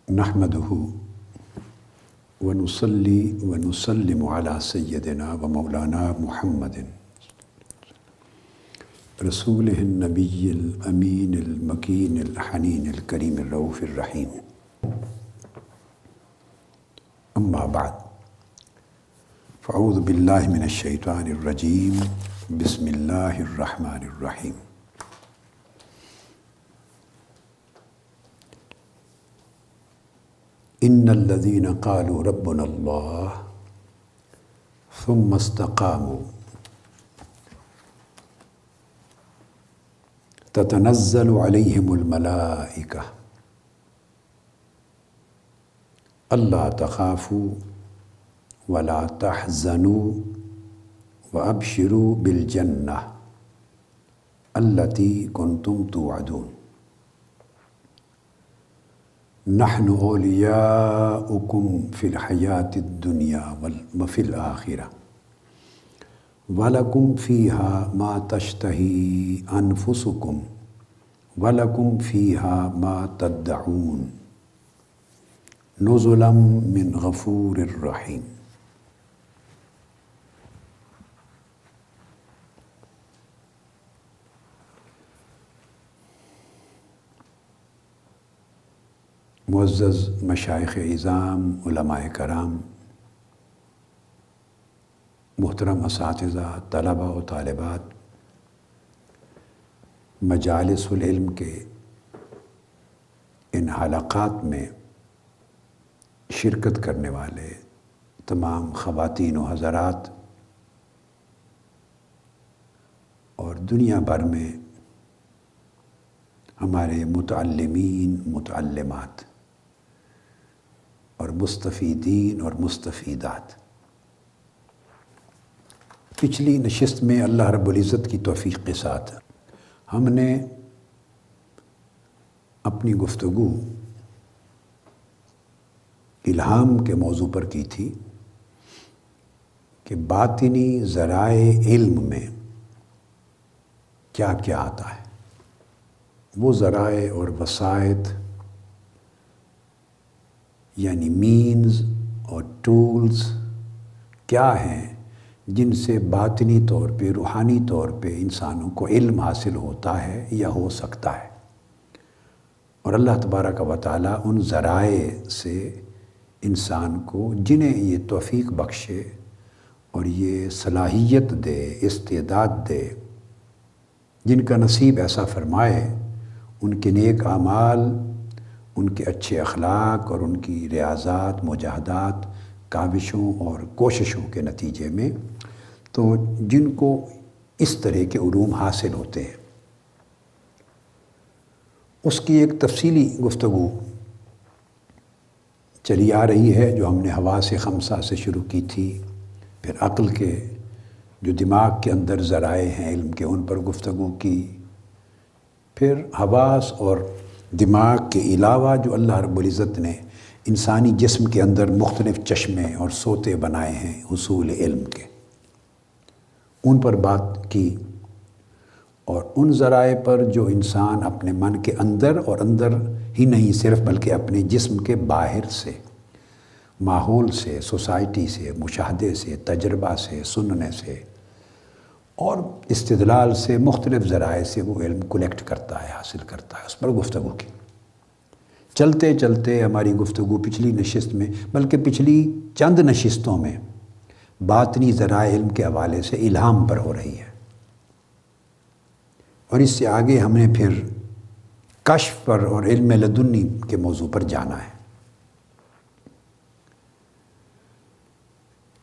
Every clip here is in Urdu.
نحمده ونصلي ونسلم على سيدنا ومولانا محمد رسوله النبي الأمين المكين الحنين الكريم الرؤوف الرحيم. أما بعد، فأعوذ بالله من الشيطان الرجيم. بسم الله الرحمن الرحيم. إن الذين قالوا ربنا الله ثم استقاموا تتنزل عليهم الملائكة ألا تخافوا ولا تحزنوا وأبشروا بالجنة التي كنتم توعدون. نحن أولياؤكم في الحياة الدنيا وفي الآخرة ولكم فيها ما تشتهي أنفسكم ولكم فيها ما تدعون نزلا من غفور رحيم. معزز مشائخ اعظام، علماء کرام، محترم اساتذہ، طلباء و طالبات، مجالس العلم کے ان حلقات میں شرکت کرنے والے تمام خواتین و حضرات اور دنیا بھر میں ہمارے متعلمین، متعلمات اور مستفیدین اور مستفیدات، پچھلی نشست میں اللہ رب العزت کی توفیق کے ساتھ ہم نے اپنی گفتگو الہام کے موضوع پر کی تھی کہ باطنی ذرائع علم میں کیا کیا آتا ہے، وہ ذرائع اور وسائط یعنی مینز اور ٹولز کیا ہیں جن سے باطنی طور پہ، روحانی طور پہ انسانوں کو علم حاصل ہوتا ہے یا ہو سکتا ہے، اور اللہ تبارک و تعالیٰ ان ذرائع سے انسان کو جنہیں یہ توفیق بخشے اور یہ صلاحیت دے، استعداد دے، جن کا نصیب ایسا فرمائے، ان کے نیک اعمال، ان کے اچھے اخلاق اور ان کی ریاضات، مجاہدات، کاوشوں اور کوششوں کے نتیجے میں تو جن کو اس طرح کے علوم حاصل ہوتے ہیں، اس کی ایک تفصیلی گفتگو چلی آ رہی ہے جو ہم نے حواس خمسہ سے شروع کی تھی، پھر عقل کے جو دماغ کے اندر ذرائع ہیں علم کے ان پر گفتگو کی، پھر حواس اور دماغ کے علاوہ جو اللہ رب العزت نے انسانی جسم کے اندر مختلف چشمے اور سوتے بنائے ہیں حصول علم کے، ان پر بات کی، اور ان ذرائع پر جو انسان اپنے من کے اندر اور اندر ہی نہیں صرف بلکہ اپنے جسم کے باہر سے، ماحول سے، سوسائٹی سے، مشاہدے سے، تجربہ سے، سننے سے اور استدلال سے، مختلف ذرائع سے وہ علم کلیکٹ کرتا ہے، حاصل کرتا ہے، اس پر گفتگو کی۔ چلتے چلتے ہماری گفتگو پچھلی نشست میں بلکہ پچھلی چند نشستوں میں باطنی ذرائع علم کے حوالے سے الہام پر ہو رہی ہے، اور اس سے آگے ہم نے پھر کشف پر اور علم لدنی کے موضوع پر جانا ہے۔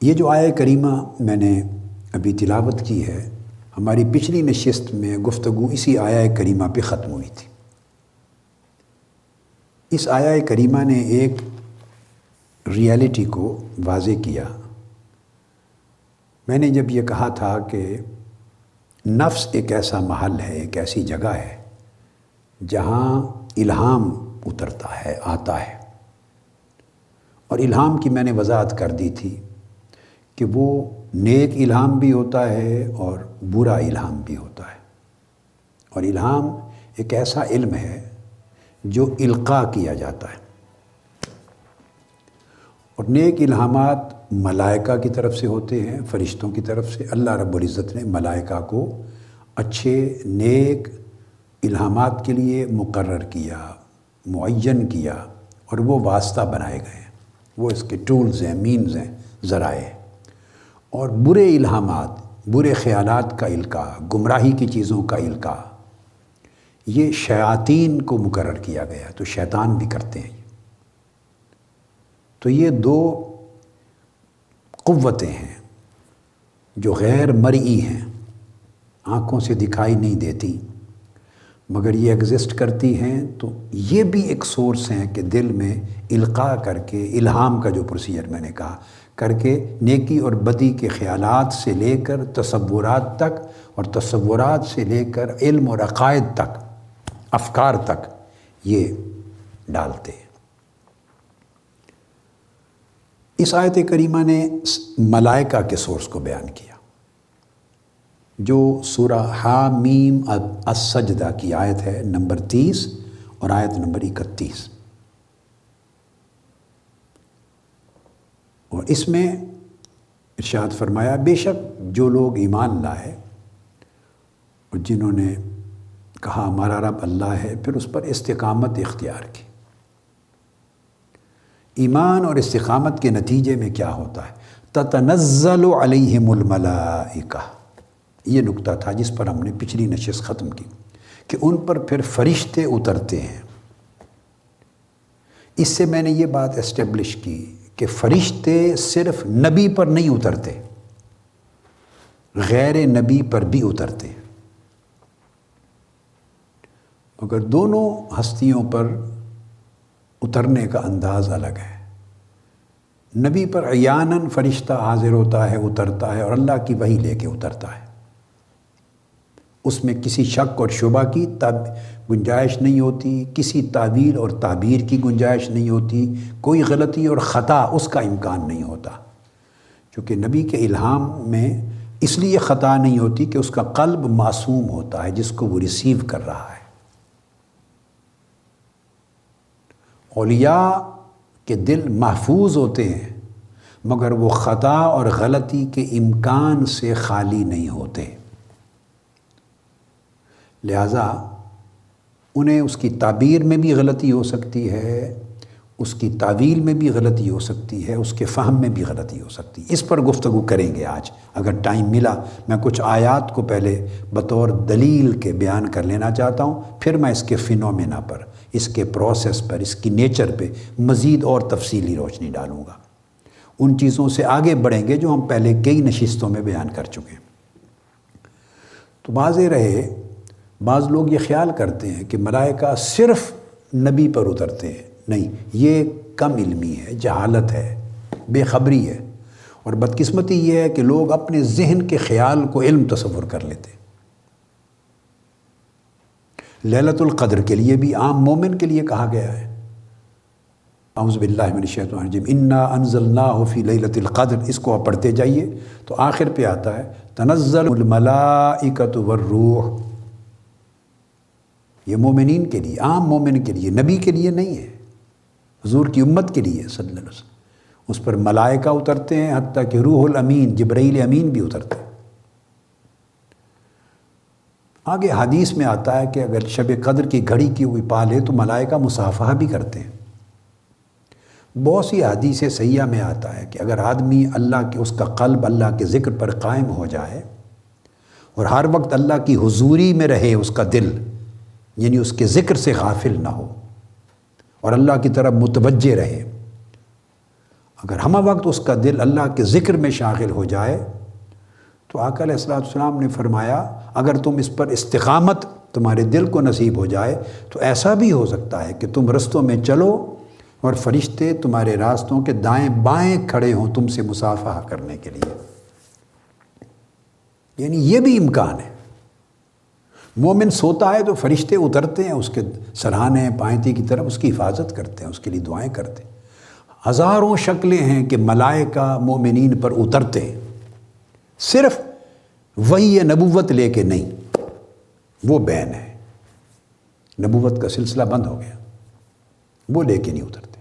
یہ جو آیہ کریمہ میں نے ابھی تلاوت کی ہے، ہماری پچھلی نشست میں گفتگو اسی آیہ کریمہ پہ ختم ہوئی تھی۔ اس آیہ کریمہ نے ایک ریالٹی کو واضح کیا۔ میں نے جب یہ کہا تھا کہ نفس ایک ایسا محل ہے، ایک ایسی جگہ ہے جہاں الہام اترتا ہے، آتا ہے، اور الہام کی میں نے وضاحت کر دی تھی کہ وہ نیک الہام بھی ہوتا ہے اور برا الہام بھی ہوتا ہے، اور الہام ایک ایسا علم ہے جو القاء کیا جاتا ہے، اور نیک الہامات ملائکہ کی طرف سے ہوتے ہیں، فرشتوں کی طرف سے۔ اللہ رب العزت نے ملائکہ کو اچھے نیک الہامات کے لیے مقرر کیا، معین کیا، اور وہ واسطہ بنائے گئے ہیں، وہ اس کے ٹولز ہیں، مینز ہیں، ذرائع ہیں۔ اور برے الہامات، برے خیالات کا القاء، گمراہی کی چیزوں کا القاء، یہ شیاطین کو مقرر کیا گیا، تو شیطان بھی کرتے ہیں۔ تو یہ دو قوتیں ہیں جو غیر مرئی ہیں، آنکھوں سے دکھائی نہیں دیتی، مگر یہ ایگزسٹ کرتی ہیں۔ تو یہ بھی ایک سورس ہیں کہ دل میں القاء کر کے، الہام کا جو پروسیجر میں نے کہا کر کے، نیکی اور بدی کے خیالات سے لے کر تصورات تک، اور تصورات سے لے کر علم اور عقائد تک، افکار تک یہ ڈالتے ہیں۔ اس آیت کریمہ نے ملائکہ کے سورس کو بیان کیا، جو سورہ حامیم السجدہ کی آیت ہے نمبر 30 اور آیت نمبر 31۔ اور اس میں ارشاد فرمایا، بے شک جو لوگ ایمان لائے اور جنہوں نے کہا ہمارا رب اللہ ہے، پھر اس پر استقامت اختیار کی۔ ایمان اور استقامت کے نتیجے میں کیا ہوتا ہے؟ تتنزل علیہم الملائکہ، یہ نقطہ تھا جس پر ہم نے پچھلی نشست ختم کی، کہ ان پر پھر فرشتے اترتے ہیں۔ اس سے میں نے یہ بات اسٹیبلش کی کہ فرشتے صرف نبی پر نہیں اترتے، غیر نبی پر بھی اترتے ہیں، مگر دونوں ہستیوں پر اترنے کا انداز الگ ہے۔ نبی پر عیاناً فرشتہ حاضر ہوتا ہے، اترتا ہے، اور اللہ کی وحی لے کے اترتا ہے۔ اس میں کسی شک اور شبہ کی گنجائش نہیں ہوتی، کسی تعویل اور تعبیر کی گنجائش نہیں ہوتی، کوئی غلطی اور خطا اس کا امکان نہیں ہوتا، چونکہ نبی کے الہام میں اس لیے خطا نہیں ہوتی کہ اس کا قلب معصوم ہوتا ہے جس کو وہ ریسیو کر رہا ہے۔ اولیاء کے دل محفوظ ہوتے ہیں، مگر وہ خطا اور غلطی کے امکان سے خالی نہیں ہوتے، لہٰذا انہیں اس کی تعبیر میں بھی غلطی ہو سکتی ہے، اس کی تعویل میں بھی غلطی ہو سکتی ہے، اس کے فہم میں بھی غلطی ہو سکتی ہے۔ اس پر گفتگو کریں گے آج، اگر ٹائم ملا۔ میں کچھ آیات کو پہلے بطور دلیل کے بیان کر لینا چاہتا ہوں، پھر میں اس کے فینومینا پر، اس کے پروسیس پر، اس کی نیچر پہ مزید اور تفصیلی روشنی ڈالوں گا۔ ان چیزوں سے آگے بڑھیں گے جو ہم پہلے کئی نشستوں میں بیان کر چکے ہیں۔ تو واضح رہے، بعض لوگ یہ خیال کرتے ہیں کہ ملائکہ صرف نبی پر اترتے ہیں، نہیں، یہ کم علمی ہے، جہالت ہے، بے خبری ہے، اور بدقسمتی یہ ہے کہ لوگ اپنے ذہن کے خیال کو علم تصور کر لیتے ہیں۔ لیلۃ القدر کے لیے بھی عام مومن کے لیے کہا گیا ہے، اعوذ باللہ من الشیطان الرجیم، انا انزلناہ فی لیلۃ القدر، اس کو آپ پڑھتے جائیے تو آخر پہ آتا ہے تنزل الملائکۃ والروح۔ یہ مومنین کے لیے، عام مومن کے لیے، نبی کے لیے نہیں ہے، حضور کی امت کے لیے صلی اللہ علیہ وسلم۔ اس پر ملائکہ اترتے ہیں، حتیٰ کہ روح الامین، جبرائیل امین بھی اترتے ہیں۔ آگے حدیث میں آتا ہے کہ اگر شب قدر کی گھڑی کی ہوئی پا لے تو ملائکہ مصافحہ بھی کرتے ہیں۔ بہت سی حدیث صحیحہ میں آتا ہے کہ اگر آدمی اللہ کے، اس کا قلب اللہ کے ذکر پر قائم ہو جائے اور ہر وقت اللہ کی حضوری میں رہے اس کا دل، یعنی اس کے ذکر سے غافل نہ ہو اور اللہ کی طرف متوجہ رہے، اگر ہمہ وقت اس کا دل اللہ کے ذکر میں شاغل ہو جائے تو آقا علیہ السلام نے فرمایا اگر تم اس پر استقامت تمہارے دل کو نصیب ہو جائے تو ایسا بھی ہو سکتا ہے کہ تم رستوں میں چلو اور فرشتے تمہارے راستوں کے دائیں بائیں کھڑے ہوں تم سے مصافحہ کرنے کے لیے۔ یعنی یہ بھی امکان ہے۔ مومن سوتا ہے تو فرشتے اترتے ہیں، اس کے سرہانے پائنتی کی طرف اس کی حفاظت کرتے ہیں، اس کے لیے دعائیں کرتے ہیں۔ ہزاروں شکلیں ہیں کہ ملائکہ مومنین پر اترتے ہیں، صرف وحی نبوت لے کے نہیں، وہ بین ہے، نبوت کا سلسلہ بند ہو گیا، وہ لے کے نہیں اترتے۔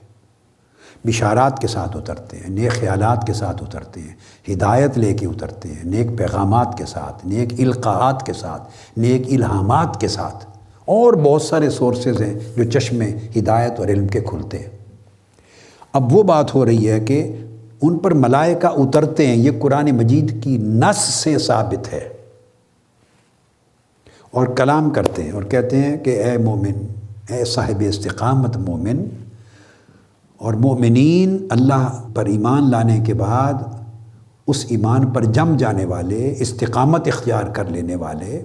بشارات کے ساتھ اترتے ہیں، نیک خیالات کے ساتھ اترتے ہیں، ہدایت لے کے اترتے ہیں، نیک پیغامات کے ساتھ، نیک القاءات کے ساتھ، نیک الہامات کے ساتھ، اور بہت سارے سورسز ہیں جو چشمے ہدایت اور علم کے کھلتے ہیں۔ اب وہ بات ہو رہی ہے کہ ان پر ملائکہ اترتے ہیں، یہ قرآن مجید کی نص سے ثابت ہے، اور کلام کرتے ہیں اور کہتے ہیں کہ اے مومن، اے صاحب استقامت مومن، اور مومنین اللہ پر ایمان لانے کے بعد اس ایمان پر جم جانے والے، استقامت اختیار کر لینے والے،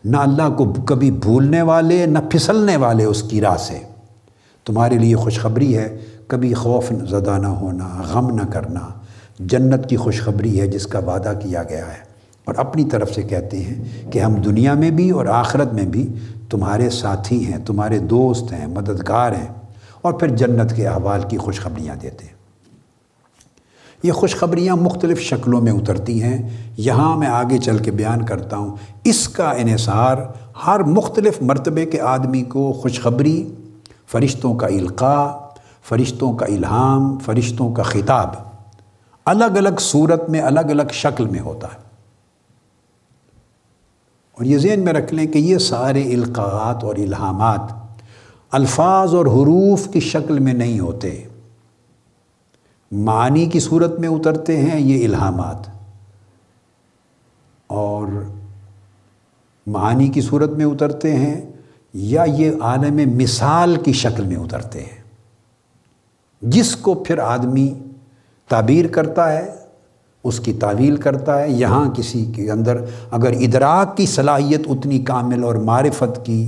نہ اللہ کو کبھی بھولنے والے نہ پھسلنے والے اس کی راہ سے، تمہارے لیے خوشخبری ہے، کبھی خوف زدہ نہ ہونا، غم نہ کرنا، جنت کی خوشخبری ہے جس کا وعدہ کیا گیا ہے، اور اپنی طرف سے کہتے ہیں کہ ہم دنیا میں بھی اور آخرت میں بھی تمہارے ساتھی ہیں، تمہارے دوست ہیں، مددگار ہیں، اور پھر جنت کے احوال کی خوشخبریاں دیتے ہیں۔ یہ خوشخبریاں مختلف شکلوں میں اترتی ہیں، یہاں میں آگے چل کے بیان کرتا ہوں۔ اس کا انحصار ہر مختلف مرتبے کے آدمی کو خوشخبری، فرشتوں کا القاء، فرشتوں کا الہام، فرشتوں کا خطاب الگ الگ صورت میں، الگ الگ شکل میں ہوتا ہے۔ اور یہ ذہن میں رکھ لیں کہ یہ سارے القاءات اور الہامات الفاظ اور حروف کی شکل میں نہیں ہوتے، معانی کی صورت میں اترتے ہیں یہ الہامات، اور معانی کی صورت میں اترتے ہیں یا یہ عالم مثال کی شکل میں اترتے ہیں، جس کو پھر آدمی تعبیر کرتا ہے، اس کی تعویل کرتا ہے۔ یہاں کسی کے اندر اگر ادراک کی صلاحیت اتنی کامل اور معرفت کی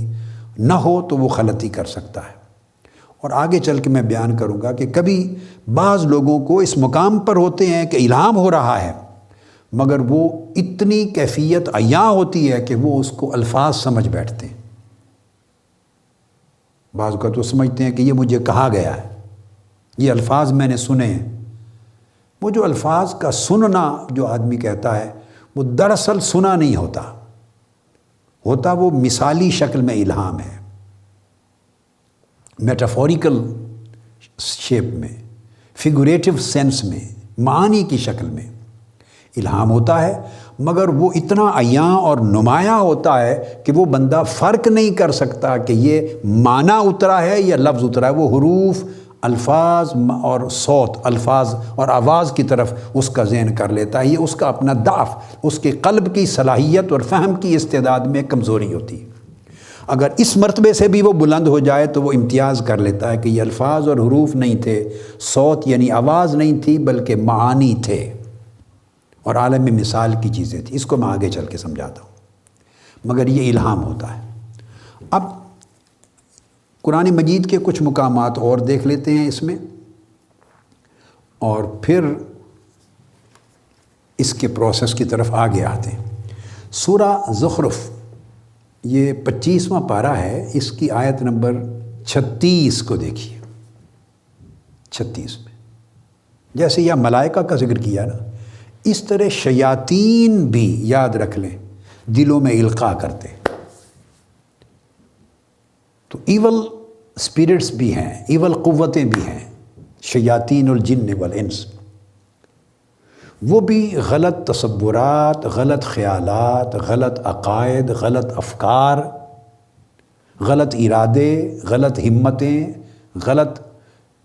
نہ ہو تو وہ غلطی کر سکتا ہے۔ اور آگے چل کے میں بیان کروں گا کہ کبھی بعض لوگوں کو اس مقام پر ہوتے ہیں کہ الہام ہو رہا ہے، مگر وہ اتنی کیفیت عیاں ہوتی ہے کہ وہ اس کو الفاظ سمجھ بیٹھتے ہیں۔ بعض کا تو سمجھتے ہیں کہ یہ مجھے کہا گیا ہے، یہ الفاظ میں نے سنے ہیں۔ وہ جو الفاظ کا سننا جو آدمی کہتا ہے وہ دراصل سنا نہیں ہوتا وہ مثالی شکل میں الہام ہے، میٹافوریکل شیپ میں، فیگوریٹو سینس میں، معانی کی شکل میں الہام ہوتا ہے، مگر وہ اتنا عیاں اور نمایاں ہوتا ہے کہ وہ بندہ فرق نہیں کر سکتا کہ یہ معنی اترا ہے یا لفظ اترا ہے۔ وہ حروف، الفاظ اور صوت، الفاظ اور آواز کی طرف اس کا ذہن کر لیتا ہے۔ یہ اس کا اپنا ضعف، اس کے قلب کی صلاحیت اور فہم کی استعداد میں کمزوری ہوتی ہے۔ اگر اس مرتبے سے بھی وہ بلند ہو جائے تو وہ امتیاز کر لیتا ہے کہ یہ الفاظ اور حروف نہیں تھے، صوت یعنی آواز نہیں تھی، بلکہ معانی تھے اور عالم مثال کی چیزیں تھیں۔ اس کو میں آگے چل کے سمجھاتا ہوں، مگر یہ الہام ہوتا ہے۔ اب قرآن مجید کے کچھ مقامات اور دیکھ لیتے ہیں اس میں، اور پھر اس کے پروسیس کی طرف آگے آتے ہیں۔ سورہ زخرف یہ 25واں پارہ ہے، اس کی آیت نمبر 36 کو دیکھیے۔ 36 میں جیسے یہ ملائکہ کا ذکر کیا نا، اس طرح شیاطین بھی یاد رکھ لیں دلوں میں القاء کرتے، تو ایول اسپرٹس بھی ہیں، ایول قوتیں بھی ہیں، شیاطین الجن والانس، وہ بھی غلط تصورات، غلط خیالات، غلط عقائد، غلط افکار، غلط ارادے، غلط ہمتیں، غلط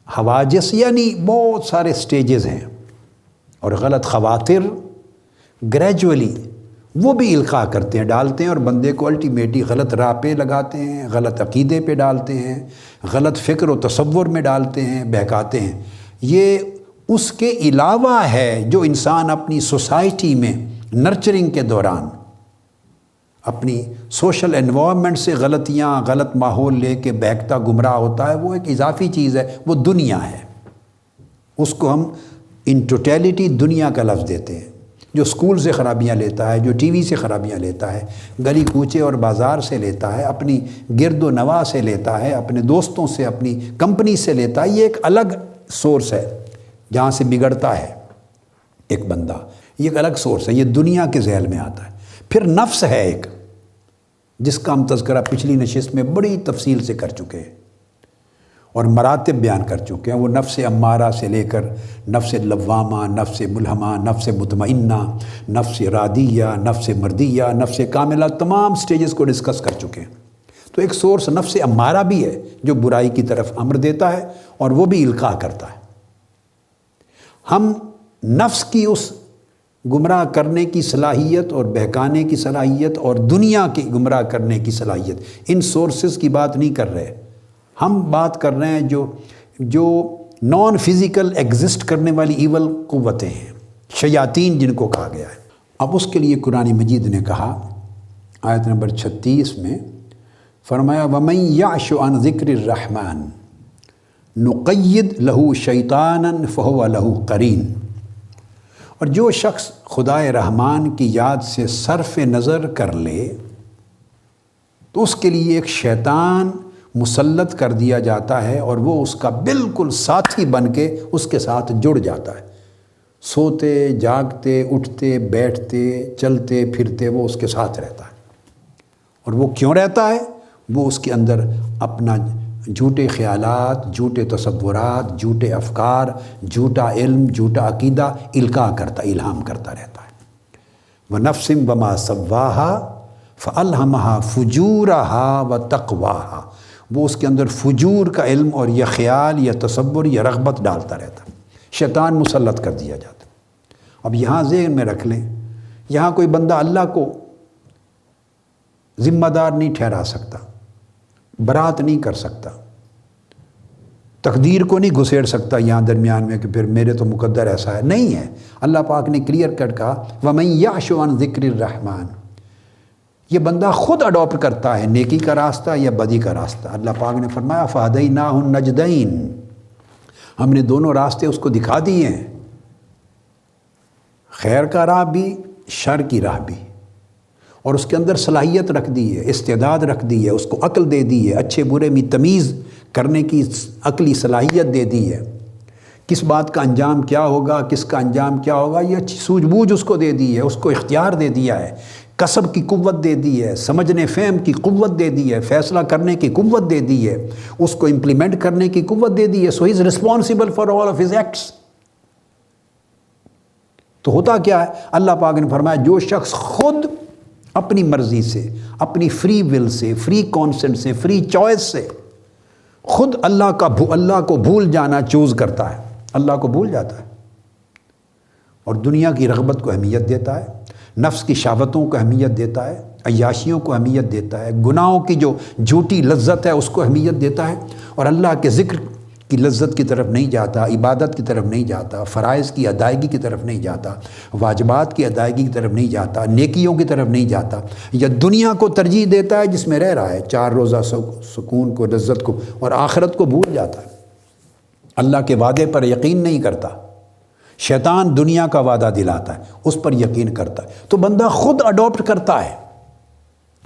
حواجس، یعنی بہت سارے سٹیجز ہیں، اور غلط خواطر گریجولی وہ بھی القاء کرتے ہیں، ڈالتے ہیں، اور بندے کو الٹیمیٹلی غلط راہ پہ لگاتے ہیں، غلط عقیدے پہ ڈالتے ہیں، غلط فکر و تصور میں ڈالتے ہیں، بہکاتے ہیں۔ یہ اس کے علاوہ ہے جو انسان اپنی سوسائٹی میں نرچرنگ کے دوران اپنی سوشل انوائرمنٹ سے غلطیاں، غلط ماحول لے کے بہکتا گمراہ ہوتا ہے، وہ ایک اضافی چیز ہے، وہ دنیا ہے۔ اس کو ہم ان ٹوٹیلٹی دنیا کا لفظ دیتے ہیں۔ جو اسکول سے خرابیاں لیتا ہے، جو ٹی وی سے خرابیاں لیتا ہے، گلی کوچے اور بازار سے لیتا ہے، اپنی گرد و نواح سے لیتا ہے، اپنے دوستوں سے، اپنی کمپنی سے لیتا ہے، یہ ایک الگ سورس ہے جہاں سے بگڑتا ہے ایک بندہ، یہ ایک الگ سورس ہے، یہ دنیا کے ذیل میں آتا ہے۔ پھر نفس ہے ایک، جس کا ہم تذکرہ پچھلی نشست میں بڑی تفصیل سے کر چکے ہیں، اور مراتب بیان کر چکے ہیں۔ وہ نفس امارہ سے لے کر نفس لوامہ، نفس ملہمہ، نفس مطمئنہ، نفس راضیہ، نفس مردیہ، نفس کاملہ، تمام سٹیجز کو ڈسکس کر چکے ہیں۔ تو ایک سورس نفس امارہ بھی ہے جو برائی کی طرف امر دیتا ہے اور وہ بھی القاء کرتا ہے۔ ہم نفس کی اس گمراہ کرنے کی صلاحیت اور بہکانے کی صلاحیت اور دنیا کی گمراہ کرنے کی صلاحیت، ان سورسز کی بات نہیں کر رہے۔ ہم بات کر رہے ہیں جو نان فزیکل ایگزسٹ کرنے والی ایول قوتیں ہیں، شیاطین جن کو کہا گیا ہے۔ اب اس کے لیے قرآن مجید نے کہا آیت نمبر 36 میں فرمایا وَمَن يَعْشُ عَنْ ذِكْرِ الرَّحْمَنِ نُقَيِّدْ لَهُ شَيْطَانًا فَهُوَ لَهُ قَرِينٌ، اور جو شخص خدائے رحمان کی یاد سے صرف نظر کر لے تو اس کے لیے ایک شیطان مسلط کر دیا جاتا ہے اور وہ اس کا بالکل ساتھی بن کے اس کے ساتھ جڑ جاتا ہے۔ سوتے جاگتے اٹھتے بیٹھتے چلتے پھرتے وہ اس کے ساتھ رہتا ہے۔ اور وہ کیوں رہتا ہے؟ وہ اس کے اندر اپنا جھوٹے خیالات، جھوٹے تصورات، جھوٹے افکار، جھوٹا علم، جھوٹا عقیدہ القاء کرتا، الہام کرتا رہتا ہے۔ وَنَفْسٍ وَمَا سَوَّاهَا فَأَلْهَمَهَا فُجُورَهَا وَتَقْوَاهَا، وہ اس کے اندر فجور کا علم اور یہ خیال یا تصور یا رغبت ڈالتا رہتا ہے، شیطان مسلط کر دیا جاتا ہے۔ اب یہاں ذہن میں رکھ لیں، یہاں کوئی بندہ اللہ کو ذمہ دار نہیں ٹھہرا سکتا، برات نہیں کر سکتا، تقدیر کو نہیں گھسیڑ سکتا یہاں درمیان میں کہ پھر میرے تو مقدر ایسا ہے، نہیں ہے۔ اللہ پاک نے کلیئر کٹ کہا وَمَن يَعْشُ عَنْ ذِكْرِ الرَّحْمَنِ، یہ بندہ خود اڈاپٹ کرتا ہے نیکی کا راستہ یا بدی کا راستہ۔ اللہ پاک نے فرمایا فَهَدَيْنَاهُ النَّجْدَيْنِ، ہم نے دونوں راستے اس کو دکھا دیے ہیں، خیر کا راہ بھی شر کی راہ بھی، اور اس کے اندر صلاحیت رکھ دی ہے، استعداد رکھ دی ہے، اس کو عقل دے دی ہے، اچھے برے میں تمیز کرنے کی عقلی صلاحیت دے دی ہے، کس بات کا انجام کیا ہوگا، کس کا انجام کیا ہوگا، یہ اچھی سوجھ بوجھ اس کو دے دی ہے، اس کو اختیار دے دیا ہے، کسب کی قوت دے دی ہے، سمجھنے فہم کی قوت دے دی ہے، فیصلہ کرنے کی قوت دے دی ہے، اس کو امپلیمنٹ کرنے کی قوت دے دی ہے۔ So he is responsible for all of his acts. تو ہوتا کیا ہے؟ اللہ پاک نے فرمایا جو شخص خود اپنی مرضی سے، اپنی فری ول سے، فری کانسنٹ سے، فری چوائس سے خود اللہ کو بھول جانا چوز کرتا ہے، اللہ کو بھول جاتا ہے اور دنیا کی رغبت کو اہمیت دیتا ہے، نفس کی شہوتوں کو اہمیت دیتا ہے، عیاشیوں کو اہمیت دیتا ہے، گناہوں کی جو جھوٹی لذت ہے اس کو اہمیت دیتا ہے، اور اللہ کے ذکر کی لذت کی طرف نہیں جاتا، عبادت کی طرف نہیں جاتا، فرائض کی ادائیگی کی طرف نہیں جاتا، واجبات کی ادائیگی کی طرف نہیں جاتا، نیکیوں کی طرف نہیں جاتا، یا دنیا کو ترجیح دیتا ہے جس میں رہ رہا ہے، 4 روزہ سکون کو، لذت کو، اور آخرت کو بھول جاتا ہے، اللہ کے وعدے پر یقین نہیں کرتا۔ شیطان دنیا کا وعدہ دلاتا ہے، اس پر یقین کرتا ہے، تو بندہ خود اڈاپٹ کرتا ہے،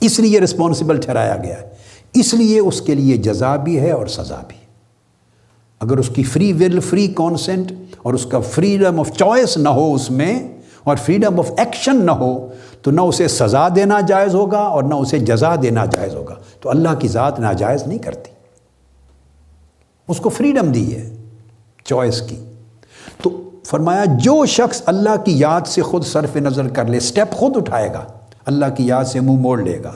اس لیے رسپانسبل ٹھہرایا گیا ہے، اس لیے اس کے لیے جزا بھی ہے اور سزا بھی۔ اگر اس کی فری ول، فری کانسنٹ اور اس کا فریڈم آف چوائس نہ ہو اس میں، اور فریڈم آف ایکشن نہ ہو، تو نہ اسے سزا دینا جائز ہوگا اور نہ اسے جزا دینا جائز ہوگا۔ تو اللہ کی ذات ناجائز نہیں کرتی، اس کو فریڈم دی ہے چوائس کی۔ تو فرمایا جو شخص اللہ کی یاد سے خود صرف نظر کر لے، سٹیپ خود اٹھائے گا، اللہ کی یاد سے منہ موڑ لے گا،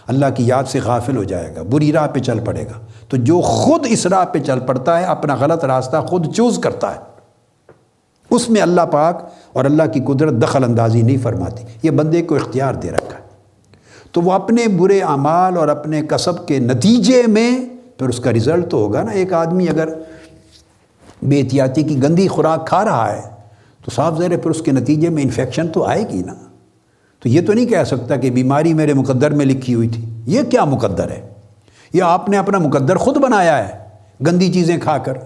اللہ کی یاد سے غافل ہو جائے گا، بری راہ پہ چل پڑے گا، تو جو خود اس راہ پہ چل پڑتا ہے، اپنا غلط راستہ خود چوز کرتا ہے، اس میں اللہ پاک اور اللہ کی قدرت دخل اندازی نہیں فرماتی، یہ بندے کو اختیار دے رکھا ہے۔ تو وہ اپنے برے اعمال اور اپنے کسب کے نتیجے میں پھر اس کا رزلٹ تو ہوگا نا۔ ایک آدمی اگر بے احتیاطی کی گندی خوراک کھا رہا ہے تو صاف ظاہر ہے پھر اس کے نتیجے میں انفیکشن تو آئے گی نا۔ تو یہ تو نہیں کہہ سکتا کہ بیماری میرے مقدر میں لکھی ہوئی تھی، یہ کیا مقدر ہے؟ یہ آپ نے اپنا مقدر خود بنایا ہے گندی چیزیں کھا کر۔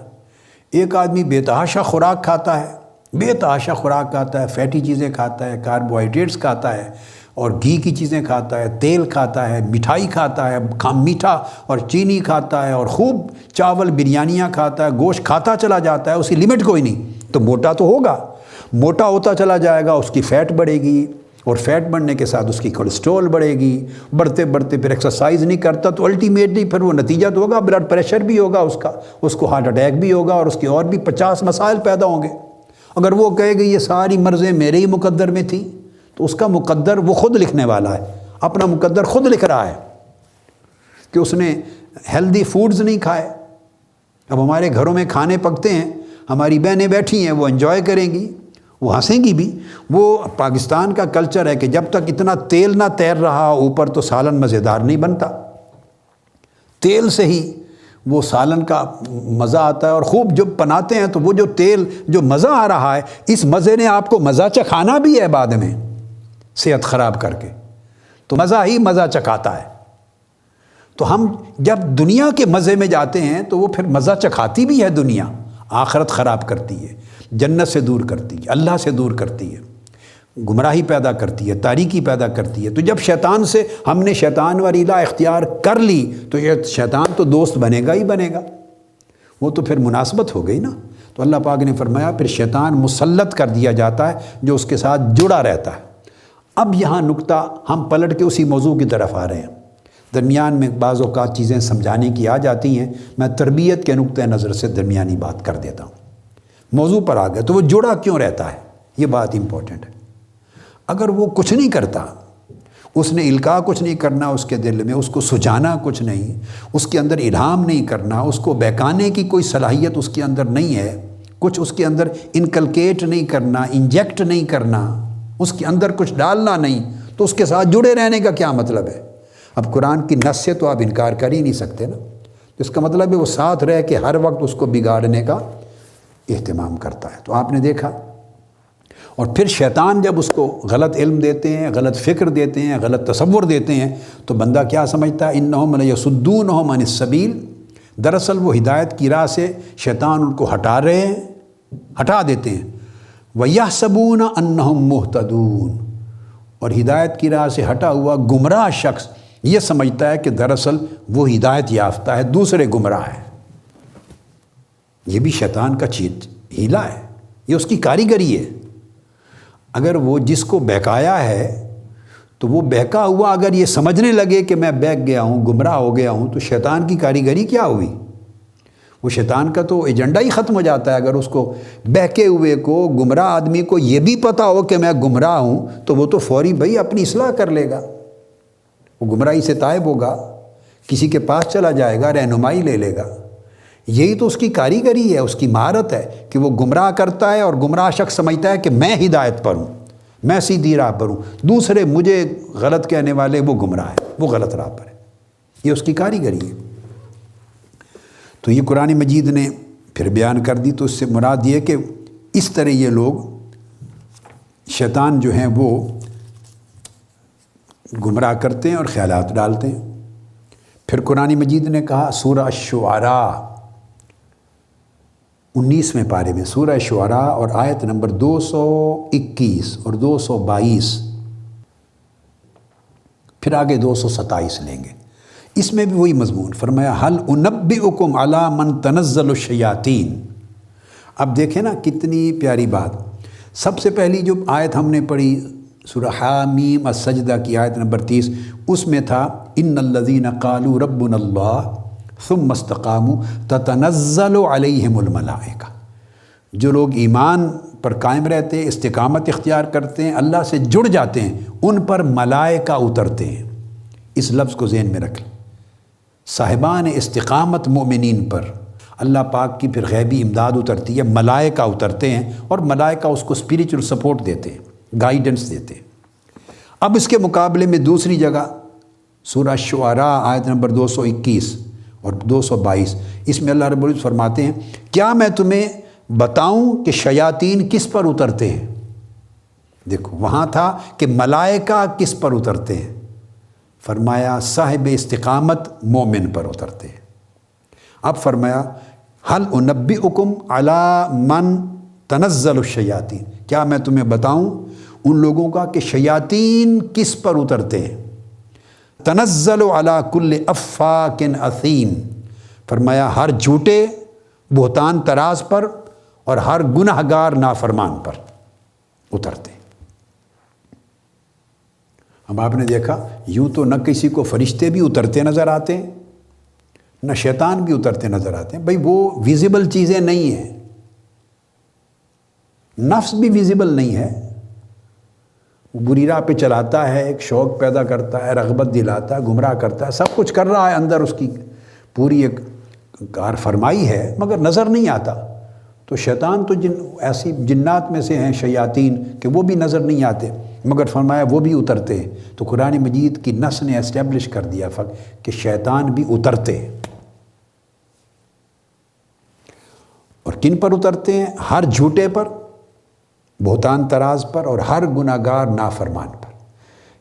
ایک آدمی بے تحاشا خوراک کھاتا ہے، بے تحاشا خوراک کھاتا ہے، فیٹی چیزیں کھاتا ہے، کاربوہائیڈریٹس کھاتا ہے، اور گھی کی چیزیں کھاتا ہے، تیل کھاتا ہے، مٹھائی کھاتا ہے، میٹھا اور چینی کھاتا ہے، اور خوب چاول بریانیاں کھاتا ہے، گوشت کھاتا چلا جاتا ہے، اس کی لمٹ کوئی نہیں، تو موٹا تو ہوگا، موٹا ہوتا چلا جائے گا، اس کی فیٹ بڑھے گی، اور فیٹ بڑھنے کے ساتھ اس کی کولیسٹرول بڑھے گی، بڑھتے بڑھتے پھر ایکسرسائز نہیں کرتا تو الٹیمیٹلی پھر وہ نتیجہ تو ہوگا بلڈ پریشر بھی ہوگا اس کو ہارٹ اٹیک بھی ہوگا، اور اس کے اور بھی 50 مسائل پیدا ہوں گے۔ اگر وہ کہے گا یہ ساری مرضیں میرے ہی مقدر میں تھیں، تو اس کا مقدر وہ خود لکھنے والا ہے، اپنا مقدر خود لکھ رہا ہے کہ اس نے ہیلدی فوڈز نہیں کھائے۔ اب ہمارے گھروں میں کھانے پکتے ہیں، ہماری بہنیں بیٹھی ہیں، وہ انجوائے کریں گی، وہ ہنسیں گی بھی۔ وہ پاکستان کا کلچر ہے کہ جب تک اتنا تیل نہ تیر رہا اوپر تو سالن مزیدار نہیں بنتا، تیل سے ہی وہ سالن کا مزہ آتا ہے، اور خوب جب بناتے ہیں تو وہ جو تیل جو مزہ آ رہا ہے، اس مزے نے آپ کو مزہ چکھانا بھی ہے بعد میں صحت خراب کر کے، تو مزہ ہی مزہ چکھاتا ہے۔ تو ہم جب دنیا کے مزے میں جاتے ہیں تو وہ پھر مزہ چکھاتی بھی ہے دنیا، آخرت خراب کرتی ہے، جنت سے دور کرتی ہے، اللہ سے دور کرتی ہے، گمراہی پیدا کرتی ہے، تاریکی پیدا کرتی ہے۔ تو جب شیطان سے ہم نے شیطان والی راہ اختیار کر لی تو یہ شیطان تو دوست بنے گا ہی بنے گا، وہ تو پھر مناسبت ہو گئی نا۔ تو اللہ پاک نے فرمایا پھر شیطان مسلط کر دیا جاتا ہے جو اس کے ساتھ جڑا رہتا ہے۔ اب یہاں نقطہ ہم پلٹ کے اسی موضوع کی طرف آ رہے ہیں، درمیان میں بعض اوقات چیزیں سمجھانے کی آ جاتی ہیں، میں تربیت کے نقطۂ نظر سے درمیانی بات کر دیتا ہوں۔ موضوع پر آ گئے تو وہ جڑا کیوں رہتا ہے، یہ بات امپورٹنٹ ہے۔ اگر وہ کچھ نہیں کرتا، اس نے القاء کچھ نہیں کرنا اس کے دل میں، اس کو سجانا کچھ نہیں، اس کے اندر الہام نہیں کرنا، اس کو بہکانے کی کوئی صلاحیت اس کے اندر نہیں ہے، کچھ اس کے اندر انکلکیٹ نہیں کرنا، انجیکٹ نہیں کرنا، اس کے اندر کچھ ڈالنا نہیں، تو اس کے ساتھ جڑے رہنے کا کیا مطلب ہے؟ اب قرآن کی نص سے تو آپ انکار کر ہی نہیں سکتے نا، اس کا مطلب ہے وہ ساتھ رہ کے ہر وقت اس کو بگاڑنے کا اہتمام کرتا ہے۔ تو آپ نے دیکھا، اور پھر شیطان جب اس کو غلط علم دیتے ہیں، غلط فکر دیتے ہیں، غلط تصور دیتے ہیں، تو بندہ کیا سمجھتا ہے؟ انہم لیصدونہم عن السبیل، دراصل وہ ہدایت کی راہ سے شیطان ان کو ہٹا رہے ہیں، ہٹا دیتے ہیں۔ وَيَحْسَبُونَ أَنَّهُمْ مُهْتَدُونَ، اور ہدایت کی راہ سے ہٹا ہوا گمراہ شخص یہ سمجھتا ہے کہ دراصل وہ ہدایت یافتہ ہے، دوسرے گمراہ ہیں۔ یہ بھی شیطان کا ہیلا ہے، یہ اس کی کاریگری ہے۔ اگر وہ جس کو بہکایا ہے تو وہ بہکا ہوا اگر یہ سمجھنے لگے کہ میں بہک گیا ہوں، گمراہ ہو گیا ہوں، تو شیطان کی کاریگری کیا ہوئی؟ وہ شیطان کا تو ایجنڈا ہی ختم ہو جاتا ہے۔ اگر اس کو بہکے ہوئے کو، گمراہ آدمی کو یہ بھی پتہ ہو کہ میں گمراہ ہوں، تو وہ تو فوری بھائی اپنی اصلاح کر لے گا، وہ گمراہی سے تائب ہوگا، کسی کے پاس چلا جائے گا، رہنمائی لے لے گا۔ یہی تو اس کی کاریگری ہے، اس کی مہارت ہے کہ وہ گمراہ کرتا ہے، اور گمراہ شخص سمجھتا ہے کہ میں ہدایت پر ہوں، میں سیدھی راہ پر ہوں، دوسرے مجھے غلط کہنے والے وہ گمراہ ہے، وہ غلط راہ پر ہے۔ یہ اس کی کاریگری ہے۔ تو یہ قرآن مجید نے پھر بیان کر دی، تو اس سے مراد یہ کہ اس طرح یہ لوگ شیطان جو ہیں وہ گمراہ کرتے ہیں اور خیالات ڈالتے ہیں۔ پھر قرآن مجید نے کہا سورہ الشعراء 19ویں پارے میں، سورہ شعراء اور آیت نمبر 221 اور 222، پھر آگے 227 لیں گے، اس میں بھی وہی مضمون فرمایا هل انبئکم علی من تنزل الشیاطین۔ اب دیکھیں نا کتنی پیاری بات۔ سب سے پہلی جو آیت ہم نے پڑھی سورہ حامیم السجدہ کی آیت نمبر 30، اس میں تھا ان الذین قالوا ربنا اللہ ثم استقاموا تتنزل علیہم الملائکہ، جو لوگ ایمان پر قائم رہتے ہیں، استقامت اختیار کرتے ہیں، اللہ سے جڑ جاتے ہیں، ان پر ملائکہ اترتے ہیں۔ اس لفظ کو ذہن میں رکھ لیں، صاحبان استقامت مومنین پر اللہ پاک کی پھر غیبی امداد اترتی ہے، ملائکہ اترتے ہیں، اور ملائکہ اس کو اسپریچول سپورٹ دیتے ہیں، گائیڈنس دیتے ہیں۔ اب اس کے مقابلے میں دوسری جگہ سورہ شعراء آیت نمبر 221 اور 222، اس میں اللہ رب العزت فرماتے ہیں کیا میں تمہیں بتاؤں کہ شیاطین کس پر اترتے ہیں؟ دیکھو وہاں تھا کہ ملائکہ کس پر اترتے ہیں، فرمایا صاحب استقامت مومن پر اترتے ہیں۔ اب فرمایا هل انبئکم علی من تنزل الشیاطین، کیا میں تمہیں بتاؤں ان لوگوں کا کہ شیاطین کس پر اترتے ہیں؟ تنزل علی کل افاک اثیم، فرمایا ہر جھوٹے بہتان طراز پر اور ہر گنہگار نافرمان پر اترتے ہیں۔ اب آپ نے دیکھا یوں تو نہ کسی کو فرشتے بھی اترتے نظر آتے ہیں نہ شیطان بھی اترتے نظر آتے ہیں، بھئی وہ ویزیبل چیزیں نہیں ہیں، نفس بھی ویزیبل نہیں ہے، وہ بری راہ پہ چلاتا ہے، ایک شوق پیدا کرتا ہے، رغبت دلاتا ہے، گمراہ کرتا ہے، سب کچھ کر رہا ہے، اندر اس کی پوری ایک کار فرمائی ہے مگر نظر نہیں آتا۔ تو شیطان تو ایسی جنات میں سے ہیں شیاطین کہ وہ بھی نظر نہیں آتے، مگر فرمایا وہ بھی اترتے ہیں۔ تو قرآن مجید کی نص نے اسٹیبلش کر دیا کہ شیطان بھی اترتے ہیں۔ اور کن پر اترتے ہیں؟ ہر جھوٹے پر، بہتان طراز پر، اور ہر گناہگار نافرمان پر۔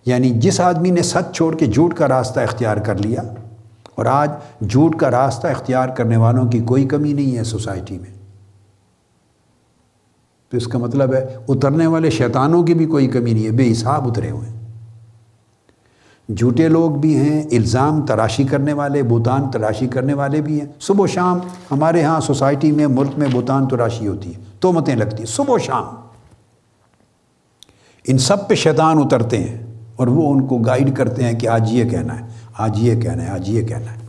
یعنی جس آدمی نے سچ چھوڑ کے جھوٹ کا راستہ اختیار کر لیا، اور آج جھوٹ کا راستہ اختیار کرنے والوں کی کوئی کمی نہیں ہے سوسائٹی میں، تو اس کا مطلب ہے اترنے والے شیطانوں کی بھی کوئی کمی نہیں ہے، بے حساب اترے ہوئے ہیں۔ جھوٹے لوگ بھی ہیں، الزام تراشی کرنے والے، بہتان تراشی کرنے والے بھی ہیں۔ صبح و شام ہمارے ہاں سوسائٹی میں، ملک میں بہتان تراشی ہوتی ہے، تہمتیں لگتی ہیں صبح و شام۔ ان سب پہ شیطان اترتے ہیں اور وہ ان کو گائیڈ کرتے ہیں کہ آج یہ کہنا ہے، آج یہ کہنا ہے، آج یہ کہنا ہے۔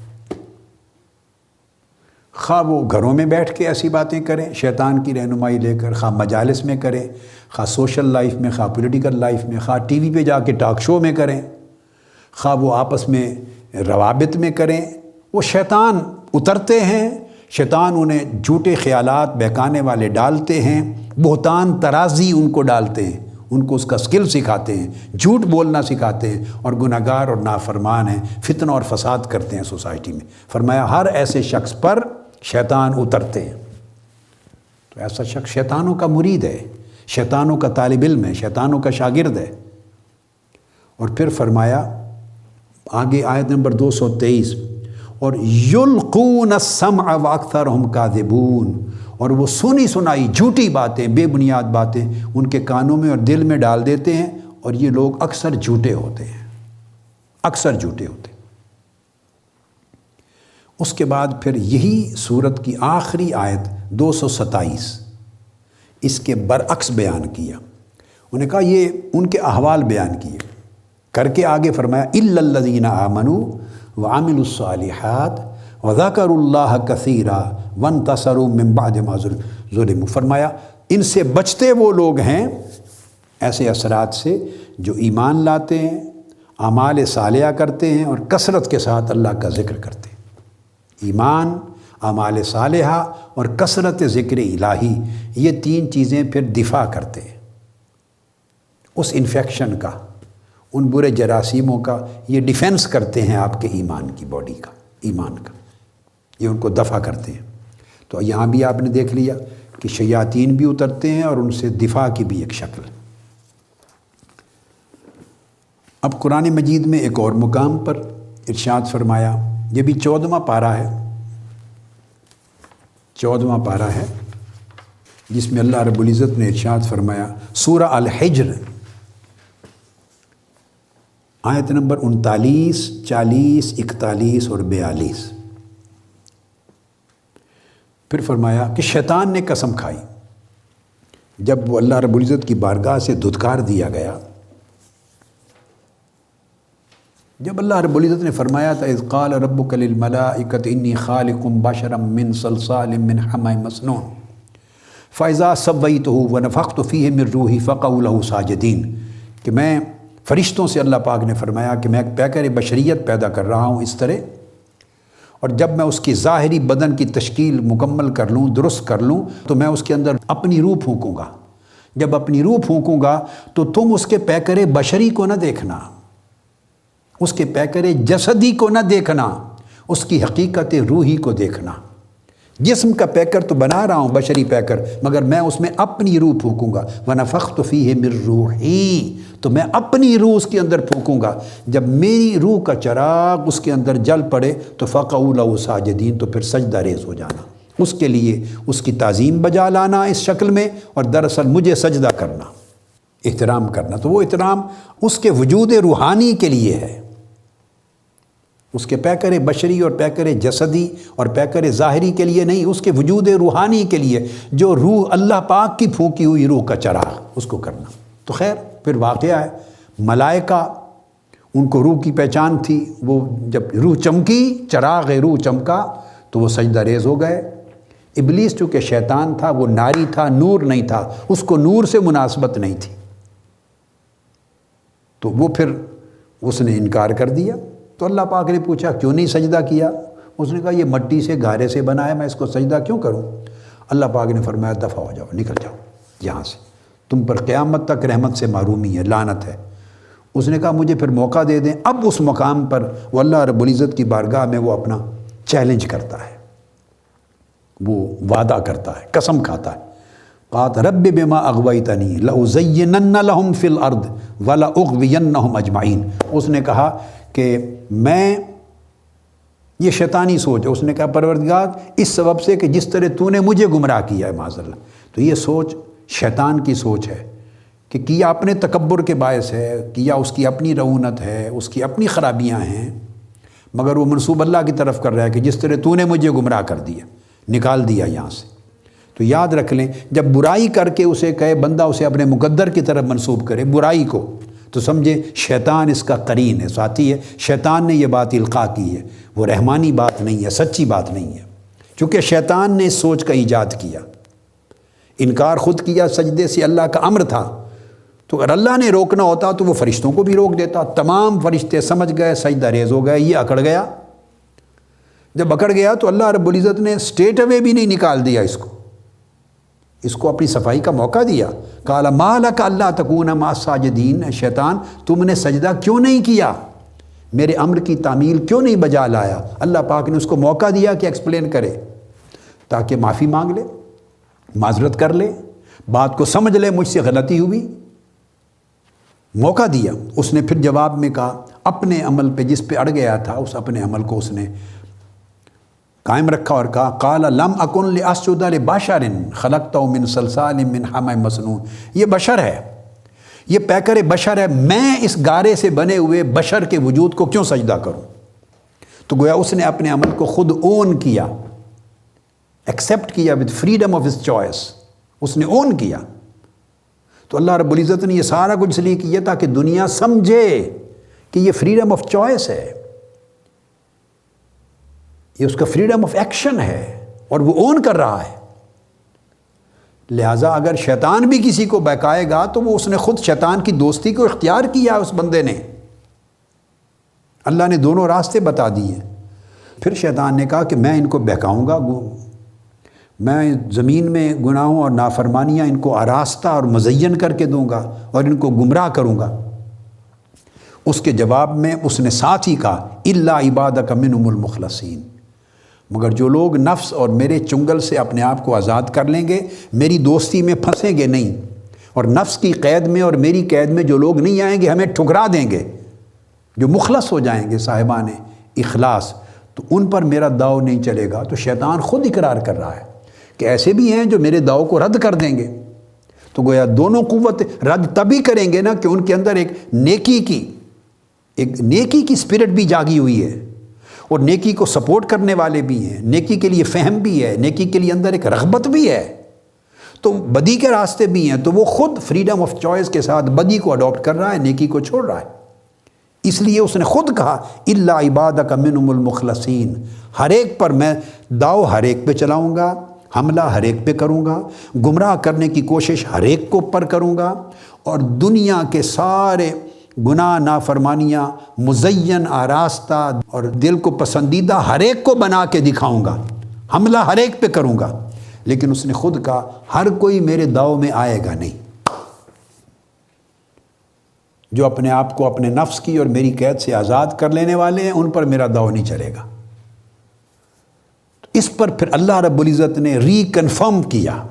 خواہ وہ گھروں میں بیٹھ کے ایسی باتیں کریں شیطان کی رہنمائی لے کر، خواہ مجالس میں کریں، خواہ سوشل لائف میں، خواہ پولیٹیکل لائف میں، خواہ ٹی وی پہ جا کے ٹاک شو میں کریں، خواہ وہ آپس میں روابط میں کریں، وہ شیطان اترتے ہیں۔ شیطان انہیں جھوٹے خیالات بہکانے والے ڈالتے ہیں، بہتان ترازی ان کو ڈالتے ہیں، ان کو اس کا سکل سکھاتے ہیں، جھوٹ بولنا سکھاتے ہیں، اور گناہگار اور نافرمان ہیں، فتنہ اور فساد کرتے ہیں سوسائٹی میں۔ فرمایا ہر ایسے شخص پر شیطان اترتے ہیں۔ تو ایسا شخص شیطانوں کا مرید ہے، شیطانوں کا طالب علم ہے، شیطانوں کا شاگرد ہے۔ اور پھر فرمایا آگے آیت نمبر 223، اور یلقون السمع واکثرهم کاذبون، اور وہ سنی سنائی جھوٹی باتیں، بے بنیاد باتیں ان کے کانوں میں اور دل میں ڈال دیتے ہیں، اور یہ لوگ اکثر جھوٹے ہوتے ہیں، اکثر جھوٹے ہوتے ہیں۔ اس کے بعد پھر یہی سورت کی آخری آیت 227 اس کے برعکس بیان کیا۔ انہوں نے کہا یہ ان کے احوال بیان کیے کر کے آگے فرمایا الا الذین آمنوا وعملوا الصالحات وذکروا اللہ کثیرا وانتصروا من بعد ما ظلموا۔ فرمایا ان سے بچتے وہ لوگ ہیں، ایسے اثرات سے جو ایمان لاتے ہیں، اعمال صالحہ کرتے ہیں، اور کثرت کے ساتھ اللہ کا ذکر کرتے ہیں۔ ایمان، اعمال صالحہ اور کثرت ذکر الہی، یہ تین چیزیں پھر دفاع کرتے ہیں اس انفیکشن کا، ان برے جراثیموں کا، یہ ڈیفینس کرتے ہیں آپ کے ایمان کی باڈی کا، ایمان کا، یہ ان کو دفع کرتے ہیں۔ تو یہاں بھی آپ نے دیکھ لیا کہ شیاطین بھی اترتے ہیں اور ان سے دفاع کی بھی ایک شکل۔ اب قرآن مجید میں ایک اور مقام پر ارشاد فرمایا، یہ بھی 14واں پارہ ہے، 14واں پارہ ہے، جس میں اللہ رب العزت نے ارشاد فرمایا، سورہ الحجر آیت نمبر 39، 40، 41 اور 42۔ پھر فرمایا کہ شیطان نے قسم کھائی جب وہ اللہ رب العزت کی بارگاہ سے دھتکار دیا گیا، جب اللہ رب العزت نے فرمایا تھا اذ قال ربک للملائکۃ انی خالق بشرا من صلصال من حمأ مسنون فاذا سویتہ ونفخت فیہ من روحی فقعوا لہ ساجدین، کہ میں فرشتوں سے اللہ پاک نے فرمایا کہ میں ایک پیکر بشریت پیدا کر رہا ہوں اس طرح، اور جب میں اس کی ظاہری بدن کی تشکیل مکمل کر لوں، درست کر لوں، تو میں اس کے اندر اپنی روح پھونکوں گا۔ جب اپنی روح پھونکوں گا تو تم اس کے پیکر بشری کو نہ دیکھنا، اس کے پیکر جسدی کو نہ دیکھنا، اس کی حقیقت روحی کو دیکھنا۔ جسم کا پیکر تو بنا رہا ہوں، بشری پیکر، مگر میں اس میں اپنی روح پھونکوں گا۔ وَنَفَخْتُ فِيهِ مِن رُوحِي، تو میں اپنی روح اس کے اندر پھونکوں گا۔ جب میری روح کا چراغ اس کے اندر جل پڑے تو فَقَعُوا لَهُ سَاجِدِينَ، تو پھر سجدہ ریز ہو جانا، اس کے لیے اس کی تعظیم بجا لانا اس شکل میں، اور دراصل مجھے سجدہ کرنا، احترام کرنا۔ تو وہ احترام اس کے وجود روحانی کے لیے ہے، اس کے پیکر بشری اور پیکر جسدی اور پیکر ظاہری کے لیے نہیں، اس کے وجود روحانی کے لیے، جو روح اللہ پاک کی پھونکی ہوئی روح کا چراغ، اس کو کرنا۔ تو خیر پھر واقعہ ہے، ملائکہ ان کو روح کی پہچان تھی، وہ جب روح چمکی، چراغ روح چمکا تو وہ سجدہ ریز ہو گئے۔ ابلیس چونکہ شیطان تھا، وہ ناری تھا، نور نہیں تھا، اس کو نور سے مناسبت نہیں تھی، تو وہ پھر اس نے انکار کر دیا۔ تو اللہ پاک نے پوچھا کیوں نہیں سجدہ کیا؟ اس نے کہا یہ مٹی سے گارے سے بنا ہے، میں اس کو سجدہ کیوں کروں؟ اللہ پاک نے فرمایا دفع ہو جاؤ، نکل جاؤ یہاں سے، تم پر قیامت تک رحمت سے محرومی ہے، لعنت ہے۔ اس نے کہا مجھے پھر موقع دے دیں۔ اب اس مقام پر وہ اللہ رب العزت کی بارگاہ میں وہ اپنا چیلنج کرتا ہے، وہ وعدہ کرتا ہے، قسم کھاتا ہے، قالت رب بما اغویتنی لأزینن لہم فی الارض ولأغوینہم اجمعین۔ اس نے کہا کہ میں، یہ شیطانی سوچ ہے، اس نے کہا پروردگار اس سبب سے کہ جس طرح تو نے مجھے گمراہ کیا ہے معاذ اللہ۔ تو یہ سوچ شیطان کی سوچ ہے کہ کیا اپنے تکبر کے باعث ہے، کیا اس کی اپنی رعونت ہے، اس کی اپنی خرابیاں ہیں، مگر وہ منسوب اللہ کی طرف کر رہا ہے کہ جس طرح تو نے مجھے گمراہ کر دیا، نکال دیا یہاں سے۔ تو یاد رکھ لیں جب برائی کر کے اسے کہے بندہ، اسے اپنے مقدر کی طرف منسوب کرے برائی کو، تو سمجھے شیطان اس کا قرین ہے، ساتھی ہے، شیطان نے یہ بات القاء کی ہے، وہ رحمانی بات نہیں ہے، سچی بات نہیں ہے، چونکہ شیطان نے اس سوچ کا ایجاد کیا، انکار خود کیا، سجدے سے اللہ کا امر تھا، تو اگر اللہ نے روکنا ہوتا تو وہ فرشتوں کو بھی روک دیتا، تمام فرشتے سمجھ گئے، سجدہ ریز ہو گئے، یہ اکڑ گیا۔ جب اکڑ گیا تو اللہ رب العزت نے اسٹیٹ اوے بھی نہیں نکال دیا اس کو اپنی صفائی کا موقع دیا۔ قال ما لک الا تکون مع الساجدین، شیطان تم نے سجدہ کیوں نہیں کیا، میرے امر کی تعمیل کیوں نہیں بجا لایا؟ اللہ پاک نے اس کو موقع دیا کہ ایکسپلین کرے، تاکہ معافی مانگ لے، معذرت کر لے، بات کو سمجھ لے مجھ سے غلطی ہوئی، موقع دیا۔ اس نے پھر جواب میں کہا اپنے عمل پہ جس پہ اڑ گیا تھا، اس اپنے عمل کو اس نے قائم رکھا اور کہا قال لم اکن لاسجد لبشر خلقتہ من صلصال من حمأ مسنون، یہ بشر ہے، یہ پیکر بشر ہے، میں اس گارے سے بنے ہوئے بشر کے وجود کو کیوں سجدہ کروں؟ تو گویا اس نے اپنے عمل کو خود اون کیا، ایکسیپٹ کیا with freedom of his choice، اس نے اون کیا۔ تو اللہ رب العزت نے یہ سارا کچھ اس لیے کیا تاکہ دنیا سمجھے کہ یہ فریڈم آف چوائس ہے، یہ اس کا فریڈم آف ایکشن ہے اور وہ اون کر رہا ہے۔ لہٰذا اگر شیطان بھی کسی کو بہکائے گا تو وہ اس نے خود شیطان کی دوستی کو اختیار کیا اس بندے نے، اللہ نے دونوں راستے بتا دیے۔ پھر شیطان نے کہا کہ میں ان کو بہکاؤں گا، میں زمین میں گناہوں اور نافرمانیاں ان کو آراستہ اور مزین کر کے دوں گا اور ان کو گمراہ کروں گا۔ اس کے جواب میں اس نے ساتھ ہی کہا الا عبادک منہم المخلصین، مگر جو لوگ نفس اور میرے چنگل سے اپنے آپ کو آزاد کر لیں گے، میری دوستی میں پھنسیں گے نہیں، اور نفس کی قید میں اور میری قید میں جو لوگ نہیں آئیں گے، ہمیں ٹھکرا دیں گے، جو مخلص ہو جائیں گے صاحبان اخلاص، تو ان پر میرا داؤ نہیں چلے گا۔ تو شیطان خود اقرار کر رہا ہے کہ ایسے بھی ہیں جو میرے داؤ کو رد کر دیں گے۔ تو گویا دونوں قوت رد تبھی کریں گے نا کہ ان کے اندر ایک نیکی کی اسپرٹ بھی جاگی ہوئی ہے، اور نیکی کو سپورٹ کرنے والے بھی ہیں، نیکی کے لیے فہم بھی ہے، نیکی کے لیے اندر ایک رغبت بھی ہے، تو بدی کے راستے بھی ہیں، تو وہ خود فریڈم آف چوائس کے ساتھ بدی کو اڈاپٹ کر رہا ہے، نیکی کو چھوڑ رہا ہے۔ اس لیے اس نے خود کہا الا عبادک منہم المخلصین، ہر ایک پر میں داؤ ہر ایک پہ چلاؤں گا، حملہ ہر ایک پہ کروں گا، گمراہ کرنے کی کوشش ہر ایک کو پر کروں گا، اور دنیا کے سارے گناہ نافرمانیاں مزین آراستہ اور دل کو پسندیدہ ہر ایک کو بنا کے دکھاؤں گا، حملہ ہر ایک پہ کروں گا۔ لیکن اس نے خود کہا ہر کوئی میرے داؤ میں آئے گا نہیں، جو اپنے آپ کو اپنے نفس کی اور میری قید سے آزاد کر لینے والے ہیں ان پر میرا داؤ نہیں چلے گا۔ اس پر پھر اللہ رب العزت نے ری کنفرم کیا،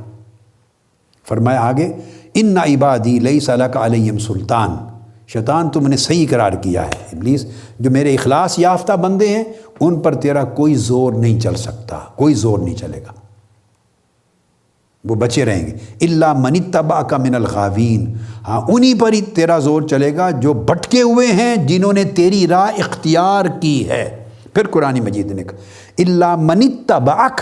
فرمایا آگے ان عبادی لیس لک علیہم سلطان، شیطان تم نے صحیح قرار کیا ہے ابلیس، جو میرے اخلاص یافتہ بندے ہیں ان پر تیرا کوئی زور نہیں چل سکتا، کوئی زور نہیں چلے گا، وہ بچے رہیں گے۔ الا من اتبعک من الغاوین، ہاں انہی پر ہی تیرا زور چلے گا جو بھٹکے ہوئے ہیں، جنہوں نے تیری راہ اختیار کی ہے۔ پھر قرآن مجید نے کہا الا من اتبعک،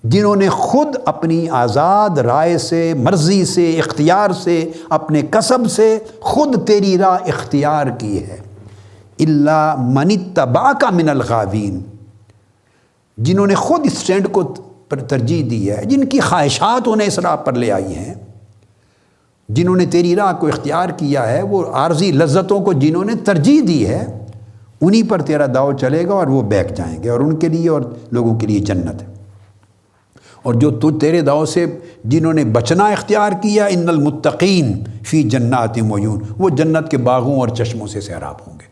جنہوں نے خود اپنی آزاد رائے سے، مرضی سے، اختیار سے، اپنے کسب سے خود تیری راہ اختیار کی ہے، الا من اتبعک من الغاوین، جنہوں نے خود اس اسٹینڈ کو پر ترجیح دی ہے، جن کی خواہشات انہیں اس راہ پر لے آئی ہیں، جنہوں نے تیری راہ کو اختیار کیا ہے، وہ عارضی لذتوں کو جنہوں نے ترجیح دی ہے، انہی پر تیرا داؤ چلے گا اور وہ بیٹھ جائیں گے، اور ان کے لیے اور لوگوں کے لیے جنت ہے۔ اور جو تیرے داؤ سے جنہوں نے بچنا اختیار کیا، ان المتقین فی جنات وعیون، وہ جنت کے باغوں اور چشموں سے سیراب ہوں گے۔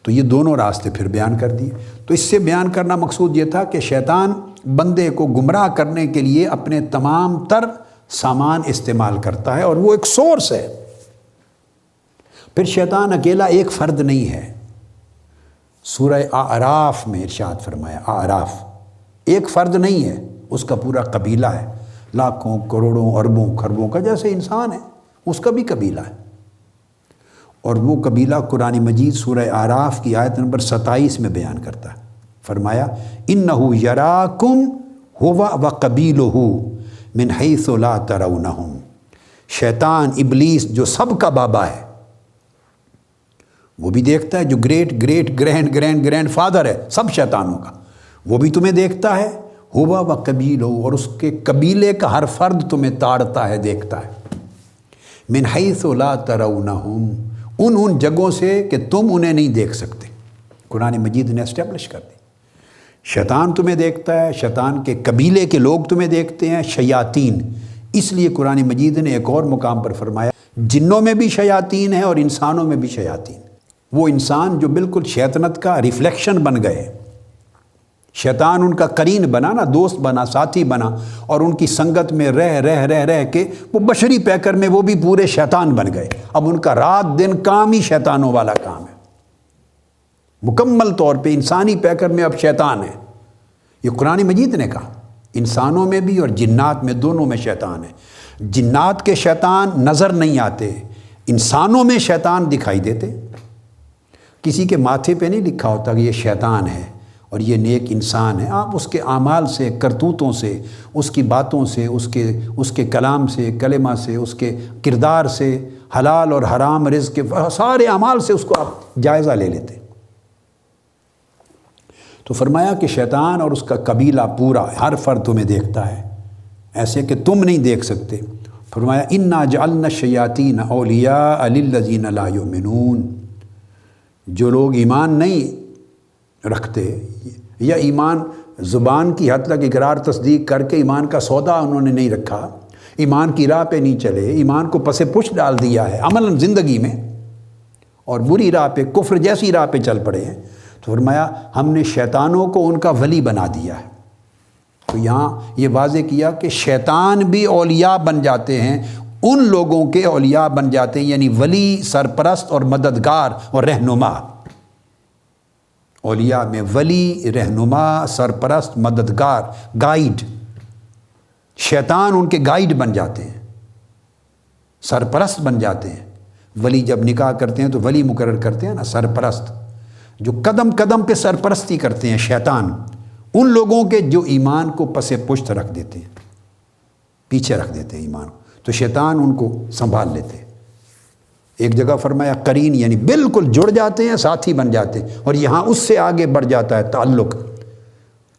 تو یہ دونوں راستے پھر بیان کر دیے۔ تو اس سے بیان کرنا مقصود یہ تھا کہ شیطان بندے کو گمراہ کرنے کے لیے اپنے تمام تر سامان استعمال کرتا ہے، اور وہ ایک سورس ہے۔ پھر شیطان اکیلا ایک فرد نہیں ہے۔ سورہ اعراف میں ارشاد فرمایا، اعراف ایک فرد نہیں ہے، اس کا پورا قبیلہ ہے، لاکھوں کروڑوں اربوں خربوں کا جیسے انسان ہے، اس کا بھی قبیلہ ہے۔ اور وہ قبیلہ قرآن مجید سورہ اعراف کی آیت نمبر 27 میں بیان کرتا ہے۔ فرمایا انہ یراکم ہو وقبیلہ من حیث لا ترونہم، شیطان ابلیس جو سب کا بابا ہے، وہ بھی دیکھتا ہے، جو great great grand grand grand father ہے سب شیطانوں کا، وہ بھی تمہیں دیکھتا ہے، ہوا و قبیلہ، اور اس کے قبیلے کا ہر فرد تمہیں تاڑتا ہے، دیکھتا ہے، من حیث لا ترونہم، ان جگہوں سے کہ تم انہیں نہیں دیکھ سکتے۔ قرآن مجید نے اسٹیبلش کر دی، شیطان تمہیں دیکھتا ہے، شیطان کے قبیلے کے لوگ تمہیں دیکھتے ہیں، شیاطین۔ اس لیے قرآن مجید نے ایک اور مقام پر فرمایا جنوں میں بھی شیاطین ہیں اور انسانوں میں بھی شیاطین۔ وہ انسان جو بالکل شیطنت کا ریفلیکشن بن گئے، شیطان ان کا قرین بنا نا، دوست بنا، ساتھی بنا، اور ان کی سنگت میں رہ کے وہ بشری پیکر میں وہ بھی پورے شیطان بن گئے۔ اب ان کا رات دن کام ہی شیطانوں والا کام ہے، مکمل طور پہ انسانی پیکر میں اب شیطان ہے۔ یہ قرآن مجید نے کہا، انسانوں میں بھی اور جنات میں، دونوں میں شیطان ہے۔ جنات کے شیطان نظر نہیں آتے، انسانوں میں شیطان دکھائی دیتے۔ کسی کے ماتھے پہ نہیں لکھا ہوتا کہ یہ شیطان ہے اور یہ نیک انسان ہے، آپ اس کے اعمال سے، کرتوتوں سے، اس کی باتوں سے، اس کے کلام سے، کلمہ سے، اس کے کردار سے، حلال اور حرام رزق کے سارے اعمال سے اس کو آپ جائزہ لے لیتے۔ تو فرمایا کہ شیطان اور اس کا قبیلہ پورا ہر فرد تمہیں دیکھتا ہے، ایسے کہ تم نہیں دیکھ سکتے۔ فرمایا انا جعلنا الشیاطین اولیاء للذین لا یؤمنون، جو لوگ ایمان نہیں رکھتے یا ایمان زبان کی حد تک اقرار تصدیق کر کے ایمان کا سودا انہوں نے نہیں رکھا، ایمان کی راہ پہ نہیں چلے، ایمان کو پس پش ڈال دیا ہے عملاً زندگی میں، اور بری راہ پہ، کفر جیسی راہ پہ چل پڑے ہیں، تو فرمایا ہم نے شیطانوں کو ان کا ولی بنا دیا ہے۔ تو یہاں یہ واضح کیا کہ شیطان بھی اولیاء بن جاتے ہیں، ان لوگوں کے اولیاء بن جاتے ہیں، یعنی ولی، سرپرست اور مددگار اور رہنما۔ اولیاء میں ولی، رہنما، سرپرست، مددگار، گائیڈ۔ شیطان ان کے گائیڈ بن جاتے ہیں، سرپرست بن جاتے ہیں۔ ولی جب نکاح کرتے ہیں تو ولی مقرر کرتے ہیں نا، سرپرست، جو قدم قدم پہ سرپرستی کرتے ہیں شیطان، ان لوگوں کے جو ایمان کو پس پشت رکھ دیتے ہیں، پیچھے رکھ دیتے ہیں ایمان کو، تو شیطان ان کو سنبھال لیتے ہیں۔ ایک جگہ فرمایا قرین، یعنی بالکل جڑ جاتے ہیں، ساتھی بن جاتے ہیں، اور یہاں اس سے آگے بڑھ جاتا ہے تعلق،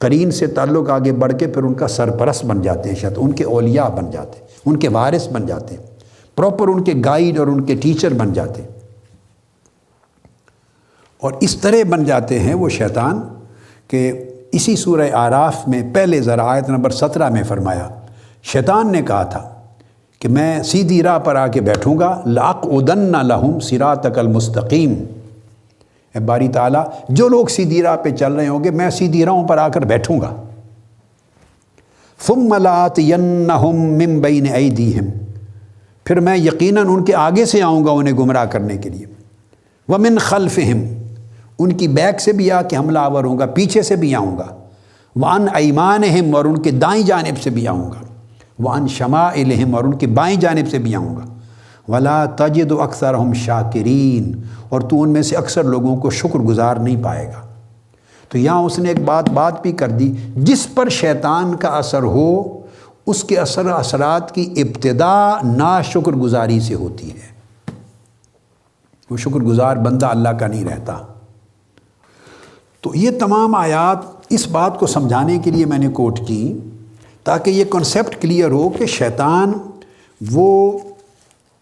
قرین سے تعلق آگے بڑھ کے پھر ان کا سرپرست بن جاتے ہیں، شاید ان کے اولیاء بن جاتے ہیں، ان کے وارث بن جاتے ہیں، پراپر ان کے گائیڈ اور ان کے ٹیچر بن جاتے ہیں۔ اور اس طرح بن جاتے ہیں وہ شیطان کہ اسی سورہ اعراف میں پہلے ذرا آیت نمبر 17 میں فرمایا، شیطان نے کہا تھا کہ میں سیدھی راہ پر آ کے بیٹھوں گا، لَأَقْعُدَنَّ لَهُمْ صِرَاطَكَ الْمُسْتَقِيمَ، اے باری تعالیٰ جو لوگ سیدھی راہ پہ چل رہے ہوں گے میں سیدھی راہوں پر آ کر بیٹھوں گا، ثُمَّ لَآتِيَنَّهُمْ مِنْ بَيْنِ أَيْدِيهِمْ، پھر میں یقیناً ان کے آگے سے آؤں گا انہیں گمراہ کرنے کے لیے، وَمِنْ خَلْفِهِمْ، ان کی بیک سے بھی آ کے حملہ آور ہوں گا، پیچھے سے بھی آؤں گا، وَعَنْ أَيْمَانِهِمْ، اور ان کے دائیں جانب سے بھی آؤں گا، وَعَنْ شَمَائِلِهِمْ، اور ان کی بائیں جانب سے بھی آؤں گا، وَلَا تَجِدُ أَكْثَرَهُمْ شَاكِرِينَ، اور تو ان میں سے اکثر لوگوں کو شکر گزار نہیں پائے گا۔ تو یہاں اس نے ایک بات بھی کر دی، جس پر شیطان کا اثر ہو اس کے اثرات کی ابتدا ناشکر گزاری سے ہوتی ہے۔ وہ شکر گزار بندہ اللہ کا نہیں رہتا۔ تو یہ تمام آیات اس بات کو سمجھانے کے لیے میں نے کوٹ کی تاکہ یہ کنسیپٹ کلیئر ہو کہ شیطان وہ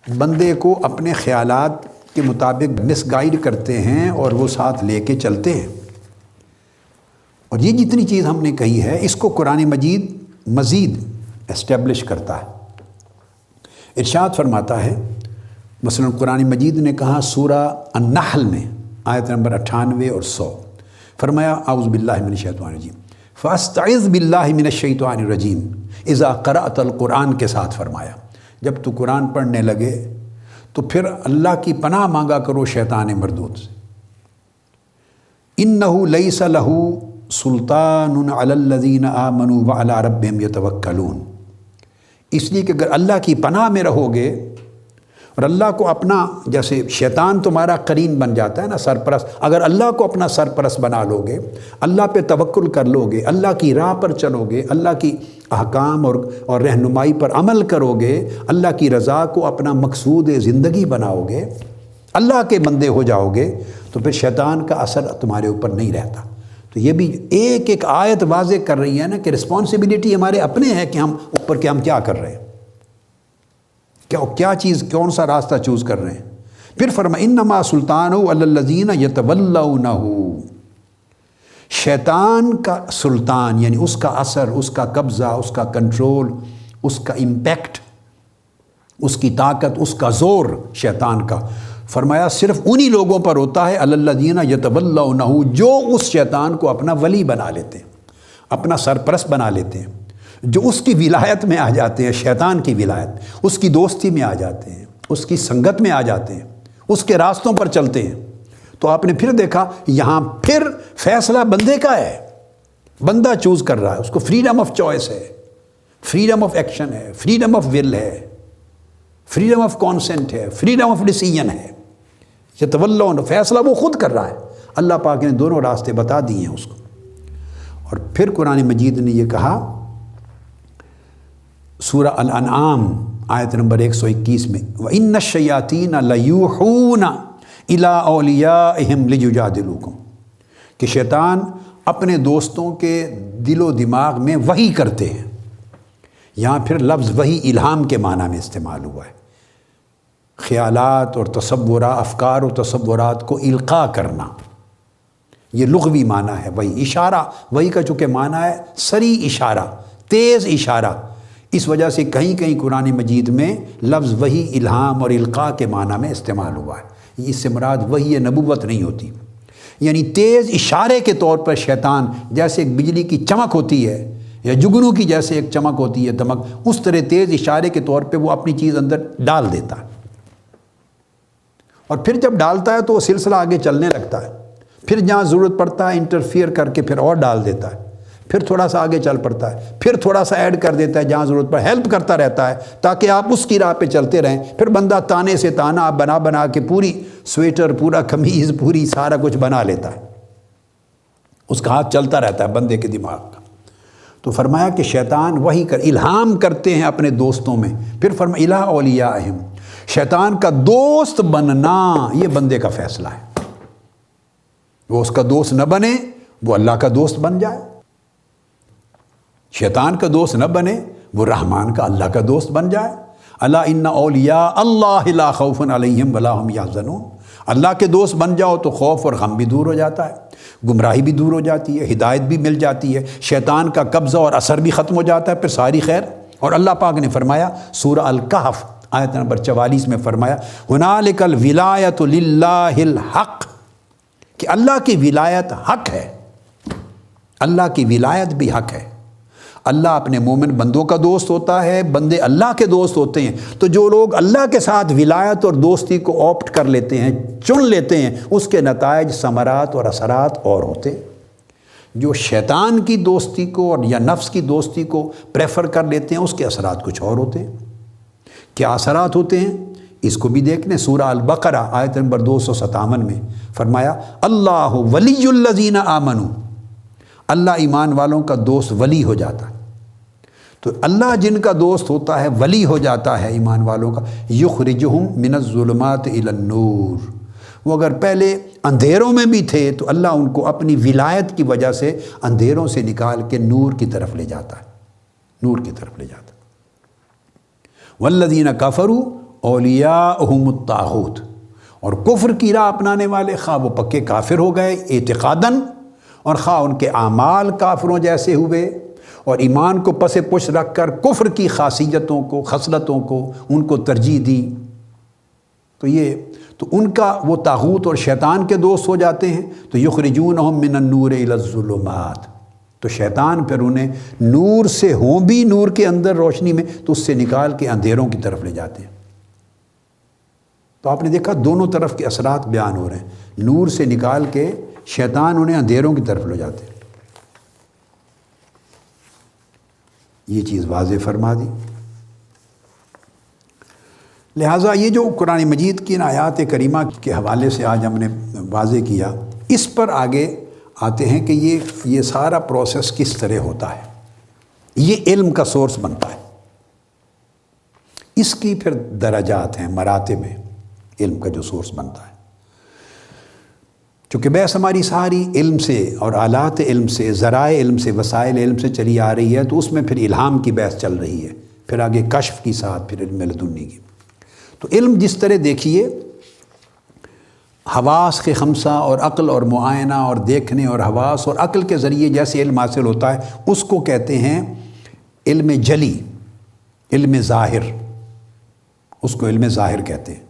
بندے کو اپنے خیالات کے مطابق مس گائیڈ کرتے ہیں اور وہ ساتھ لے کے چلتے ہیں۔ اور یہ جتنی چیز ہم نے کہی ہے اس کو قرآن مجید مزید اسٹیبلش کرتا ہے۔ ارشاد فرماتا ہے، مثلا قرآن مجید نے کہا سورہ النحل میں آیت نمبر 98 اور 100، فرمایا اعوذ باللہ من الشیطان الرجیم فاستعذ باللہ من الشیطان الرجیم اذا قرأت القرآن کے ساتھ فرمایا جب تو قرآن پڑھنے لگے تو پھر اللہ کی پناہ مانگا کرو شیطان مردود سے۔ انہ لیس لہ سلطان علی الذین آمنوا وعلی ربہم یتوکلون، اس لیے کہ اگر اللہ کی پناہ میں رہو گے اور اللہ کو اپنا، جیسے شیطان تمہارا قرین بن جاتا ہے نا، سرپرست، اگر اللہ کو اپنا سرپرست بنا لو گے، اللہ پہ توکل کر لو گے، اللہ کی راہ پر چلو گے، اللہ کی احکام اور رہنمائی پر عمل کرو گے، اللہ کی رضا کو اپنا مقصود زندگی بناؤ گے، اللہ کے بندے ہو جاؤ گے، تو پھر شیطان کا اثر تمہارے اوپر نہیں رہتا۔ تو یہ بھی ایک ایک آیت واضح کر رہی ہے نا کہ رسپانسبلٹی ہمارے اپنے ہے کہ ہم اوپر کے ہم کیا کر رہے ہیں، کیا چیز، کون سا راستہ چوز کر رہے ہیں۔ پھر فرمایا انما سلطانہ علی الذین یتولونہ، شیطان کا سلطان یعنی اس کا اثر، اس کا قبضہ، اس کا کنٹرول، اس کا امپیکٹ، اس کی طاقت، اس کا زور شیطان کا، فرمایا صرف انہی لوگوں پر ہوتا ہے علی الذین یتولونہ جو اس شیطان کو اپنا ولی بنا لیتے ہیں، اپنا سرپرست بنا لیتے ہیں، جو اس کی ولایت میں آ جاتے ہیں، شیطان کی ولایت، اس کی دوستی میں آ جاتے ہیں، اس کی سنگت میں آ جاتے ہیں، اس کے راستوں پر چلتے ہیں۔ تو آپ نے پھر دیکھا یہاں پھر فیصلہ بندے کا ہے، بندہ چوز کر رہا ہے، اس کو فریڈم آف چوائس ہے، فریڈم آف ایکشن ہے، فریڈم آف ول ہے، فریڈم آف کانسنٹ ہے، فریڈم آف ڈیسیژن ہے۔ یہ تولون، فیصلہ وہ خود کر رہا ہے، اللہ پاک نے دونوں راستے بتا دیے ہیں اس کو۔ اور پھر قرآن مجید نے یہ کہا سورہ الانعام آیت نمبر 121 میں وَإِنَّ الشَّيَاطِينَ لَيُوحُونَ إِلَىٰ أَوْلِيَائِهِمْ لِيُجَادِلُوكُمْ، کہ شیطان اپنے دوستوں کے دل و دماغ میں وحی کرتے ہیں۔ یہاں پھر لفظ وحی الہام کے معنی میں استعمال ہوا ہے، خیالات اور تصورات، افکار و تصورات کو القاء کرنا، یہ لغوی معنی ہے۔ وحی اشارہ، وحی کا چونکہ معنی ہے سری اشارہ، تیز اشارہ، اس وجہ سے کہیں کہیں قرآن مجید میں لفظ وحی الہام اور القاء کے معنی میں استعمال ہوا ہے۔ اس سے مراد وحی نبوت نہیں ہوتی، یعنی تیز اشارے کے طور پر شیطان جیسے ایک بجلی کی چمک ہوتی ہے یا جگنو کی جیسے ایک چمک ہوتی ہے دمک، اس طرح تیز اشارے کے طور پہ وہ اپنی چیز اندر ڈال دیتا ہے، اور پھر جب ڈالتا ہے تو وہ سلسلہ آگے چلنے لگتا ہے، پھر جہاں ضرورت پڑتا ہے انٹرفیئر کر کے پھر اور ڈال دیتا ہے، پھر تھوڑا سا آگے چل پڑتا ہے، پھر تھوڑا سا ایڈ کر دیتا ہے جہاں ضرورت پڑے، ہیلپ کرتا رہتا ہے تاکہ آپ اس کی راہ پہ چلتے رہیں۔ پھر بندہ تانے سے تانا آپ بنا کے پوری سویٹر، پورا قمیض، پوری سارا کچھ بنا لیتا ہے، اس کا ہاتھ چلتا رہتا ہے بندے کے دماغ کا۔ تو فرمایا کہ شیطان وحی الہام کرتے ہیں اپنے دوستوں میں، پھر فرمایا اِلیٰ اولیائہم، شیطان کا دوست بننا یہ بندے کا فیصلہ ہے، وہ اس کا دوست نہ بنے، وہ اللہ کا دوست بن جائے، شیطان کا دوست نہ بنے، وہ رحمان کا، اللہ کا دوست بن جائے۔ الا ان اولیاء اللہ لا خوف علیہم ولا هم یحزنون، اللہ کے دوست بن جاؤ تو خوف اور غم بھی دور ہو جاتا ہے، گمراہی بھی دور ہو جاتی ہے، ہدایت بھی مل جاتی ہے، شیطان کا قبضہ اور اثر بھی ختم ہو جاتا ہے، پھر ساری خیر۔ اور اللہ پاک نے فرمایا سورہ الکہف آیت نمبر 44 میں فرمایا ہنالک الولایۃ للہ الحق، کہ اللہ کی ولایت حق ہے، اللہ کی ولایت بھی حق ہے۔ اللہ اپنے مومن بندوں کا دوست ہوتا ہے، بندے اللہ کے دوست ہوتے ہیں۔ تو جو لوگ اللہ کے ساتھ ولایت اور دوستی کو آپٹ کر لیتے ہیں، چن لیتے ہیں، اس کے نتائج، ثمرات اور اثرات اور ہوتے ہیں۔ جو شیطان کی دوستی کو اور یا نفس کی دوستی کو پریفر کر لیتے ہیں، اس کے اثرات کچھ اور ہوتے ہیں۔ کیا اثرات ہوتے ہیں اس کو بھی دیکھ لیں۔ سورہ البقرہ آیت نمبر 257 میں فرمایا اللہ ولی الذین آمنوا اللہ ایمان والوں کا دوست ولی ہو جاتا ہے۔ تو اللہ جن کا دوست ہوتا ہے ولی ہو جاتا ہے ایمان والوں کا، یخرجہم من الظلمات الی النور۔ وہ اگر پہلے اندھیروں میں بھی تھے تو اللہ ان کو اپنی ولایت کی وجہ سے اندھیروں سے نکال کے نور کی طرف لے جاتا ہے، نور کی طرف لے جاتا ہے۔ والذین کفروا اولیاءہم الطاغوت، اور کفر کی راہ اپنانے والے خواہ وہ پکے کافر ہو گئے اعتقاداً، اور خواہ ان کے اعمال کافروں جیسے ہوئے، اور ایمان کو پس پش رکھ کر کفر کی خاصیتوں کو، خصلتوں کو ان کو ترجیح دی، تو ان کا وہ طاغوت اور شیطان کے دوست ہو جاتے ہیں۔ تو یخرجونہم من النور الی الظلمات، تو شیطان پھر انہیں نور سے ہوں بھی نور کے اندر روشنی میں، تو اس سے نکال کے اندھیروں کی طرف لے جاتے ہیں۔ تو آپ نے دیکھا دونوں طرف کے اثرات بیان ہو رہے ہیں، نور سے نکال کے شیطان انہیں اندھیروں کی طرف لے جاتے ہیں۔ یہ چیز واضح فرما دی۔ لہٰذا یہ جو قرآن مجید کی آیات کریمہ کے حوالے سے آج ہم نے واضح کیا، اس پر آگے آتے ہیں کہ یہ سارا پروسیس کس طرح ہوتا ہے، یہ علم کا سورس بنتا ہے۔ اس کی پھر درجات ہیں، مراتب ہیں علم کا جو سورس بنتا ہے۔ چونکہ بحث ہماری ساری علم سے اور آلات علم سے، ذرائع علم سے، وسائل علم سے چلی آ رہی ہے، تو اس میں پھر الہام کی بحث چل رہی ہے، پھر آگے کشف کی ساتھ پھر علم لدنی کی۔ تو علم جس طرح دیکھیے حواس کے خمسہ اور عقل اور معائنہ اور دیکھنے اور حواس اور عقل کے ذریعے جیسے علم حاصل ہوتا ہے، اس کو کہتے ہیں علم جلی، علم ظاہر، اس کو علم ظاہر کہتے ہیں۔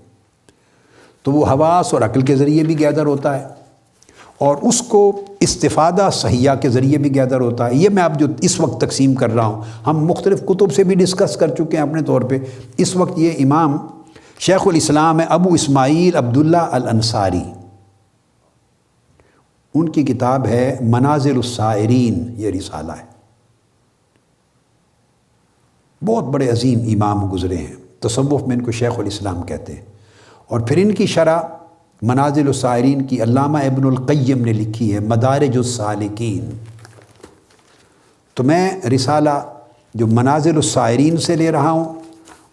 تو وہ حواس اور عقل کے ذریعے بھی گیدر ہوتا ہے، اور اس کو استفادہ صحیحہ کے ذریعے بھی گیدر ہوتا ہے۔ یہ میں اب جو اس وقت تقسیم کر رہا ہوں، ہم مختلف کتب سے بھی ڈسکس کر چکے ہیں اپنے طور پہ۔ اس وقت یہ امام شیخ الاسلام ابو اسماعیل عبداللہ الانصاری، ان کی کتاب ہے منازل السائرین، یہ رسالہ ہے۔ بہت بڑے عظیم امام گزرے ہیں، تصوف میں ان کو شیخ الاسلام کہتے ہیں۔ اور پھر ان کی شرح منازل السائرین کی علامہ ابن القیم نے لکھی ہے، مدارج السالکین۔ تو میں رسالہ جو منازل السائرین سے لے رہا ہوں،